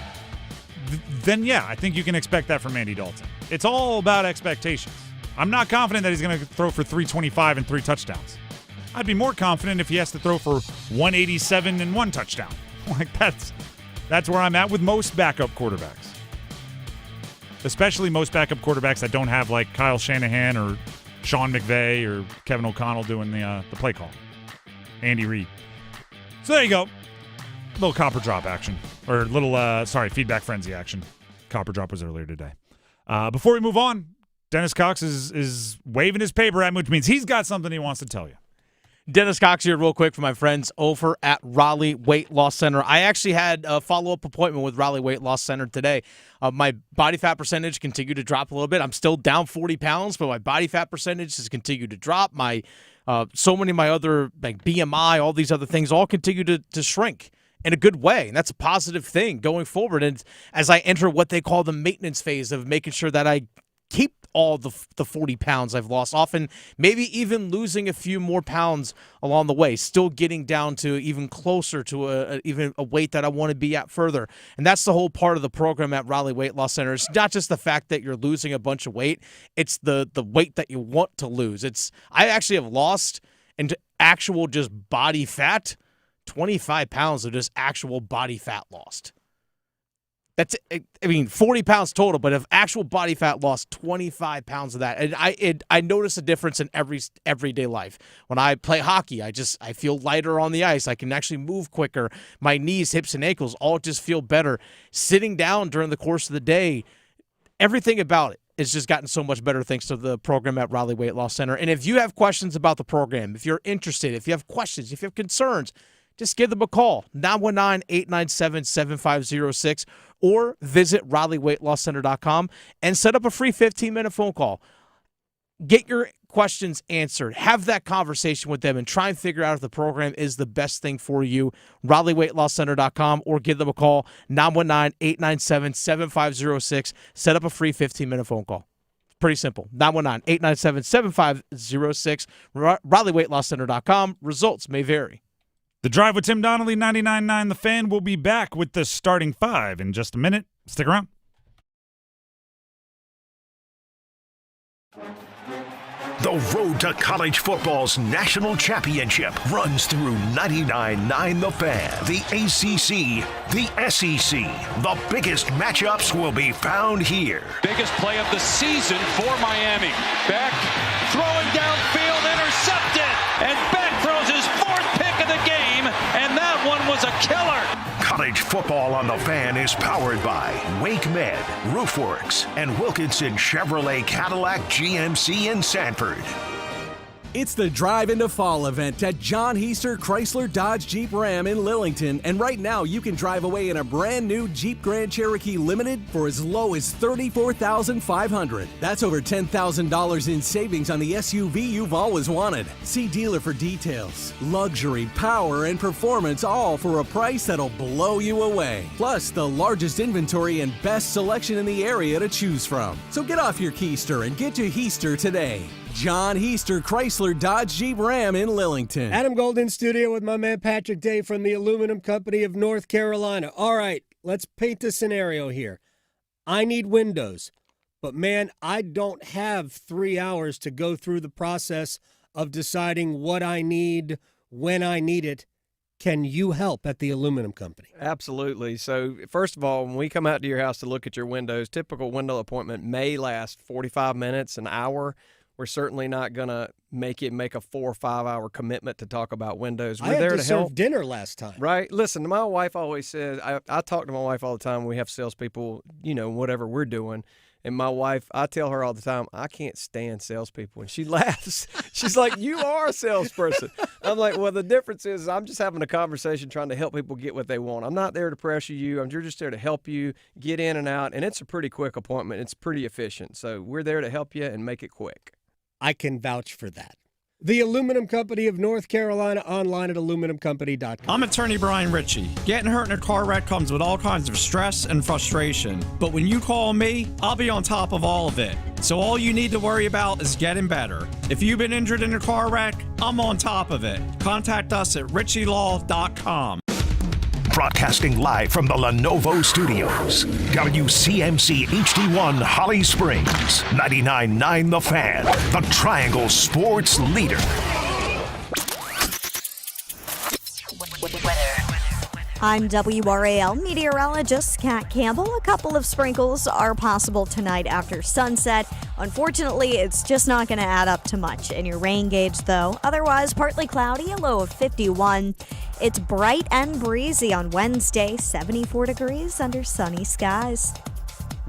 Then, yeah, I think you can expect that from Andy Dalton. It's all about expectations. I'm not confident that he's going to throw for 325 and 3 touchdowns. I'd be more confident if he has to throw for 187 and 1 touchdown. That's where I'm at with most backup quarterbacks. Especially most backup quarterbacks that don't have like Kyle Shanahan or Sean McVay or Kevin O'Connell doing the play call. Andy Reid. So there you go. Little copper drop action. Or feedback frenzy action. Copper drop was earlier today. Before we move on, Dennis Cox is waving his paper at me, which means he's got something he wants to tell you. Dennis Cox here real quick for my friends over at Raleigh Weight Loss Center. I actually had a follow-up appointment with Raleigh Weight Loss Center today. My body fat percentage continued to drop a little bit. I'm still down 40 pounds, but my body fat percentage has continued to drop. So many of my other, like BMI, all these other things, all continue to shrink in a good way. And that's a positive thing going forward. And as I enter what they call the maintenance phase of making sure that I keep all the 40 pounds I've lost, often maybe even losing a few more pounds along the way, still getting down to even closer to even a weight that I want to be at further. And that's the whole part of the program at Raleigh Weight Loss Center. It's not just the fact that you're losing a bunch of weight, it's the weight that you want to lose. I actually have lost into actual just body fat 25 pounds of just actual body fat lost. That's, 40 pounds total, but of actual body fat lost, 25 pounds of that. And I notice a difference in everyday life. When I play hockey, I feel lighter on the ice. I can actually move quicker. My knees, hips, and ankles all just feel better. Sitting down during the course of the day, everything about it has just gotten so much better thanks to the program at Raleigh Weight Loss Center. And if you have questions about the program, if you're interested, if you have questions, if you have concerns, just give them a call, 919-897-7506, or visit RaleighWeightLossCenter.com and set up a free 15-minute phone call. Get your questions answered. Have that conversation with them and try and figure out if the program is the best thing for you. RaleighWeightLossCenter.com, or give them a call, 919-897-7506. Set up a free 15-minute phone call. Pretty simple. 919-897-7506. RaleighWeightLossCenter.com. Results may vary. The Drive with Tim Donnelly, 99.9 The Fan, will be back with the starting five in just a minute. Stick around. The road to college football's national championship runs through 99.9 The Fan. The ACC, the SEC, the biggest matchups will be found here. Biggest play of the season for Miami. Beck throwing downfield, intercepted, and Beck throws his fourth pick of the game, and that one was a killer. College football on The Fan is powered by Wake Med, Roofworks, and Wilkinson Chevrolet Cadillac GMC in Sanford. It's the Drive into Fall event at John Heister Chrysler Dodge Jeep Ram in Lillington, and right now you can drive away in a brand new Jeep Grand Cherokee Limited for as low as $34,500. That's over $10,000 in savings on the SUV you've always wanted. See dealer for details. Luxury, power, and performance, all for a price that'll blow you away. Plus, the largest inventory and best selection in the area to choose from. So get off your keister and get to Heister today. John Heister Chrysler Dodge Jeep Ram in Lillington. Adam Gold in studio with my man Patrick Day from the Aluminum Company of North Carolina. All right, let's paint a scenario here. I need windows, but man, I don't have 3 hours to go through the process of deciding what I need, when I need it. Can you help at the Aluminum Company? Absolutely. So, first of all, when we come out to your house to look at your windows, typical window appointment may last 45 minutes, an hour. We're certainly not going to make a 4 or 5 hour commitment to talk about windows. We're there to help. Serve dinner last time. Right. Listen, my wife always says, I talk to my wife all the time when we have salespeople, whatever we're doing. And my wife, I tell her all the time, I can't stand salespeople. And she laughs. She's like, you are a salesperson. I'm like, well, the difference is I'm just having a conversation trying to help people get what they want. I'm not there to pressure you. I'm just there to help you get in and out. And it's a pretty quick appointment. It's pretty efficient. So we're there to help you and make it quick. I can vouch for that. The Aluminum Company of North Carolina, online at aluminumcompany.com. I'm attorney Brian Ritchie. Getting hurt in a car wreck comes with all kinds of stress and frustration. But when you call me, I'll be on top of all of it. So all you need to worry about is getting better. If you've been injured in a car wreck, I'm on top of it. Contact us at ritchielaw.com. Broadcasting live from the Lenovo Studios. WCMC HD1 Holly Springs. 99.9 The Fan. The Triangle Sports Leader. I'm WRAL meteorologist Kat Campbell. A couple of sprinkles are possible tonight after sunset. Unfortunately, it's just not going to add up to much in your rain gauge, though. Otherwise, partly cloudy, a low of 51. It's bright and breezy on Wednesday, 74 degrees under sunny skies.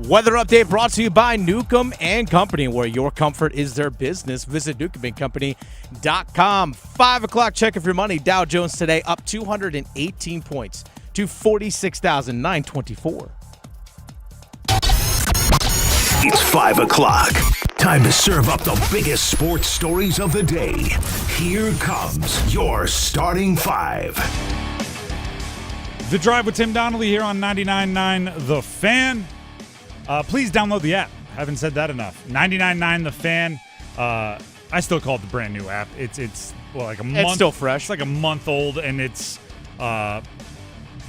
Weather update brought to you by Newcomb and Company, where your comfort is their business. Visit newcombandcompany.com. 5 o'clock check of your money. Dow Jones today up 218 points to 46,924. It's 5 o'clock. Time to serve up the biggest sports stories of the day. Here comes your starting five. The Drive with Tim Donnelly here on 99.9 The Fan. Please download the app. Haven't said that enough. 99.9 The Fan. I still call it the brand new app. It's like a month. It's still fresh. It's like a month old, and it's the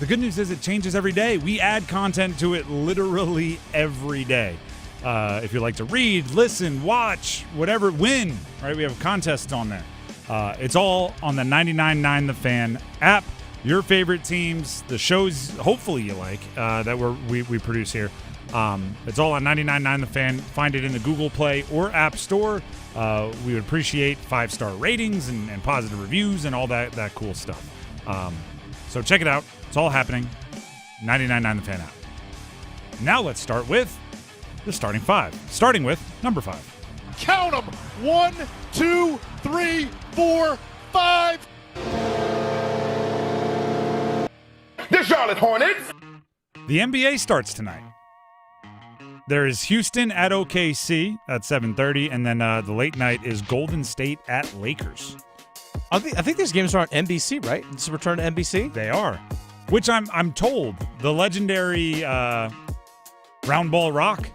good news is it changes every day. We add content to it literally every day. If you like to read, listen, watch, whatever, win, right? We have contests on there. It's all on the 99.9 The Fan app. Your favorite teams, the shows hopefully you like that we produce here. It's all on 99.9 The Fan. Find it in the Google Play or App Store. We would appreciate 5-star ratings and positive reviews and all that cool stuff. So check it out. It's all happening. 99.9 The Fan app. Now let's start with the starting five. Starting with number 5. Count them. 1, 2, 3, 4, 5. The Charlotte Hornets. The NBA starts tonight. There is Houston at OKC at 7:30, and then the late night is Golden State at Lakers. I think these games are on NBC, right? It's a return to NBC? They are. Which I'm told the legendary Round Ball Rock.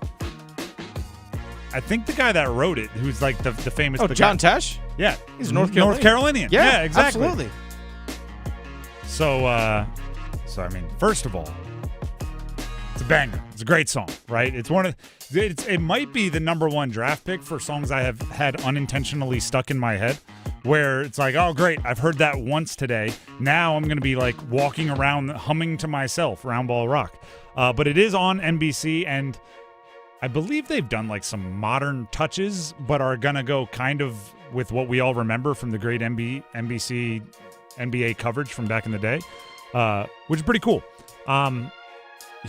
I think the guy that wrote it, who's like the famous... Oh, John Tesh? Yeah. He's North Carolinian. North Carolinian. Yeah, exactly. Absolutely. So, I mean, first of all, it's a banger. It's a great song, right? It might be the number one draft pick for songs I have had unintentionally stuck in my head, where it's like, oh, great, I've heard that once today. Now I'm going to be like walking around humming to myself, Round Ball Rock. But it is on NBC, and I believe they've done like some modern touches, but are going to go kind of with what we all remember from the great NBC NBA coverage from back in the day, which is pretty cool.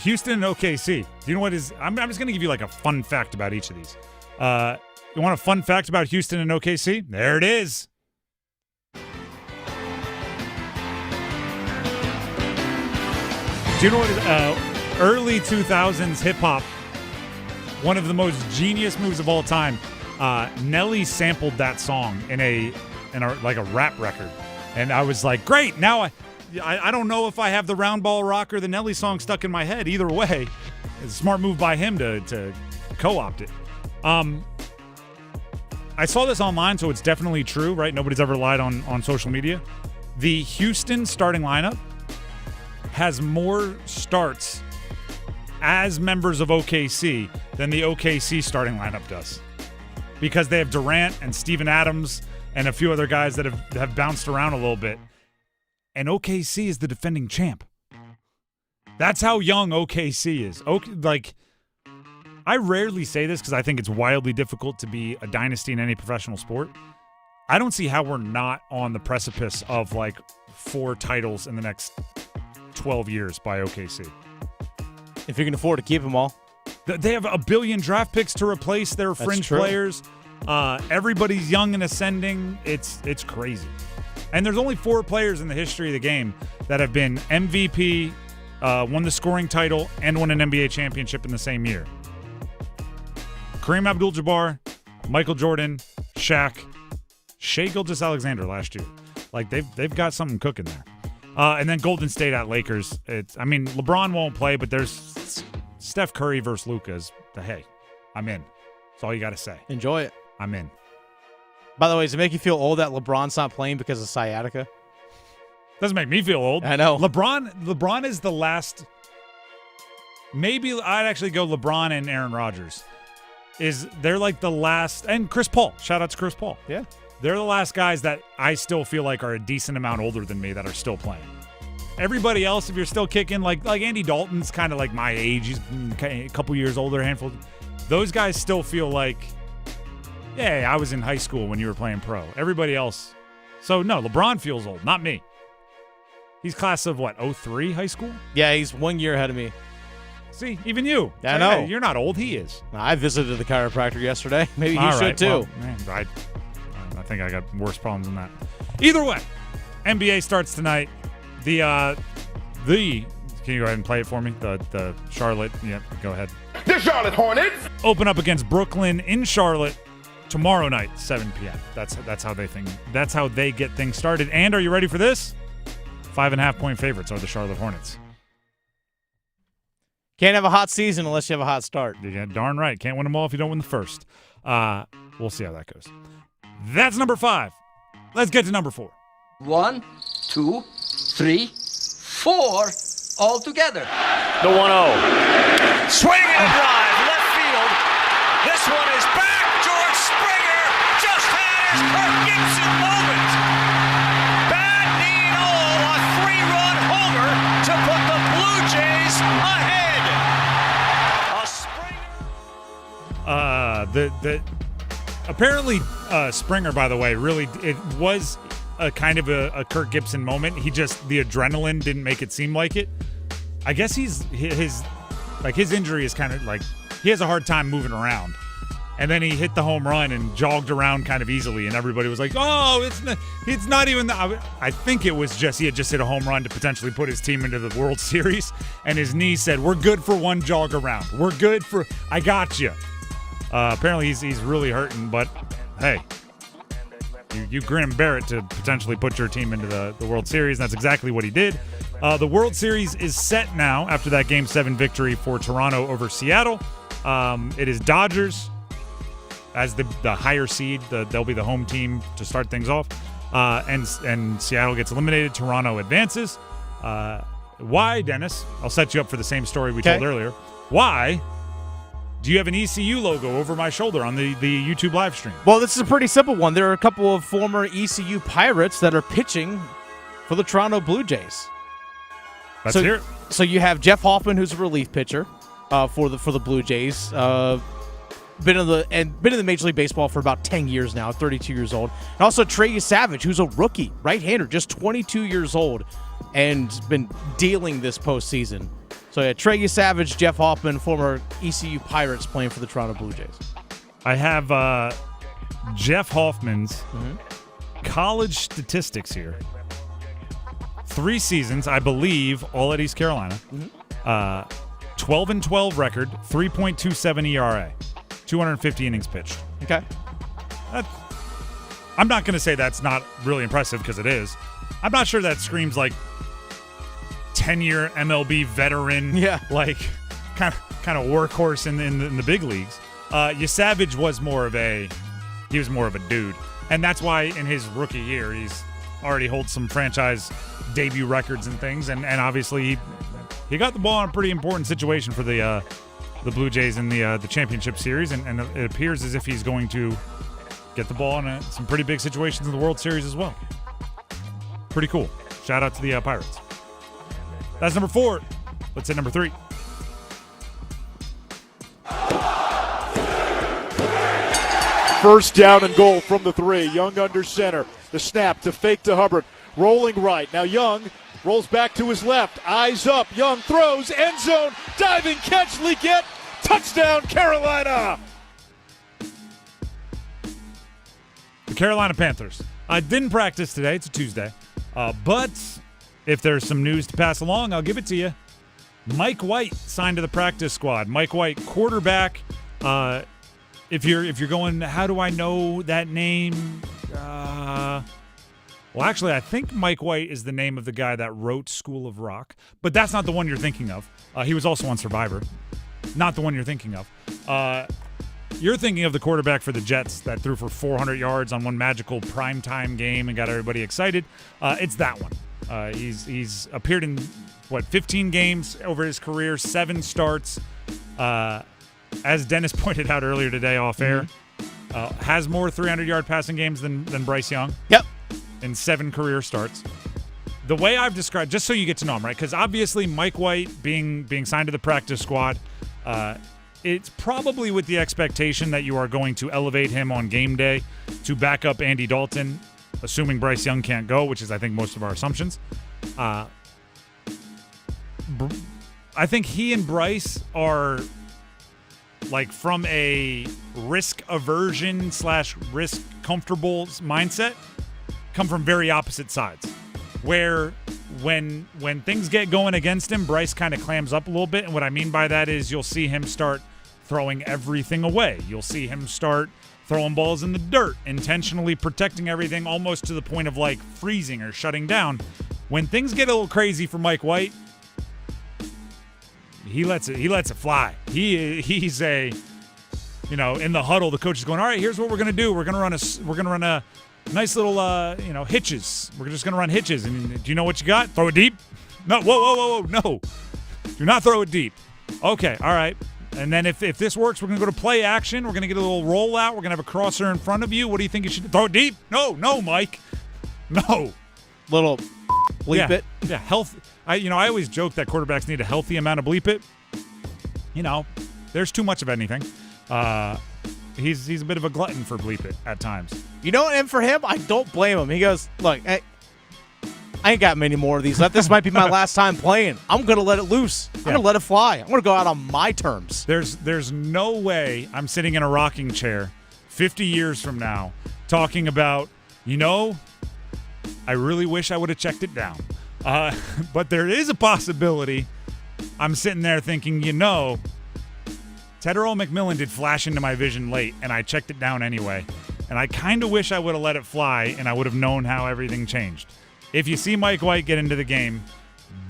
Houston and OKC. Do you know what is? I'm just going to give you like a fun fact about each of these. You want a fun fact about Houston and OKC? There it is. Do you know what is early 2000s hip hop? One of the most genius moves of all time. Nelly sampled that song in a like a rap record, and I was like, great. Now I don't know if I have the Round Ball Rock or the Nelly song stuck in my head. Either way, it's a smart move by him to co-opt it. I saw this online, so it's definitely true, right? Nobody's ever lied on social media. The Houston starting lineup has more starts as members of OKC than the OKC starting lineup does, because they have Durant and Steven Adams and a few other guys that have bounced around a little bit. And OKC is the defending champ. That's how young OKC is. I rarely say this because I think it's wildly difficult to be a dynasty in any professional sport. I don't see how we're not on the precipice of like 4 titles in the next 12 years by OKC. If you can afford to keep them all. They have $1 billion draft picks to replace their fringe players. Everybody's young and ascending. It's crazy. And there's only 4 players in the history of the game that have been MVP, won the scoring title, and won an NBA championship in the same year. Kareem Abdul-Jabbar, Michael Jordan, Shaq, Shai Gilgeous-Alexander last year. Like they've got something cooking there. And then Golden State at Lakers. LeBron won't play, but there's Steph Curry versus Luka. Hey, I'm in. That's all you got to say. Enjoy it. I'm in. By the way, does it make you feel old that LeBron's not playing because of sciatica? Doesn't make me feel old. I know. LeBron is the last. Maybe I'd actually go LeBron and Aaron Rodgers. They're like the last, and Chris Paul. Shout out to Chris Paul. Yeah. They're the last guys that I still feel like are a decent amount older than me that are still playing. Everybody else, if you're still kicking, like Andy Dalton's kind of like my age. He's a couple years older, handful. Those guys still feel like, yeah, I was in high school when you were playing pro. Everybody else. So, no, LeBron feels old, not me. He's class of, what, 03 high school? Yeah, he's 1 year ahead of me. See, even you. I know. Hey, you're not old. He is. I visited the chiropractor yesterday. Maybe he All should, right, too. Well, man, I think I got worse problems than that. Either way, NBA starts tonight. Can you go ahead and play it for me? The Charlotte. Yep, go ahead. The Charlotte Hornets open up against Brooklyn in Charlotte tomorrow night, 7 p.m. That's how they get things started. And are you ready for this? 5.5-point favorites are the Charlotte Hornets. Can't have a hot season unless you have a hot start. Yeah, darn right. Can't win them all if you don't win the first. We'll see how that goes. That's number 5. Let's get to number 4. 1, 2, 3, 4, all together. The 1-0. Swing and a drive, left field. This one is back. George Springer just had his Kirk Gibson moment. Bad knee and all, a 3-run homer to put the Blue Jays ahead. Apparently Springer, by the way, really it was a kind of a Kirk Gibson moment. The adrenaline didn't make it seem like it. I guess his injury is kind of like he has a hard time moving around. And then he hit the home run and jogged around kind of easily, and everybody was like, "Oh, it's not even." I think it was just he had just hit a home run to potentially put his team into the World Series, and his knee said, "We're good for one jog around. We're good for. I got you." Apparently, he's really hurting, but hey, you grin and bear it to potentially put your team into the World Series, and that's exactly what he did. The World Series is set now after that Game 7 victory for Toronto over Seattle. It is Dodgers as the higher seed. They'll be the home team to start things off, and Seattle gets eliminated. Toronto advances. Why, Dennis? I'll set you up for the same story we told earlier. Why do you have an ECU logo over my shoulder on the YouTube live stream? Well, this is a pretty simple one. There are a couple of former ECU Pirates that are pitching for the Toronto Blue Jays. Let's hear it. So you have Jeff Hoffman, who's a relief pitcher for the Blue Jays. Been in the Major League Baseball for about 10 years now, 32 years old. And also Trey Savage, who's a rookie, right-hander, just 22 years old, and been dealing this postseason. So yeah, Trey Savage, Jeff Hoffman, former ECU Pirates playing for the Toronto Blue Jays. I have Jeff Hoffman's college statistics here. 3 seasons, I believe, all at East Carolina. 12-12 record, 3.27 ERA, 250 innings pitched. Okay. I'm not going to say that's not really impressive because it is. I'm not sure that screams like 10-year MLB veteran, like kind of workhorse in the big leagues. Savage was more of a dude, and that's why in his rookie year he's already holds some franchise debut records and things, and obviously he got the ball in a pretty important situation for the Blue Jays in the championship series, and it appears as if he's going to get the ball in some pretty big situations in the World Series as well. Pretty cool. Shout out to the Pirates. That's number 4. Let's hit number 3. First down and goal from the 3. Young under center. The snap to fake to Hubbard. Rolling right. Now Young rolls back to his left. Eyes up. Young throws. End zone. Diving catch. Leakett. Touchdown Carolina. The Carolina Panthers. I didn't practice today. It's a Tuesday. But if there's some news to pass along, I'll give it to you. Mike White signed to the practice squad. Mike White, quarterback. If you're going, how do I know that name? Well, actually, I think Mike White is the name of the guy that wrote School of Rock, but that's not the one you're thinking of. He was also on Survivor. Not the one you're thinking of. You're thinking of the quarterback for the Jets that threw for 400 yards on one magical primetime game and got everybody excited. It's that one. He's appeared in, 15 games over his career, 7 starts. As Dennis pointed out earlier today off air, has more 300-yard passing games than Bryce Young. Yep. In 7 career starts. the way I've described, just so you get to know him, right? Because obviously Mike White being signed to the practice squad, it's probably with the expectation that you are going to elevate him on game day to back up Andy Dalton, assuming Bryce Young can't go, which is, I think, most of our assumptions. I think he and Bryce are, like, from a risk aversion / risk comfortable mindset, come from very opposite sides. Where when things get going against him, Bryce kind of clams up a little bit. And what I mean by that is you'll see him start throwing everything away. You'll see him start throwing balls in the dirt, intentionally protecting everything, almost to the point of like freezing or shutting down. When things get a little crazy for Mike White, he lets it fly. He's a, in the huddle, the coach is going, all right, here's what we're gonna do. We're gonna run a nice little hitches. We're just gonna run hitches. And do you know what you got? Throw it deep? No, whoa, no. Do not throw it deep. Okay, all right. And then if this works, we're going to go to play action. We're going to get a little rollout. We're going to have a crosser in front of you. What do you think you should do? Throw it deep? No, Mike. No. Little bleep it. Yeah, health. I always joke that quarterbacks need a healthy amount of bleep it. There's too much of anything. He's a bit of a glutton for bleep it at times. And for him, I don't blame him. He goes, look, I ain't got many more of these left. This might be my last time playing. I'm going to let it loose. I'm going to let it fly. I'm going to go out on my terms. There's no way I'm sitting in a rocking chair 50 years from now talking about, I really wish I would have checked it down. But there is a possibility I'm sitting there thinking, Tedero McMillan did flash into my vision late, and I checked it down anyway. And I kind of wish I would have let it fly, and I would have known how everything changed. If you see Mike White get into the game,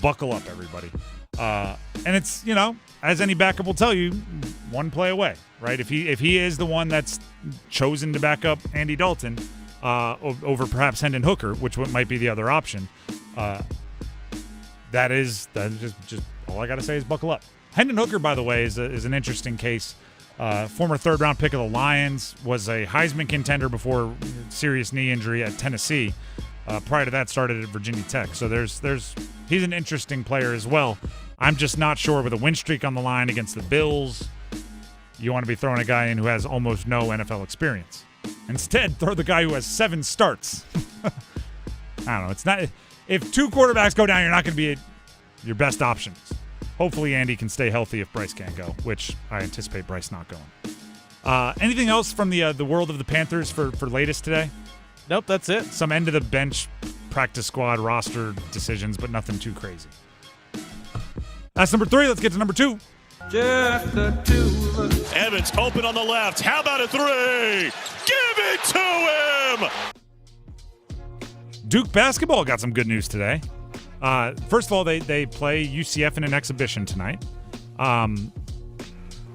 buckle up, everybody. And it's, as any backup will tell you, one play away, right? If he is the one that's chosen to back up Andy Dalton over perhaps Hendon Hooker, which might be the other option, that is just all I got to say is buckle up. Hendon Hooker, by the way, is an interesting case. Former third-round pick of the Lions, was a Heisman contender before serious knee injury at Tennessee. Prior to that, started at Virginia Tech. So he's an interesting player as well. I'm just not sure with a win streak on the line against the Bills, you want to be throwing a guy in who has almost no NFL experience. Instead, throw the guy who has 7 starts. I don't know. It's not. If 2 quarterbacks go down, you're not going to be your best options. Hopefully, Andy can stay healthy if Bryce can't go, which I anticipate Bryce not going. Anything else from the world of the Panthers for latest today? Nope, that's it. Some end of the bench practice squad roster decisions, but nothing too crazy. That's number 3. Let's get to number 2. Just the 2 of us. Evans open on the left. How about a 3? Give it to him! Duke basketball got some good news today. First of all, they play UCF in an exhibition tonight.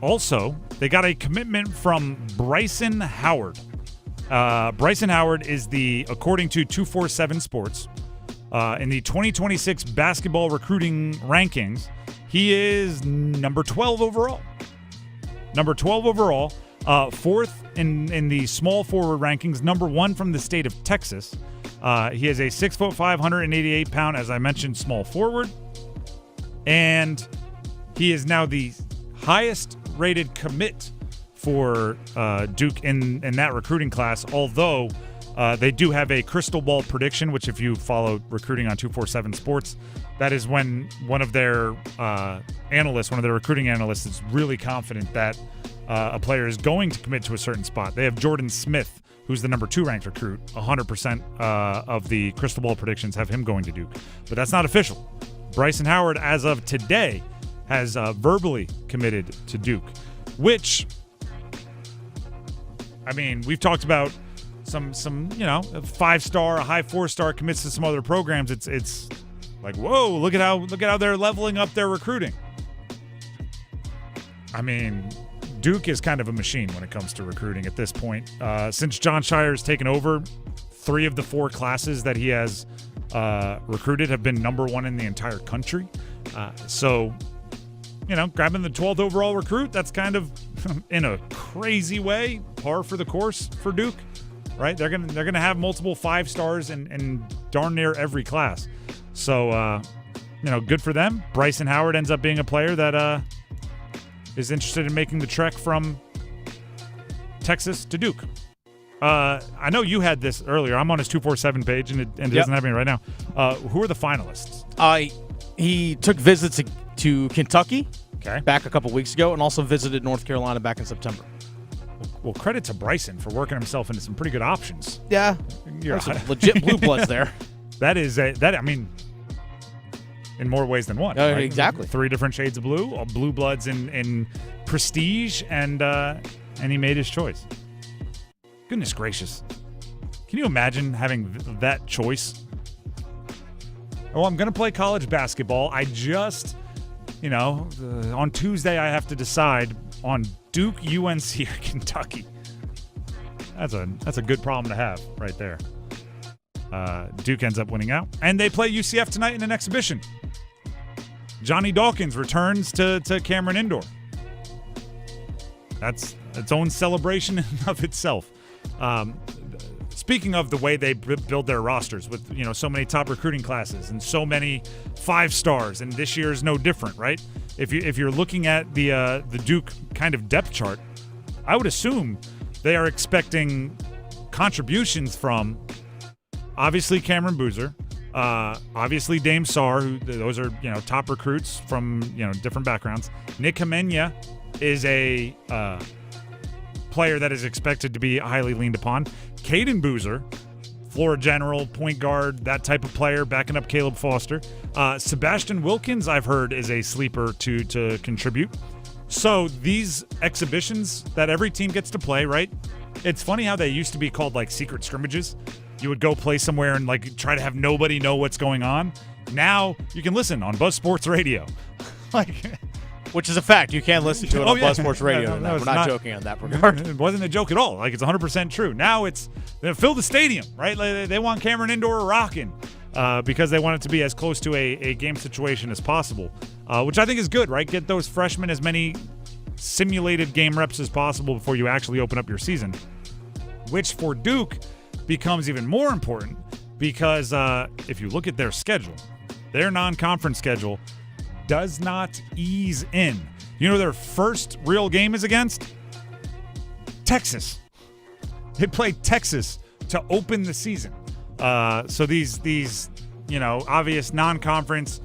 Also, they got a commitment from Bryson Howard. Bryson Howard is according to 247 Sports, in the 2026 basketball recruiting rankings, he is number 12 overall. Number 12 overall, 4th in the small forward rankings, number 1 from the state of Texas. He is a 6'5", 188-pound, as I mentioned, small forward. And he is now the highest rated commit for Duke in that recruiting class, although they do have a crystal ball prediction, which if you follow recruiting on 247 Sports, that is when one of their analysts, one of their recruiting analysts, is really confident that a player is going to commit to a certain spot. They have Jordan Smith, who's the number 2 ranked recruit. 100% of the crystal ball predictions have him going to Duke. But that's not official. Bryson Howard, as of today, has verbally committed to Duke, which, I mean, we've talked about some 5-star, a high 4-star commits to some other programs. It's like, whoa, look at how they're leveling up their recruiting. I mean, Duke is kind of a machine when it comes to recruiting at this point. Since John Shire's taken over, 3 of the 4 classes that he has recruited have been number 1 in the entire country. So, grabbing the 12th overall recruit, that's kind of, in a crazy way, par for the course for Duke, right? They're gonna have multiple 5 stars in darn near every class. So, good for them. Bryson Howard ends up being a player that is interested in making the trek from Texas to Duke. I know you had this earlier. I'm on his 247 page, and it doesn't have me right now. Who are the finalists? He took visits to Kentucky okay. back a couple weeks ago and also visited North Carolina back in September. Well, credit to Bryson for working himself into some pretty good options. Yeah. You're some legit blue bloods there. In more ways than one. Right? Exactly. 3 different shades of blue, blue bloods in prestige, and he made his choice. Goodness gracious. Can you imagine having that choice? Oh, I'm going to play college basketball. I just, on Tuesday I have to decide on Duke, UNC, or Kentucky. That's a good problem to have right there. Duke ends up winning out. And they play UCF tonight in an exhibition. Johnny Dawkins returns to Cameron Indoor. That's its own celebration in and of itself. Speaking of the way they build their rosters with so many top recruiting classes and so many 5 stars, and this year is no different, right? If you're looking at the Duke kind of depth chart, I would assume they are expecting contributions from obviously Cameron Boozer, obviously Dame Sarr, those are top recruits from different backgrounds. Nick Hamenya is a player that is expected to be highly leaned upon. Caden Boozer, floor general, point guard, that type of player, backing up Caleb Foster. Sebastian Wilkins, I've heard, is a sleeper to contribute. So these exhibitions that every team gets to play, right? It's funny how they used to be called like secret scrimmages. You would go play somewhere and like try to have nobody know what's going on. Now you can listen on Buzz Sports Radio. Which is a fact. You can listen to it on Buzz Sports Radio. No, we're not joking on that regard. It wasn't a joke at all. Like, it's 100% true. Now they fill the stadium, right? They want Cameron Indoor rocking because they want it to be as close to a game situation as possible, which I think is good, right? Get those freshmen as many simulated game reps as possible before you actually open up your season, which for Duke becomes even more important because if you look at their schedule, their non-conference schedule does not ease in. Their first real game is against Texas. They played Texas to open the season. So these obvious non-conference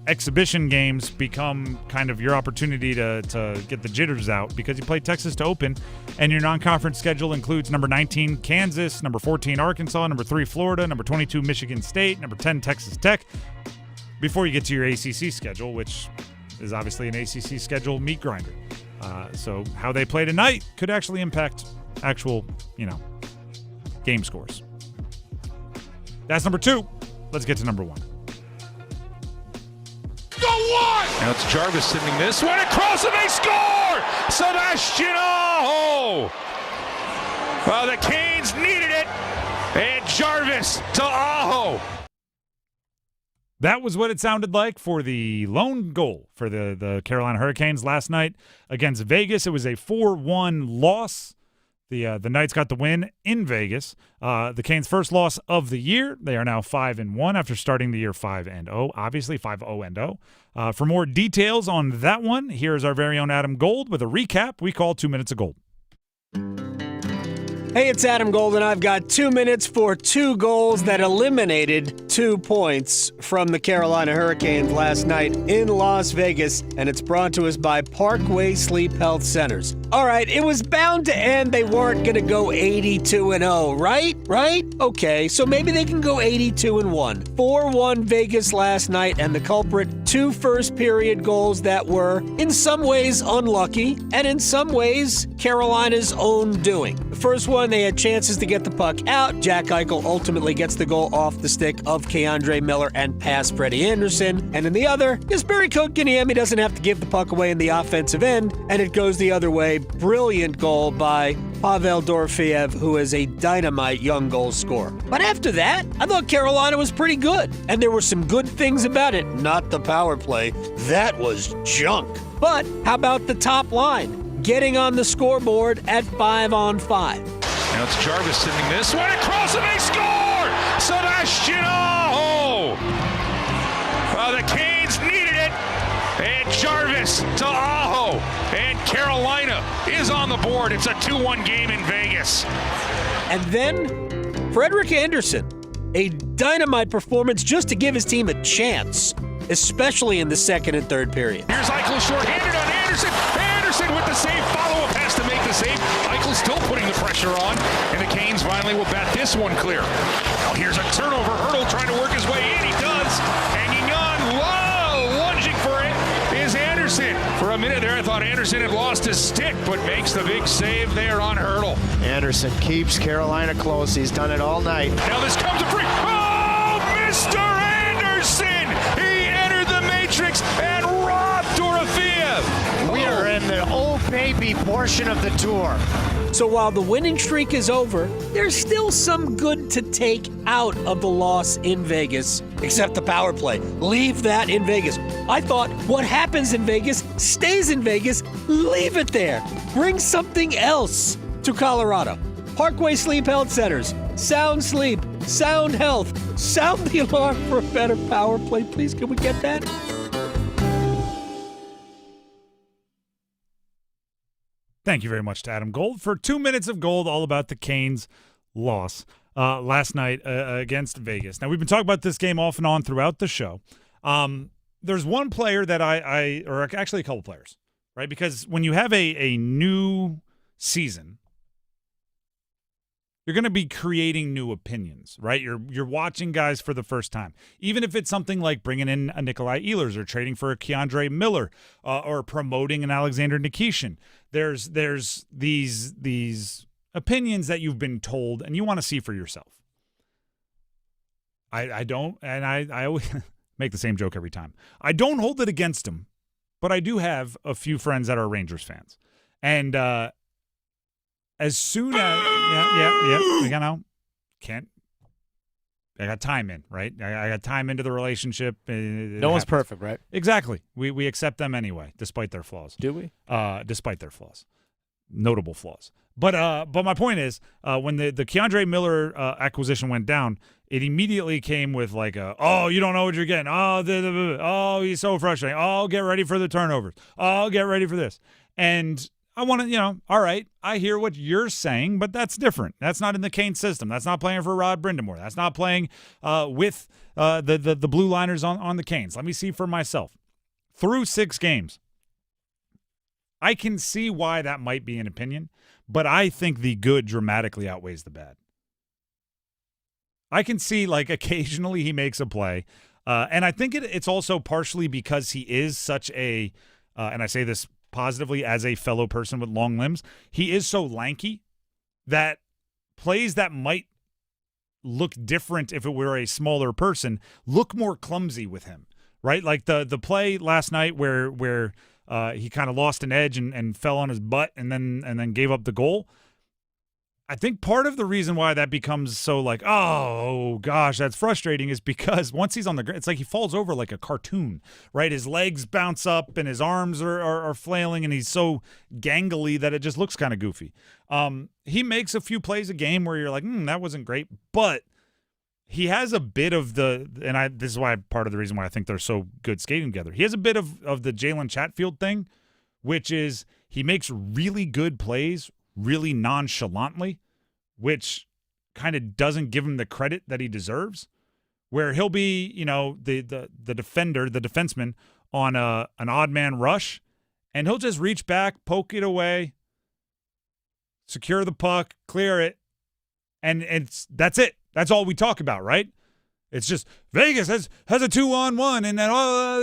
exhibition games become kind of your opportunity to get the jitters out because you play Texas to open, and your non-conference schedule includes number 19 Kansas, number 14 Arkansas, number 3 Florida, number 22 Michigan State, number 10 Texas Tech, before you get to your ACC schedule, which is obviously an ACC schedule meat grinder. So how they play tonight could actually impact actual, game scores. That's number 2. Let's get to number 1. Go one! Now it's Jarvis sending this one across and they score! Sebastian Aho! Well, the Canes needed it, and Jarvis to Aho. That was what it sounded like for the lone goal for the Carolina Hurricanes last night against Vegas. It was a 4-1 loss. The Knights got the win in Vegas. The Canes' first loss of the year. They are now 5-1 after starting the year 5-0. Obviously 5-0. For more details on that one, here's our very own Adam Gold with a recap we call 2 Minutes of Gold. Hey, it's Adam Gold, and I've got 2 minutes for 2 goals that eliminated 2 points from the Carolina Hurricanes last night in Las Vegas, and it's brought to us by Parkway Sleep Health Centers. All right, it was bound to end. They weren't going to go 82-0, right? Okay, so maybe they can go 82-1. 4-1 Vegas last night, and the culprit, 2 first-period goals that were, in some ways, unlucky, and in some ways, Carolina's own doing. The first one, they had chances to get the puck out. Jack Eichel ultimately gets the goal off the stick of Keandre Miller and past Freddie Anderson. And in the other, Jesperi Kotkaniemi doesn't have to give the puck away in the offensive end, and it goes the other way. Brilliant goal by Pavel Dorofeev, who is a dynamite young goal scorer. But after that, I thought Carolina was pretty good, and there were some good things about it. Not the power play. That was junk. But how about the top line? Getting on the scoreboard at 5-on-5. Now it's Jarvis sending this one across and they score! Sebastian Aho! the Canes needed it. And Jarvis to Aho. And Carolina is on the board. It's a 2-1 game in Vegas. And then Frederick Anderson, a dynamite performance just to give his team a chance, especially in the second and third period. Here's Eichel shorthanded on Anderson. Anderson with the save. Follow-up has to make the save. Eichel still putting the pressure on. And the Canes finally will bat this one clear. Now here's a turnover. Hurdle trying to work his way in. He does. Hanging on. Whoa! Lunging for it is Anderson. For a minute there, I thought Anderson had lost his stick, but makes the big save there on Hurdle. Anderson keeps Carolina close. He's done it all night. Now this comes a free. Oh, Mr. Anderson! He entered the matrix and robbed Dorofeev. We are in the old baby portion of the tour. So while the winning streak is over, there's still some good to take out of the loss in Vegas, except the power play. Leave that in Vegas. I thought what happens in Vegas stays in Vegas. Leave it there. Bring something else to Colorado. Parkway Sleep Health Centers. Sound sleep, sound health. Sound the alarm for a better power play. Please, can we get that? Thank you very much to Adam Gold for 2 minutes of gold, all about the Canes' loss last night against Vegas. Now, we've been talking about this game off and on throughout the show. There's one player that or actually a couple players, right? Because when you have a new season, you're going to be creating new opinions, right? You're watching guys for the first time. Even if it's something like bringing in a Nikolai Ehlers or trading for a Keandre Miller or promoting an Alexander Nikishin. There's these opinions that you've been told and you want to see for yourself. I don't, and I always make the same joke every time. I don't hold it against them, but I do have a few friends that are Rangers fans. And as soon as you know, I got time in, right? I got time into the relationship. No one's perfect, right? Exactly. We accept them anyway, despite their flaws. Do we? Despite their flaws, notable flaws. But my point is, when the Keandre Miller acquisition went down, it immediately came with like oh, you don't know what you're getting. Oh, he's so frustrating. Oh, get ready for the turnovers. Oh, get ready for this. And I want to, all right, I hear what you're saying, but that's different. That's not in the Kane system. That's not playing for Rod Brindamore. That's not playing with the blue liners on the Canes. Let me see for myself. Through 6 games, I can see why that might be an opinion, but I think the good dramatically outweighs the bad. I can see, like, occasionally he makes a play, and I think it's also partially because he is such a, and I say this positively as a fellow person with long limbs, he is so lanky that plays that might look different if it were a smaller person look more clumsy with him, right? Like the play last night where he kind of lost an edge and fell on his butt and then gave up the goal. I think part of the reason why that becomes so like, oh gosh, that's frustrating is because once he's on the ground, it's like he falls over like a cartoon, right? His legs bounce up and his arms are flailing and he's so gangly that it just looks kind of goofy. He makes a few plays a game where you're like, that wasn't great, but he has a bit of this is why part of the reason why I think they're so good skating together. He has a bit of the Jalen Chatfield thing, which is he makes really good plays really nonchalantly, which kind of doesn't give him the credit that he deserves, where he'll be, the defender, the defenseman on an odd man rush, and he'll just reach back, poke it away, secure the puck, clear it, and that's it. That's all we talk about, right? It's just Vegas has a 2-on-1, and then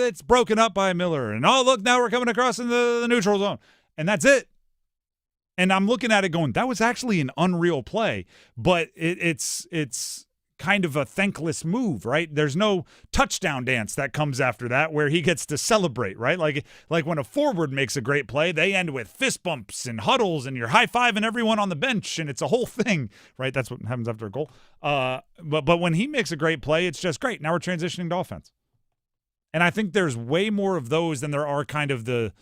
it's broken up by Miller, and look, now we're coming across in the neutral zone, and that's it. And I'm looking at it going, that was actually an unreal play, but it's kind of a thankless move, right? There's no touchdown dance that comes after that where he gets to celebrate, right? Like when a forward makes a great play, they end with fist bumps and huddles and you're high-fiving everyone on the bench and it's a whole thing, right? That's what happens after a goal. But when he makes a great play, it's just great. Now we're transitioning to offense. And I think there's way more of those than there are kind of the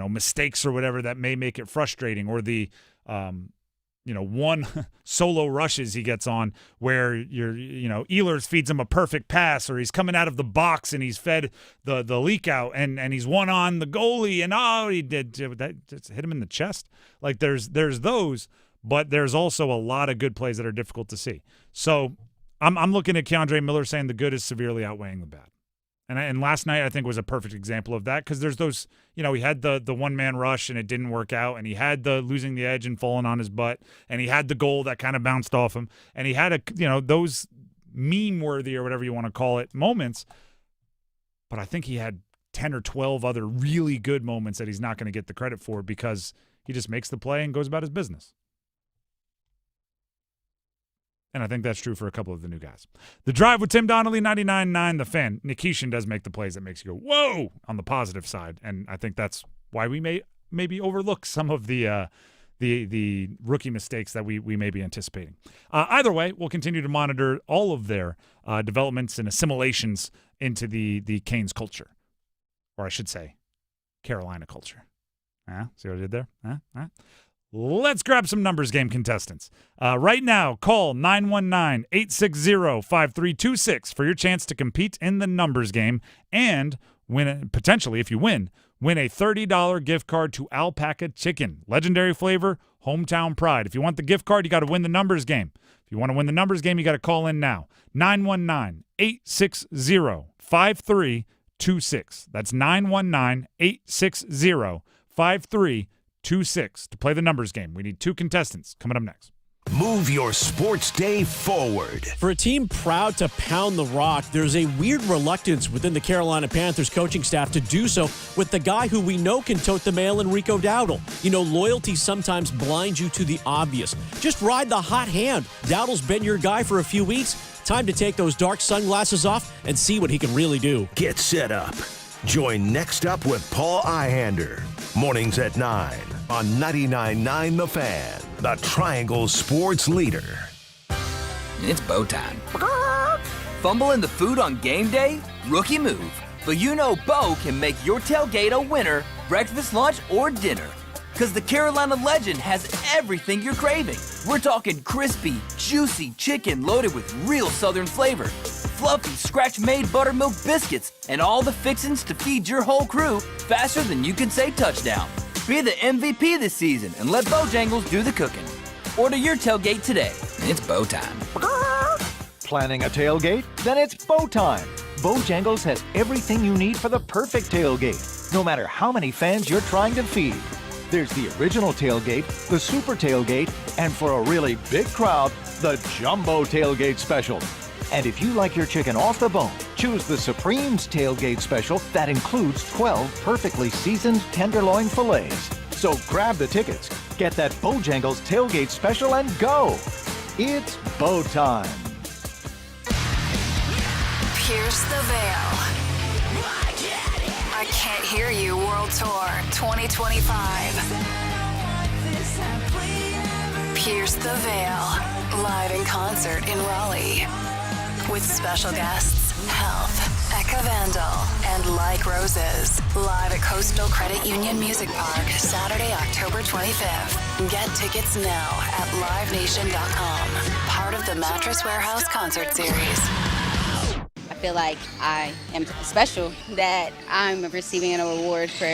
mistakes or whatever that may make it frustrating, or the one solo rushes he gets on where Ehlers feeds him a perfect pass, or he's coming out of the box and he's fed the leak out and he's one on the goalie and he did that, just hit him in the chest. Like there's those, but there's also a lot of good plays that are difficult to see. So I'm looking at Keandre Miller saying the good is severely outweighing the bad. And last night I think was a perfect example of that, because there's those, he had the one-man rush and it didn't work out, and he had the losing the edge and falling on his butt, and he had the goal that kind of bounced off him, and he had those meme-worthy or whatever you want to call it moments. But I think he had 10 or 12 other really good moments that he's not going to get the credit for because he just makes the play and goes about his business. And I think that's true for a couple of the new guys. The Drive with Tim Donnelly, 99.9 The Fan. Nick Keeshan does make the plays that makes you go, whoa, on the positive side. And I think that's why we may maybe overlook some of the rookie mistakes that we may be anticipating. Either way, we'll continue to monitor all of their developments and assimilations into the Canes culture. Or I should say, Carolina culture. See what I did there? Let's grab some numbers game contestants. Right now, call 919-860-5326 for your chance to compete in the numbers game and potentially, if you win a $30 gift card to Alpaca Chicken. Legendary flavor, hometown pride. If you want the gift card, you got to win the numbers game. If you want to win the numbers game, you got to call in now. 919-860-5326. That's 919-860-5326 to play the numbers game. We need 2 contestants. Coming up next. Move your sports day forward. For a team proud to pound the rock, there's a weird reluctance within the Carolina Panthers coaching staff to do so with the guy who we know can tote the mail, Rico Dowdle. Loyalty sometimes blinds you to the obvious. Just ride the hot hand. Dowdle's been your guy for a few weeks. Time to take those dark sunglasses off and see what he can really do. Get set up. Join Next Up with Paul Ihander. Mornings at 9 on 99.9 The Fan, the Triangle Sports Leader. It's bow time. Fumbling the food on game day? Rookie move. But Bo can make your tailgate a winner, breakfast, lunch, or dinner. Because the Carolina Legend has everything you're craving. We're talking crispy, juicy chicken loaded with real Southern flavor, fluffy, scratch-made buttermilk biscuits, and all the fixins to feed your whole crew faster than you can say touchdown. Be the MVP this season and let Bojangles do the cooking. Order your tailgate today. It's bow time. Planning a tailgate? Then it's bow time. Bojangles has everything you need for the perfect tailgate, no matter how many fans you're trying to feed. There's the original tailgate, the super tailgate, and for a really big crowd, the jumbo tailgate special. And if you like your chicken off the bone, choose the Supreme's tailgate special that includes 12 perfectly seasoned tenderloin fillets. So grab the tickets, get that Bojangles tailgate special, and go. It's bow time. Pierce the Veil. I Can't Hear You World Tour 2025. Pierce the Veil, live in concert in Raleigh. With special guests, Health, Eka Vandal, and Like Roses. Live at Coastal Credit Union Music Park, Saturday, October 25th. Get tickets now at livenation.com. Part of the Mattress Warehouse concert series. I feel like I am special, that I'm receiving an award for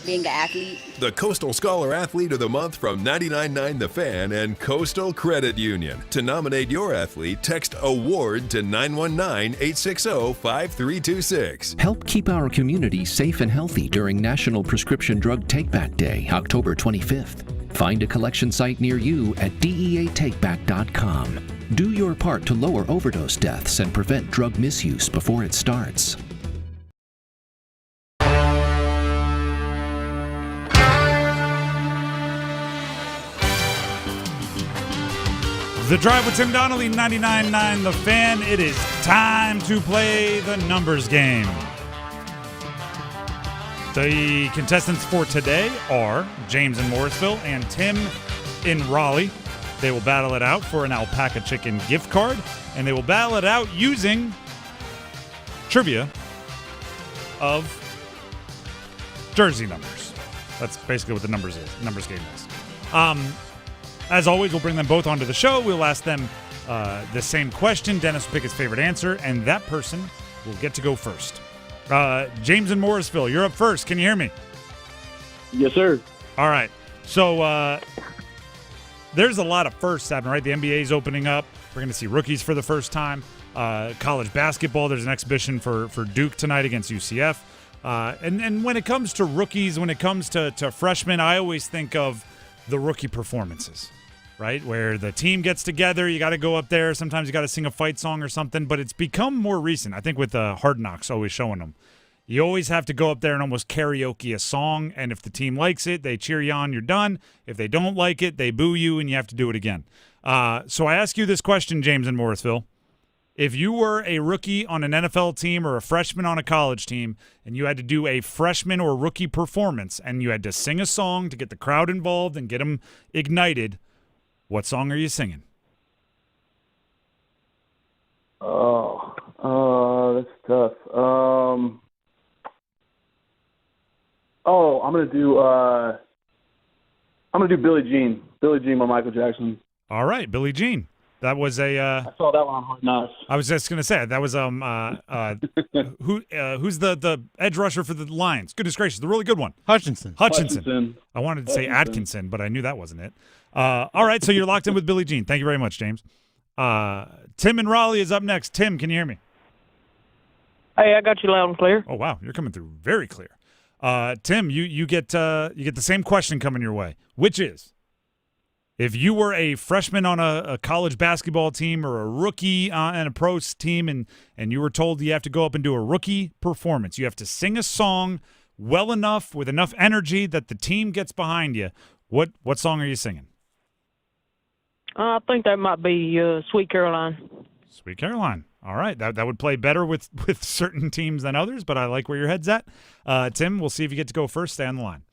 being an athlete. The Coastal Scholar Athlete of the Month from 99.9 The Fan and Coastal Credit Union. To nominate your athlete, text AWARD to 919-860-5326. Help keep our community safe and healthy during National Prescription Drug Takeback Day, October 25th. Find a collection site near you at deatakeback.com. Do your part to lower overdose deaths and prevent drug misuse before it starts. The Drive with Tim Donnelly, 99.9 The Fan. It is time to play the numbers game. The contestants for today are James in Morrisville and Tim in Raleigh. They will battle it out for an Alpaca Chicken gift card, and they will battle it out using trivia of jersey numbers. That's basically what the numbers game is. As always, we'll bring them both onto the show. We'll ask them the same question. Dennis will pick his favorite answer, and that person will get to go first. James in Morrisville, you're up first. Can you hear me? Yes, sir. All right. So there's a lot of firsts happening, right? The NBA's opening up. We're going to see rookies for the first time. College basketball, there's an exhibition for Duke tonight against UCF. And when it comes to rookies, when it comes to freshmen, I always think of the rookie performances, right? Where the team gets together, you got to go up there. Sometimes you got to sing a fight song or something, but it's become more recent. I think with Hard Knocks always showing them. You always have to go up there and almost karaoke a song, and if the team likes it, they cheer you on, you're done. If they don't like it, they boo you, and you have to do it again. So I ask you this question, James in Morrisville. If you were a rookie on an NFL team or a freshman on a college team, and you had to do a freshman or rookie performance, and you had to sing a song to get the crowd involved and get them ignited, what song are you singing? That's tough. I'm gonna do Billie Jean. Billie Jean by Michael Jackson. All right, Billie Jean. That was a. I saw that one on Hard Knocks. I was just gonna say that was who's the edge rusher for the Lions? Goodness gracious, the really good one. Hutchinson. I wanted to say Atkinson, but I knew that wasn't it. All right, so you're locked in with Billie Jean. Thank you very much, James. Tim in Raleigh is up next. Tim, can you hear me? Hey, I got you loud and clear. Oh wow, you're coming through very clear. Tim, you get the same question coming your way, which is, if you were a freshman on a college basketball team or a rookie on a pro team, and you were told you have to go up and do a rookie performance, you have to sing a song well enough with enough energy that the team gets behind you. What song are you singing? I think that might be Sweet Caroline. Sweet Caroline. All right, that would play better with certain teams than others, but I like where your head's at. Tim, we'll see if you get to go first. Stay on the line.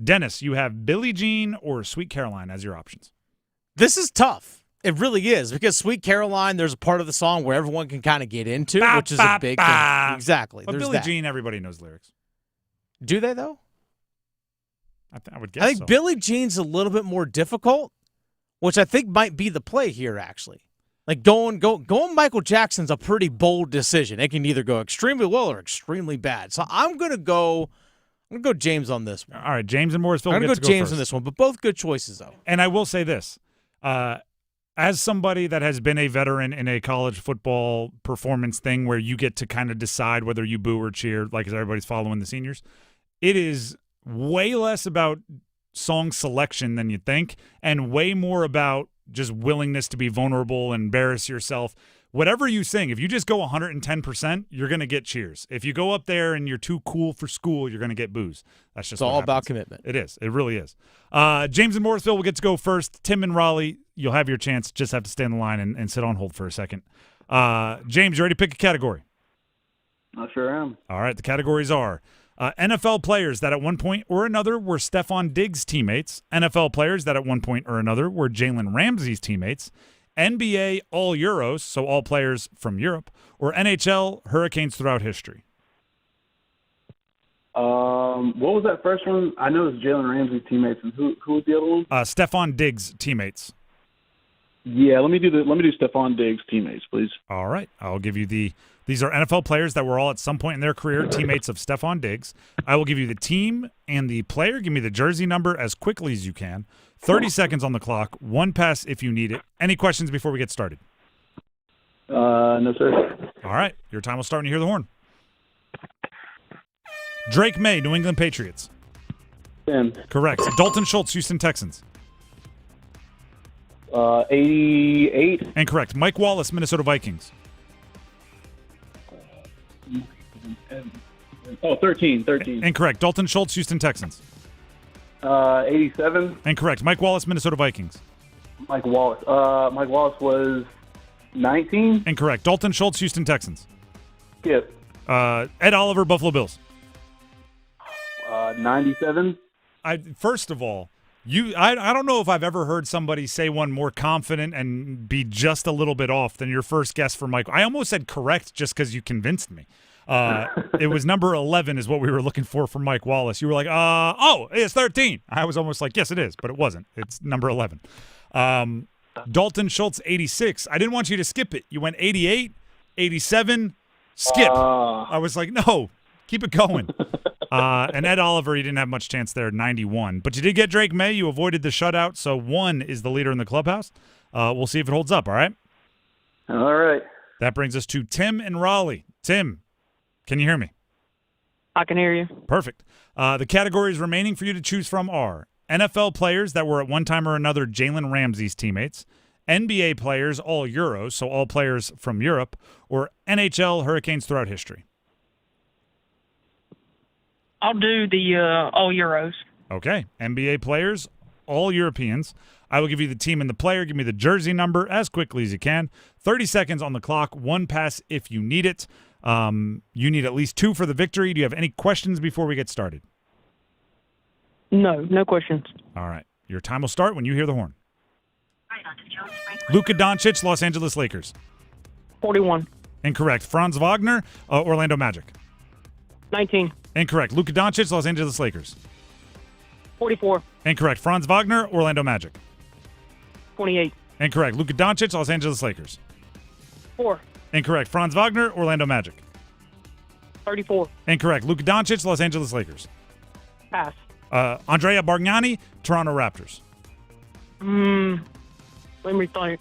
Dennis, you have Billie Jean or Sweet Caroline as your options. This is tough. It really is, because Sweet Caroline, there's a part of the song where everyone can kind of get into, which is a big thing. Exactly. But Billie Jean, everybody knows lyrics. Do they, though? I would guess I think so. Billie Jean's a little bit more difficult, which I think might be the play here, actually. Like going Michael Jackson's a pretty bold decision. It can either go extremely well or extremely bad. So I'm gonna go James on this one. All right, James and Morrisville. I'm gonna go James first on this one, but both good choices though. And I will say this, as somebody that has been a veteran in a college football performance thing where you get to kind of decide whether you boo or cheer, like as everybody's following the seniors, it is way less about song selection than you think, and way more about just willingness to be vulnerable and embarrass yourself. Whatever you sing, if you just go 110%, you're going to get cheers. If you go up there and you're too cool for school, you're going to get boos. That's just it's all about commitment. It is. It really is. James and Morrisville will get to go first. Tim and Raleigh, you'll have your chance. Just have to stay on the line and sit on hold for a second. James, you ready to pick a category? I sure am. All right, the categories are NFL players that at one point or another were Stephon Diggs' teammates, NFL players that at one point or another were Jalen Ramsey's teammates, NBA All-Euros, so all players from Europe, or NHL Hurricanes throughout history. What was that first one? I know it's Jalen Ramsey's teammates, and who was the other one? Stephon Diggs' teammates. Yeah, let me do Stephon Diggs' teammates, please. All right, I'll give you these are NFL players that were all at some point in their career teammates of Stephon Diggs. I will give you the team and the player. Give me the jersey number as quickly as you can. 30 seconds on the clock. One pass if you need it. Any questions before we get started? No, sir. All right, your time will start when you hear the horn. Drake May, New England Patriots. 10. Correct. Dalton Schultz, Houston Texans. 88. Incorrect. Mike Wallace, Minnesota Vikings. 13. Incorrect. Dalton Schultz, Houston Texans. 87. Incorrect. Mike Wallace, Minnesota Vikings. Mike Wallace was 19. Incorrect. Dalton Schultz, Houston Texans. Skip. Ed Oliver, Buffalo Bills. 97. First of all, I don't know if I've ever heard somebody say one more confident and be just a little bit off than your first guess for Mike. I almost said correct just because you convinced me. It was number 11 is what we were looking for Mike Wallace. You were like, it's 13. I was almost like, yes, it is, but it wasn't. It's number 11. Dalton Schultz, 86. I didn't want you to skip it. You went 88, 87, skip. I was like, no, keep it going. And Ed Oliver, you didn't have much chance there, 91. But you did get Drake May. You avoided the shutout, so 1 is the leader in the clubhouse. We'll see if it holds up, all right? All right. That brings us to Tim in Raleigh. Tim, can you hear me? I can hear you. Perfect. The categories remaining for you to choose from are NFL players that were at one time or another Jalen Ramsey's teammates, NBA players, all Euros, so all players from Europe, or NHL Hurricanes throughout history. I'll do the all Euros. Okay. NBA players, all Europeans. I will give you the team and the player. Give me the jersey number as quickly as you can. 30 seconds on the clock. 1 pass if you need it. You need at least 2 for the victory. Do you have any questions before we get started? No questions. All right. Your time will start when you hear the horn. Luka Doncic, Los Angeles Lakers. 41. Incorrect. Franz Wagner, Orlando Magic. 19. Incorrect. Luka Doncic, Los Angeles Lakers. 44. Incorrect. Franz Wagner, Orlando Magic. 28. Incorrect. Luka Doncic, Los Angeles Lakers. 4. Incorrect. Franz Wagner, Orlando Magic. 34. Incorrect. Luka Doncic, Los Angeles Lakers. Pass. Andrea Bargnani, Toronto Raptors. Let me think.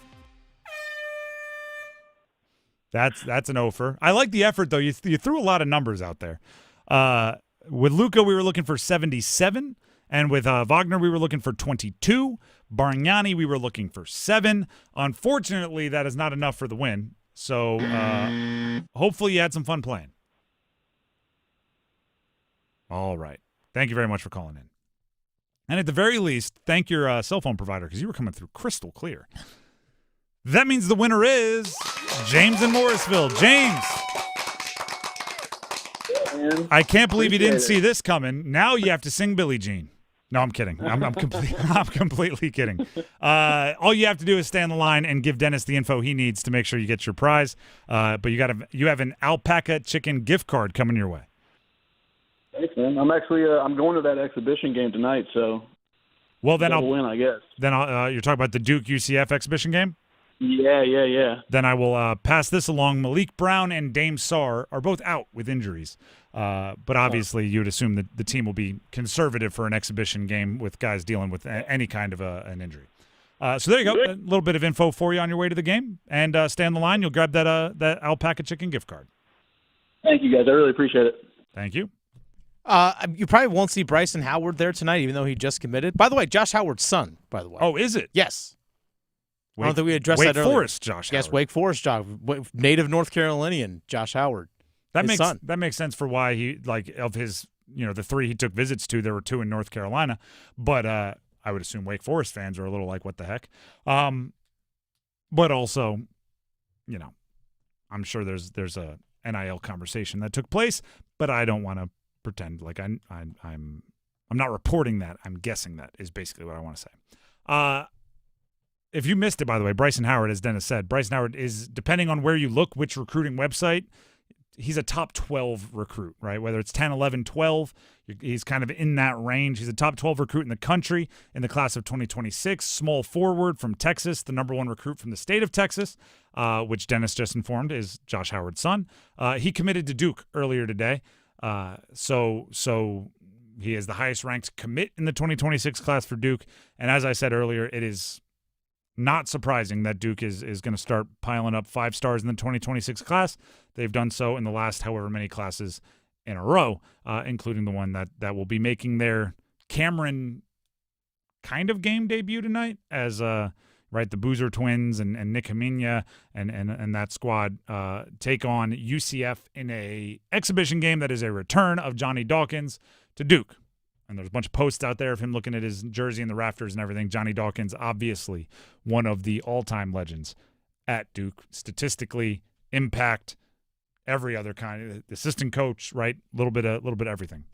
That's an offer. I like the effort, though. You threw a lot of numbers out there. With Luka, we were looking for 77. And with Wagner, we were looking for 22. Bargnani, we were looking for 7. Unfortunately, that is not enough for the win. So hopefully you had some fun playing. All right. Thank you very much for calling in. And at the very least, thank your cell phone provider because you were coming through crystal clear. That means the winner is James in Morrisville. James. I can't believe you didn't see this coming. Now you have to sing Billie Jean. No, I'm kidding. I'm completely kidding. All you have to do is stay on the line and give Dennis the info he needs to make sure you get your prize. But you have an alpaca chicken gift card coming your way. Thanks, man. I'm actually I'm going to that exhibition game tonight, so well then I'll win, I guess. Then you're talking about the Duke UCF exhibition game? Yeah. Then I will pass this along. Malik Brown and Dame Sarr are both out with injuries. But obviously you'd assume that the team will be conservative for an exhibition game with guys dealing with any kind of an injury. So there you go. A little bit of info for you on your way to the game. And stay on the line. You'll grab that alpaca chicken gift card. Thank you, guys. I really appreciate it. Thank you. You probably won't see Bryson Howard there tonight, even though he just committed. By the way, Josh Howard's son, by the way. Oh, is it? Yes. I don't think we addressed that earlier. Wake Forest Josh Howard. Yes, Wake Forest Josh. Native North Carolinian Josh Howard. That makes sense for why he, like, of his, the 3 he took visits to, there were 2 in North Carolina. But I would assume Wake Forest fans are a little like, what the heck? But also, I'm sure there's a NIL conversation that took place, but I don't want to pretend like I'm not reporting that. I'm guessing that is basically what I want to say. If you missed it, by the way, Bryson Howard, as Dennis said, Bryson Howard is, depending on where you look, which recruiting website, he's a top 12 recruit, right? Whether it's 10, 11, 12, he's kind of in that range. He's a top 12 recruit in the country in the class of 2026. Small forward from Texas, the number 1 recruit from the state of Texas, which Dennis just informed is Josh Howard's son. He committed to Duke earlier today. So he is the highest ranked commit in the 2026 class for Duke. And as I said earlier, it is not surprising that Duke is going to start piling up 5 stars in the 2026 class. They've done so in the last however many classes in a row, including the one that will be making their Cameron kind of game debut tonight as the Boozer twins and Nick Haminia and that squad take on UCF in a exhibition game that is a return of Johnny Dawkins to Duke. And there's a bunch of posts out there of him looking at his jersey in the rafters and everything. Johnny Dawkins, obviously one of the all-time legends at Duke. Statistically, impact, every other kind. Assistant coach, right? A little bit of everything.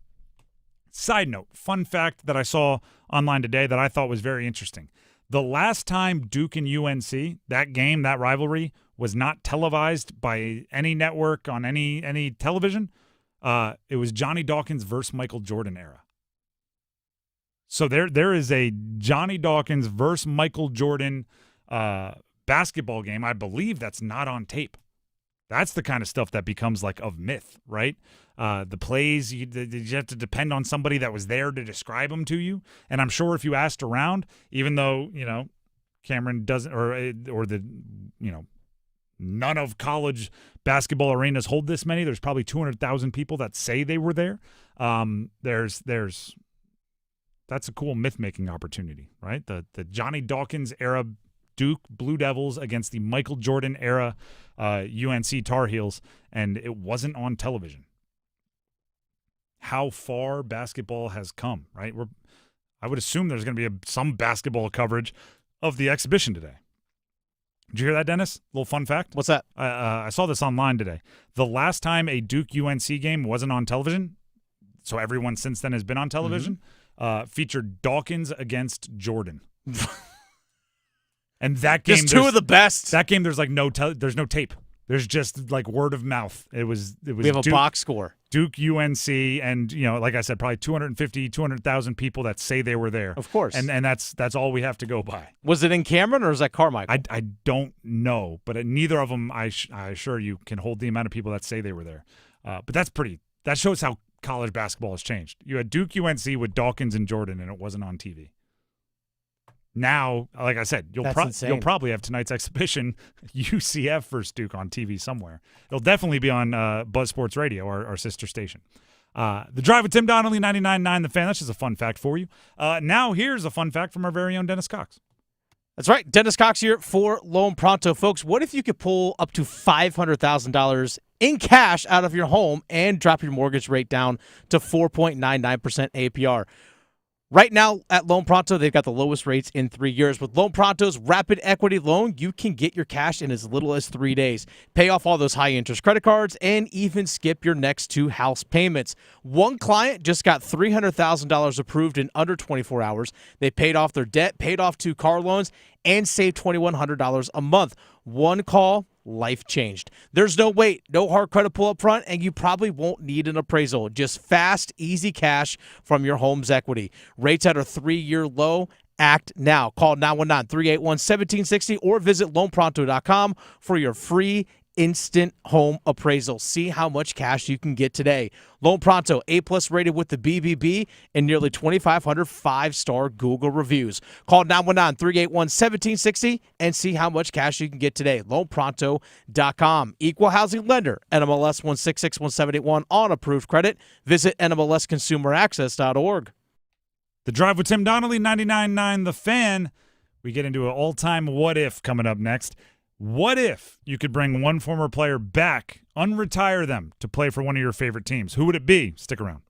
Side note, fun fact that I saw online today that I thought was very interesting. The last time Duke and UNC, that game, that rivalry, was not televised by any network on any television, it was Johnny Dawkins versus Michael Jordan era. So there is a Johnny Dawkins versus Michael Jordan basketball game. I believe that's not on tape. That's the kind of stuff that becomes like of myth, right? The plays, you have to depend on somebody that was there to describe them to you. And I'm sure if you asked around, even though, Cameron doesn't, or the, none of college basketball arenas hold this many. There's probably 200,000 people that say they were there. That's a cool myth-making opportunity, right? The Johnny Dawkins era Duke Blue Devils against the Michael Jordan era UNC Tar Heels, and it wasn't on television. How far basketball has come, right? I would assume there's going to be some basketball coverage of the exhibition today. Did you hear that, Dennis? Little fun fact. What's that? I saw this online today. The last time a Duke UNC game wasn't on television, so everyone since then has been on television, featured Dawkins against Jordan. And that game, just two of the best. That game, there's like there's no tape. There's just like word of mouth. It was. We have a box score. Duke UNC, and like I said, probably 200,000 people that say they were there. Of course. And that's all we have to go by. Was it in Cameron or is that Carmichael? I don't know, but neither of them, I assure you, can hold the amount of people that say they were there. But that shows how college basketball has changed. You had Duke UNC with Dawkins and Jordan, and it wasn't on TV. Now, like I said, you'll probably have tonight's exhibition, UCF versus Duke, on TV somewhere. It'll definitely be on Buzz Sports Radio, our sister station. The Drive with Tim Donnelly, 99.9 The Fan. That's just a fun fact for you. Now here's a fun fact from our very own Dennis Cox. That's right. Dennis Cox here for Loan Pronto. Folks, what if you could pull up to $500,000 in cash out of your home and drop your mortgage rate down to 4.99% APR? Right now at Loan Pronto, they've got the lowest rates in 3 years. With Loan Pronto's Rapid Equity Loan, you can get your cash in as little as 3 days, pay off all those high-interest credit cards, and even skip your next 2 house payments. One client just got $300,000 approved in under 24 hours. They paid off their debt, paid off 2 car loans, and saved $2,100 a month. One call, life changed. There's no wait, no hard credit pull up front, and you probably won't need an appraisal. Just fast, easy cash from your home's equity. Rates at a 3-year low. Act now. Call 919-381-1760 or visit loanpronto.com for your free instant home appraisal. See how much cash you can get today. Loan Pronto, A+ rated with the BBB and nearly 2,500 5-star Google reviews. Call 919-381-1760 and see how much cash you can get today. LoanPronto.com. Equal housing lender. NMLS 1661781 on approved credit. Visit NMLSconsumeraccess.org. The Drive with Tim Donnelly, 99.9 The Fan. We get into an all-time what-if coming up next. What if you could bring one former player back, unretire them, to play for one of your favorite teams? Who would it be? Stick around.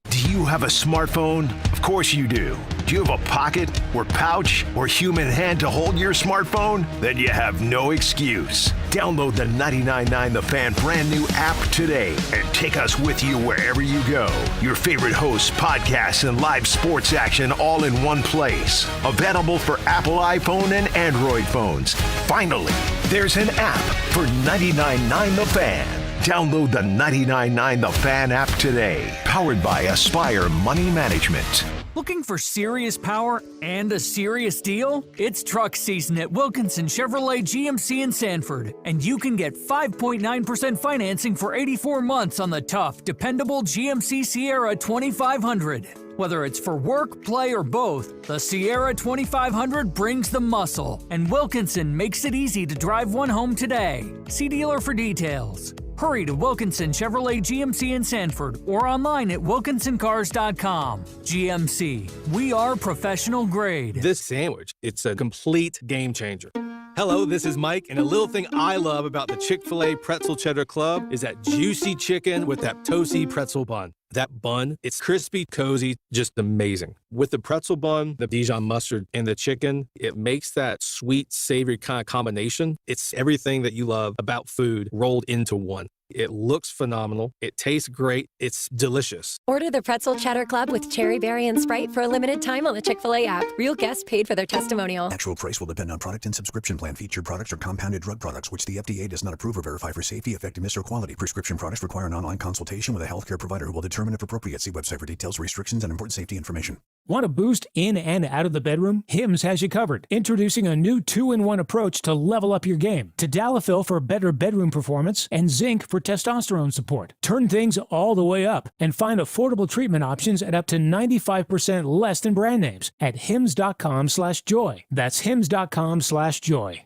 Do you have a smartphone? Of course you do. Do you have a pocket or pouch or human hand to hold your smartphone? Then you have no excuse. Download the 99.9 The Fan brand new app today and take us with you wherever you go. Your favorite hosts, podcasts, and live sports action all in one place. Available for Apple iPhone and Android phones. Finally, there's an app for 99.9 The Fan. Download the 99.9 The Fan app today. Powered by Aspire Money Management. Looking for serious power and a serious deal? It's truck season at Wilkinson Chevrolet GMC in Sanford, and you can get 5.9% financing for 84 months on the tough, dependable GMC Sierra 2500. Whether it's for work, play, or both, the Sierra 2500 brings the muscle, and Wilkinson makes it easy to drive one home today. See dealer for details. Hurry to Wilkinson Chevrolet GMC in Sanford or online at wilkinsoncars.com. GMC, we are professional grade. This sandwich, it's a complete game changer. Hello, this is Mike, and a little thing I love about the Chick-fil-A Pretzel Cheddar Club is that juicy chicken with that toasty pretzel bun. That bun, it's crispy, cozy, just amazing. With the pretzel bun, the Dijon mustard, and the chicken, it makes that sweet, savory kind of combination. It's everything that you love about food rolled into one. It looks phenomenal. It tastes great. It's delicious. Order the Pretzel Cheddar Club with Cherry Berry and Sprite for a limited time on the Chick-fil-A app. Real guests paid for their testimonial. Actual price will depend on product and subscription plan. Featured products are compounded drug products, which the FDA does not approve or verify for safety, effectiveness, or quality. Prescription products require an online consultation with a healthcare provider who will determine if appropriate. See website for details, restrictions, and important safety information. Want a boost in and out of the bedroom? Hims has you covered. Introducing a new 2-in-1 approach to level up your game. Tadalafil for better bedroom performance and zinc for testosterone support. Turn things all the way up and find affordable treatment options at up to 95% less than brand names at hims.com/joy. That's hims.com/joy.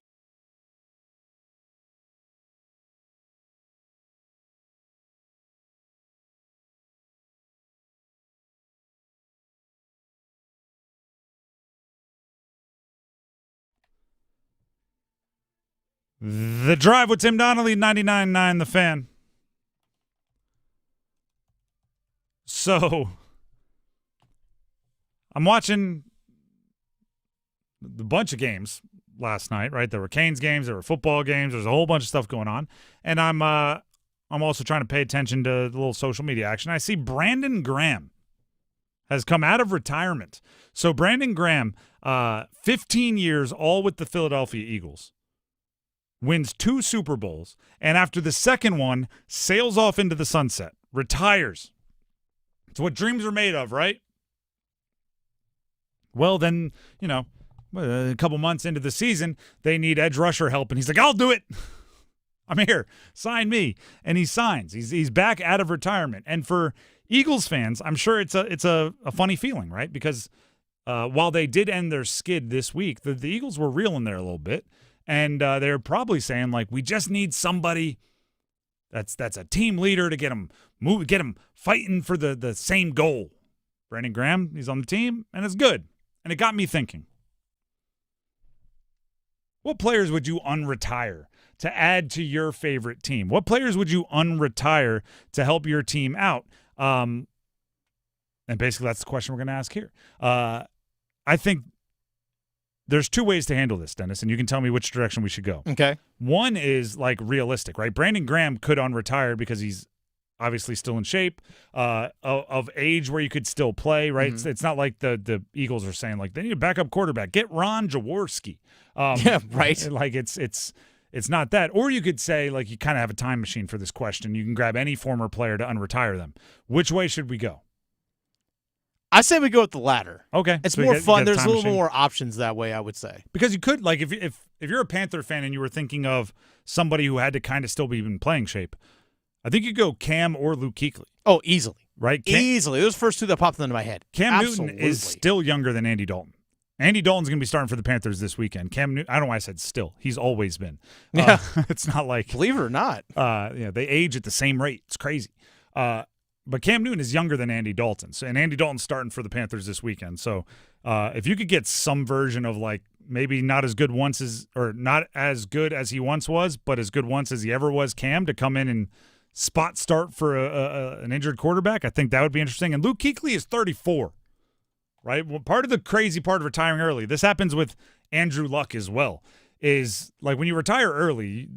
The Drive with Tim Donnelly, 99.9 The Fan. So, I'm watching a bunch of games last night, right? There were Canes games, there were football games, there's a whole bunch of stuff going on. And I'm also trying to pay attention to the little social media action. I see Brandon Graham has come out of retirement. So Brandon Graham, 15 years, all with the Philadelphia Eagles. Wins 2 Super Bowls, and after the second one, sails off into the sunset, retires. It's what dreams are made of, right? Well, then, a couple months into the season, they need edge rusher help, and he's like, I'll do it. I'm here. Sign me. And he signs. He's back out of retirement. And for Eagles fans, I'm sure it's a funny feeling, right? Because while they did end their skid this week, the Eagles were reeling there a little bit. And they're probably saying, like, we just need somebody that's a team leader to get them fighting for the same goal. Brandon Graham, he's on the team, and it's good. And it got me thinking. What players would you unretire to add to your favorite team? What players would you unretire to help your team out? And basically that's the question we're going to ask here. I think there's 2 ways to handle this, Dennis, and you can tell me which direction we should go. Okay. One is, like, realistic, right? Brandon Graham could unretire because he's obviously still in shape, of age where you could still play, right? Mm-hmm. It's not like the Eagles are saying, like, they need a backup quarterback. Get Ron Jaworski. Yeah, right. Like, it's not that. Or you could say, like, you kind of have a time machine for this question. You can grab any former player to unretire them. Which way should we go? I say we go with the latter. Okay. It's So more you fun. get a There's a time little machine. more options that way, I would say. Because you could, like, if you're a Panther fan and you were thinking of somebody who had to kind of still be in playing shape, I think you go Cam or Luke Kuechly. Oh, easily. Right? Easily. Those first 2 that popped into my head. Cam Absolutely. Newton is still younger than Andy Dalton. Andy Dalton's going to be starting for the Panthers this weekend. Cam Newton, I don't know why I said still. He's always been. Yeah. It's not like. Believe it or not. They age at the same rate. It's crazy. But Cam Newton is younger than Andy Dalton. And Andy Dalton's starting for the Panthers this weekend. So if you could get some version of, like, maybe not as good as he once was, but as good once as he ever was, Cam, to come in and spot start for an injured quarterback, I think that would be interesting. And Luke Kuechly is 34, right? Well, part of the crazy part of retiring early, this happens with Andrew Luck as well, is, like, when you retire early,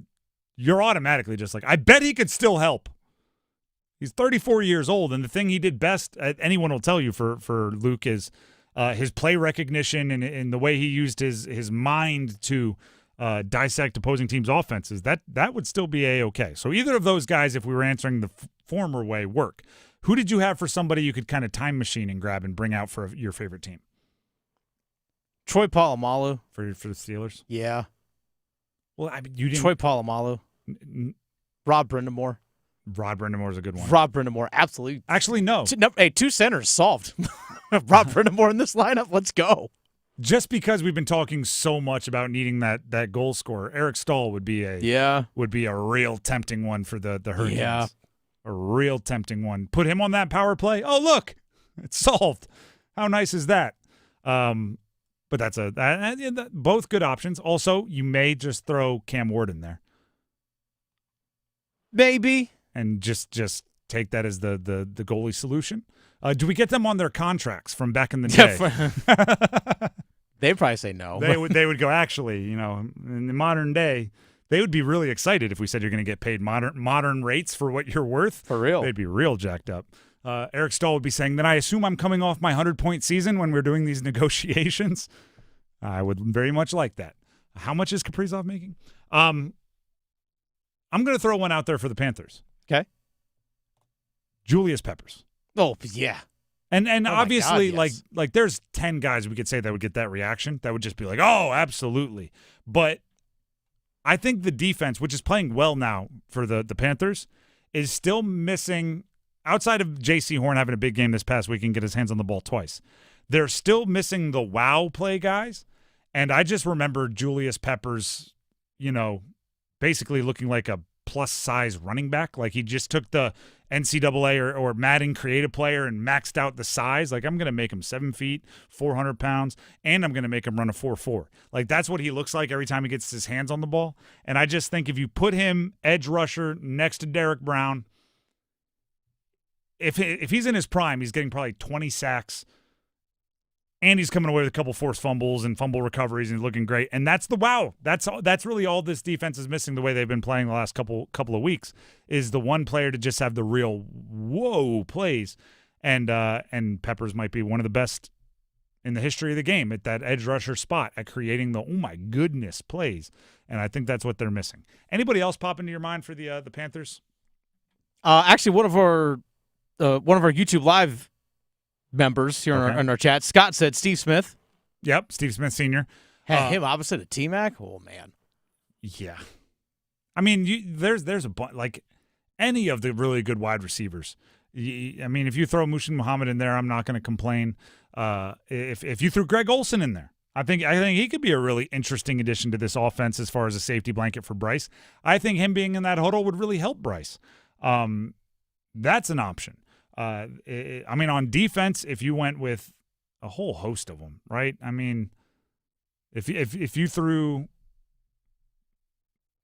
you're automatically just like, I bet he could still help. He's 34 years old, and the thing he did best, anyone will tell you for Luke, is his play recognition and the way he used his mind to dissect opposing teams' offenses. That would still be A-okay. So either of those guys, if we were answering the former way, work. Who did you have for somebody you could kind of time machine and grab and bring out for your favorite team? Troy Polamalu. For the Steelers? Yeah. Well, I mean, you didn't. Troy Polamalu. Rob Brindamore. Rod Brendamore's a good one. Rob Brindamore, absolutely. Actually, no. 2 centers solved. Rob Brindamore in this lineup. Let's go. Just because we've been talking so much about needing that goal scorer, Eric Stahl would be a real tempting one for the Hurricanes. Yeah. A real tempting one. Put him on that power play. Oh, look, it's solved. How nice is that? But that's both good options. Also, you may just throw Cam Ward in there. Maybe. And just take that as the goalie solution. Do we get them on their contracts from back in the day? They'd probably say no. They would go, actually, in the modern day, They would be really excited if we said you're going to get paid modern rates for what you're worth. For real. They'd be real jacked up. Eric Stahl would be saying, then I assume I'm coming off my 100-point season when we're doing these negotiations. I would very much like that. How much is Kaprizov making? I'm going to throw one out there for the Panthers. Okay. Julius Peppers. Oh, yeah. And obviously, God, yes. like there's 10 guys we could say that would get that reaction. That would just be like, oh, absolutely. But I think the defense, which is playing well now for the Panthers, is still missing, outside of J.C. Horn having a big game this past week and get his hands on the ball twice. They're still missing the wow play guys. And I just remember Julius Peppers, basically looking like a plus-size running back. Like he just took the NCAA or Madden creative player and maxed out the size. Like, I'm going to make him 7 feet, 400 pounds, and I'm going to make him run a 4.4. Like, that's what he looks like every time he gets his hands on the ball. And I just think if you put him edge rusher next to Derek Brown, if he's in his prime, he's getting probably 20 sacks, and he's coming away with a couple forced fumbles and fumble recoveries, and he's looking great. And that's the wow. That's really all this defense is missing the way they've been playing the last couple of weeks, is the one player to just have the real whoa plays. And Peppers might be one of the best in the history of the game at that edge rusher spot, at creating the, oh my goodness, plays. And I think that's what they're missing. Anybody else pop into your mind for the Panthers? Actually, one of our YouTube Live members here in our chat, Scott, said Steve Smith. Yep, Steve Smith Sr. Had him opposite of T-Mac. Oh, man. Yeah. I mean, there's a bunch, like any of the really good wide receivers. I mean, if you throw Mushin Muhammad in there, I'm not going to complain. If you threw Greg Olsen in there, I think he could be a really interesting addition to this offense as far as a safety blanket for Bryce. I think him being in that huddle would really help Bryce. That's an option. I mean, on defense, if you went with a whole host of them, right? I mean, if you threw,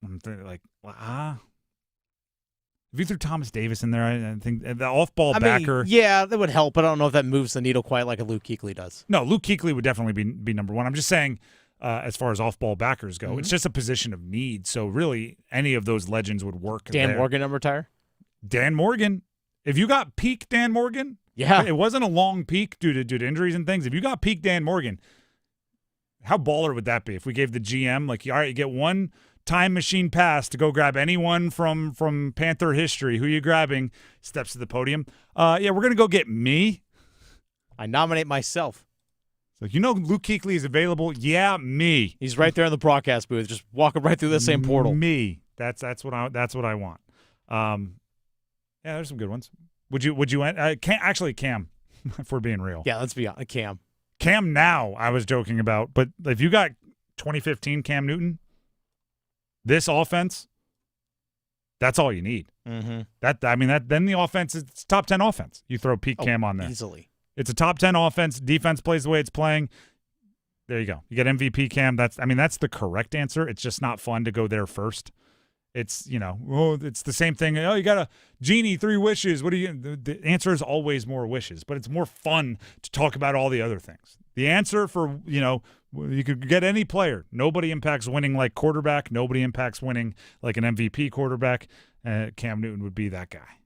if you threw Thomas Davis in there, I think the off-ball backer. Yeah, that would help, but I don't know if that moves the needle quite like a Luke Kuechly does. No, Luke Kuechly would definitely be number one. I'm just saying, as far as off-ball backers go, it's just a position of need. So really, any of those legends would work. Dan Morgan number retire? Dan Morgan. If you got peak Dan Morgan, it wasn't a long peak due to injuries and things. If you got peak Dan Morgan, how baller would that be? If we gave the GM, like, all right, you get one time machine pass to go grab anyone from Panther history. Who are you grabbing? Steps to the podium. We're going to go get me. I nominate myself. So Luke Kuechly is available. Yeah, me. He's right there in the broadcast booth, just walking right through the same portal. Me. That's what I want. Yeah, there's some good ones. Would you actually Cam, if we're being real. Yeah, let's be honest. Cam. Cam now, I was joking about, but if you got 2015 Cam Newton, this offense, that's all you need. Mm-hmm. Then the offense is top 10 offense. You throw peak Cam on there. Easily. It's a top 10 offense. Defense plays the way it's playing. There you go. You get MVP Cam. That's the correct answer. It's just not fun to go there first. It's, it's the same thing. Oh, you got a genie, 3 wishes. What do you? The answer is always more wishes, but it's more fun to talk about all the other things. The answer for, you could get any player. Nobody impacts winning like quarterback. Nobody impacts winning like an MVP quarterback. Cam Newton would be that guy.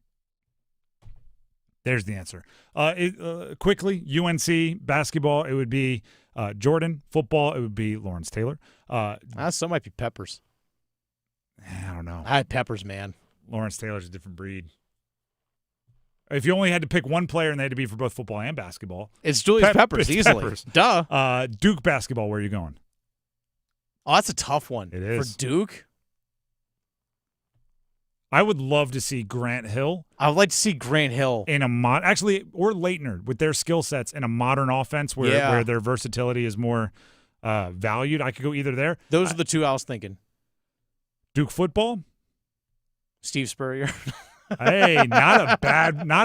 There's the answer. Quickly, UNC basketball, it would be Jordan. Football, it would be Lawrence Taylor. So might be Peppers. I don't know. I had Peppers, man. Lawrence Taylor's a different breed. If you only had to pick one player and they had to be for both football and basketball, it's Julius Peppers, easily. Peppers. Duh. Duke basketball, where are you going? Oh, that's a tough one. It is. For Duke? I would love to see Grant Hill. I would like to see Grant Hill. In a or Leitner with their skill sets in a modern offense where their versatility is more valued. I could go either there. Those are the two I was thinking. Duke football, Steve Spurrier. Hey, not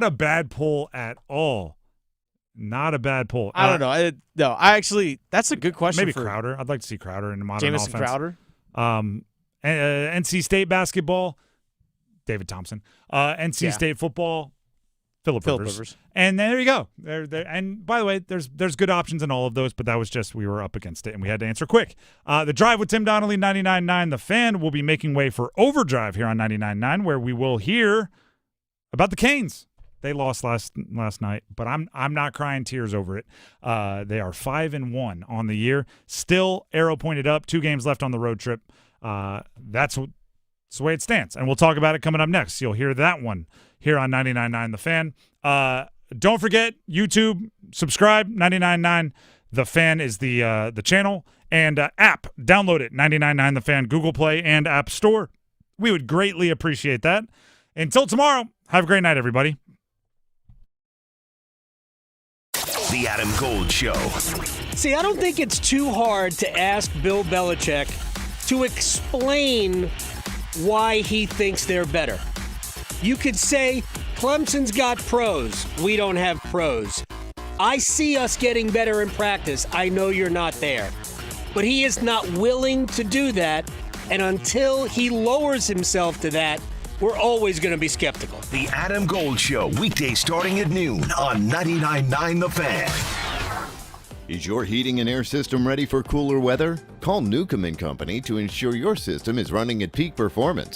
a bad pull at all. Not a bad pull. I don't know. That's a good question. Maybe Crowder. I'd like to see Crowder in the modern Jamison offense. Crowder. NC State basketball, David Thompson. NC State football, Phillip Rivers. And there you go. And by the way, there's good options in all of those, but that was just we were up against it, and we had to answer quick. The Drive with Tim Donnelly, 99.9 The Fan, will be making way for Overdrive here on 99.9, where we will hear about the Canes. They lost last night, but I'm not crying tears over it. They are 5-1 on the year. Still arrow pointed up. 2 games left on the road trip. That's the way it stands. And we'll talk about it coming up next. You'll hear that one here on 99.9 The Fan. Don't forget, YouTube, subscribe, 99.9 The Fan is the channel. And app, download it, 99.9 The Fan, Google Play and App Store. We would greatly appreciate that. Until tomorrow, have a great night, everybody. The Adam Gold Show. See, I don't think it's too hard to ask Bill Belichick to explain why he thinks they're better. You could say, Clemson's got pros. We don't have pros. I see us getting better in practice. I know you're not there. But he is not willing to do that, and until he lowers himself to that, we're always going to be skeptical. The Adam Gold Show, weekday starting at noon on 99.9 The Fan. Is your heating and air system ready for cooler weather? Call Newcomb & Company to ensure your system is running at peak performance.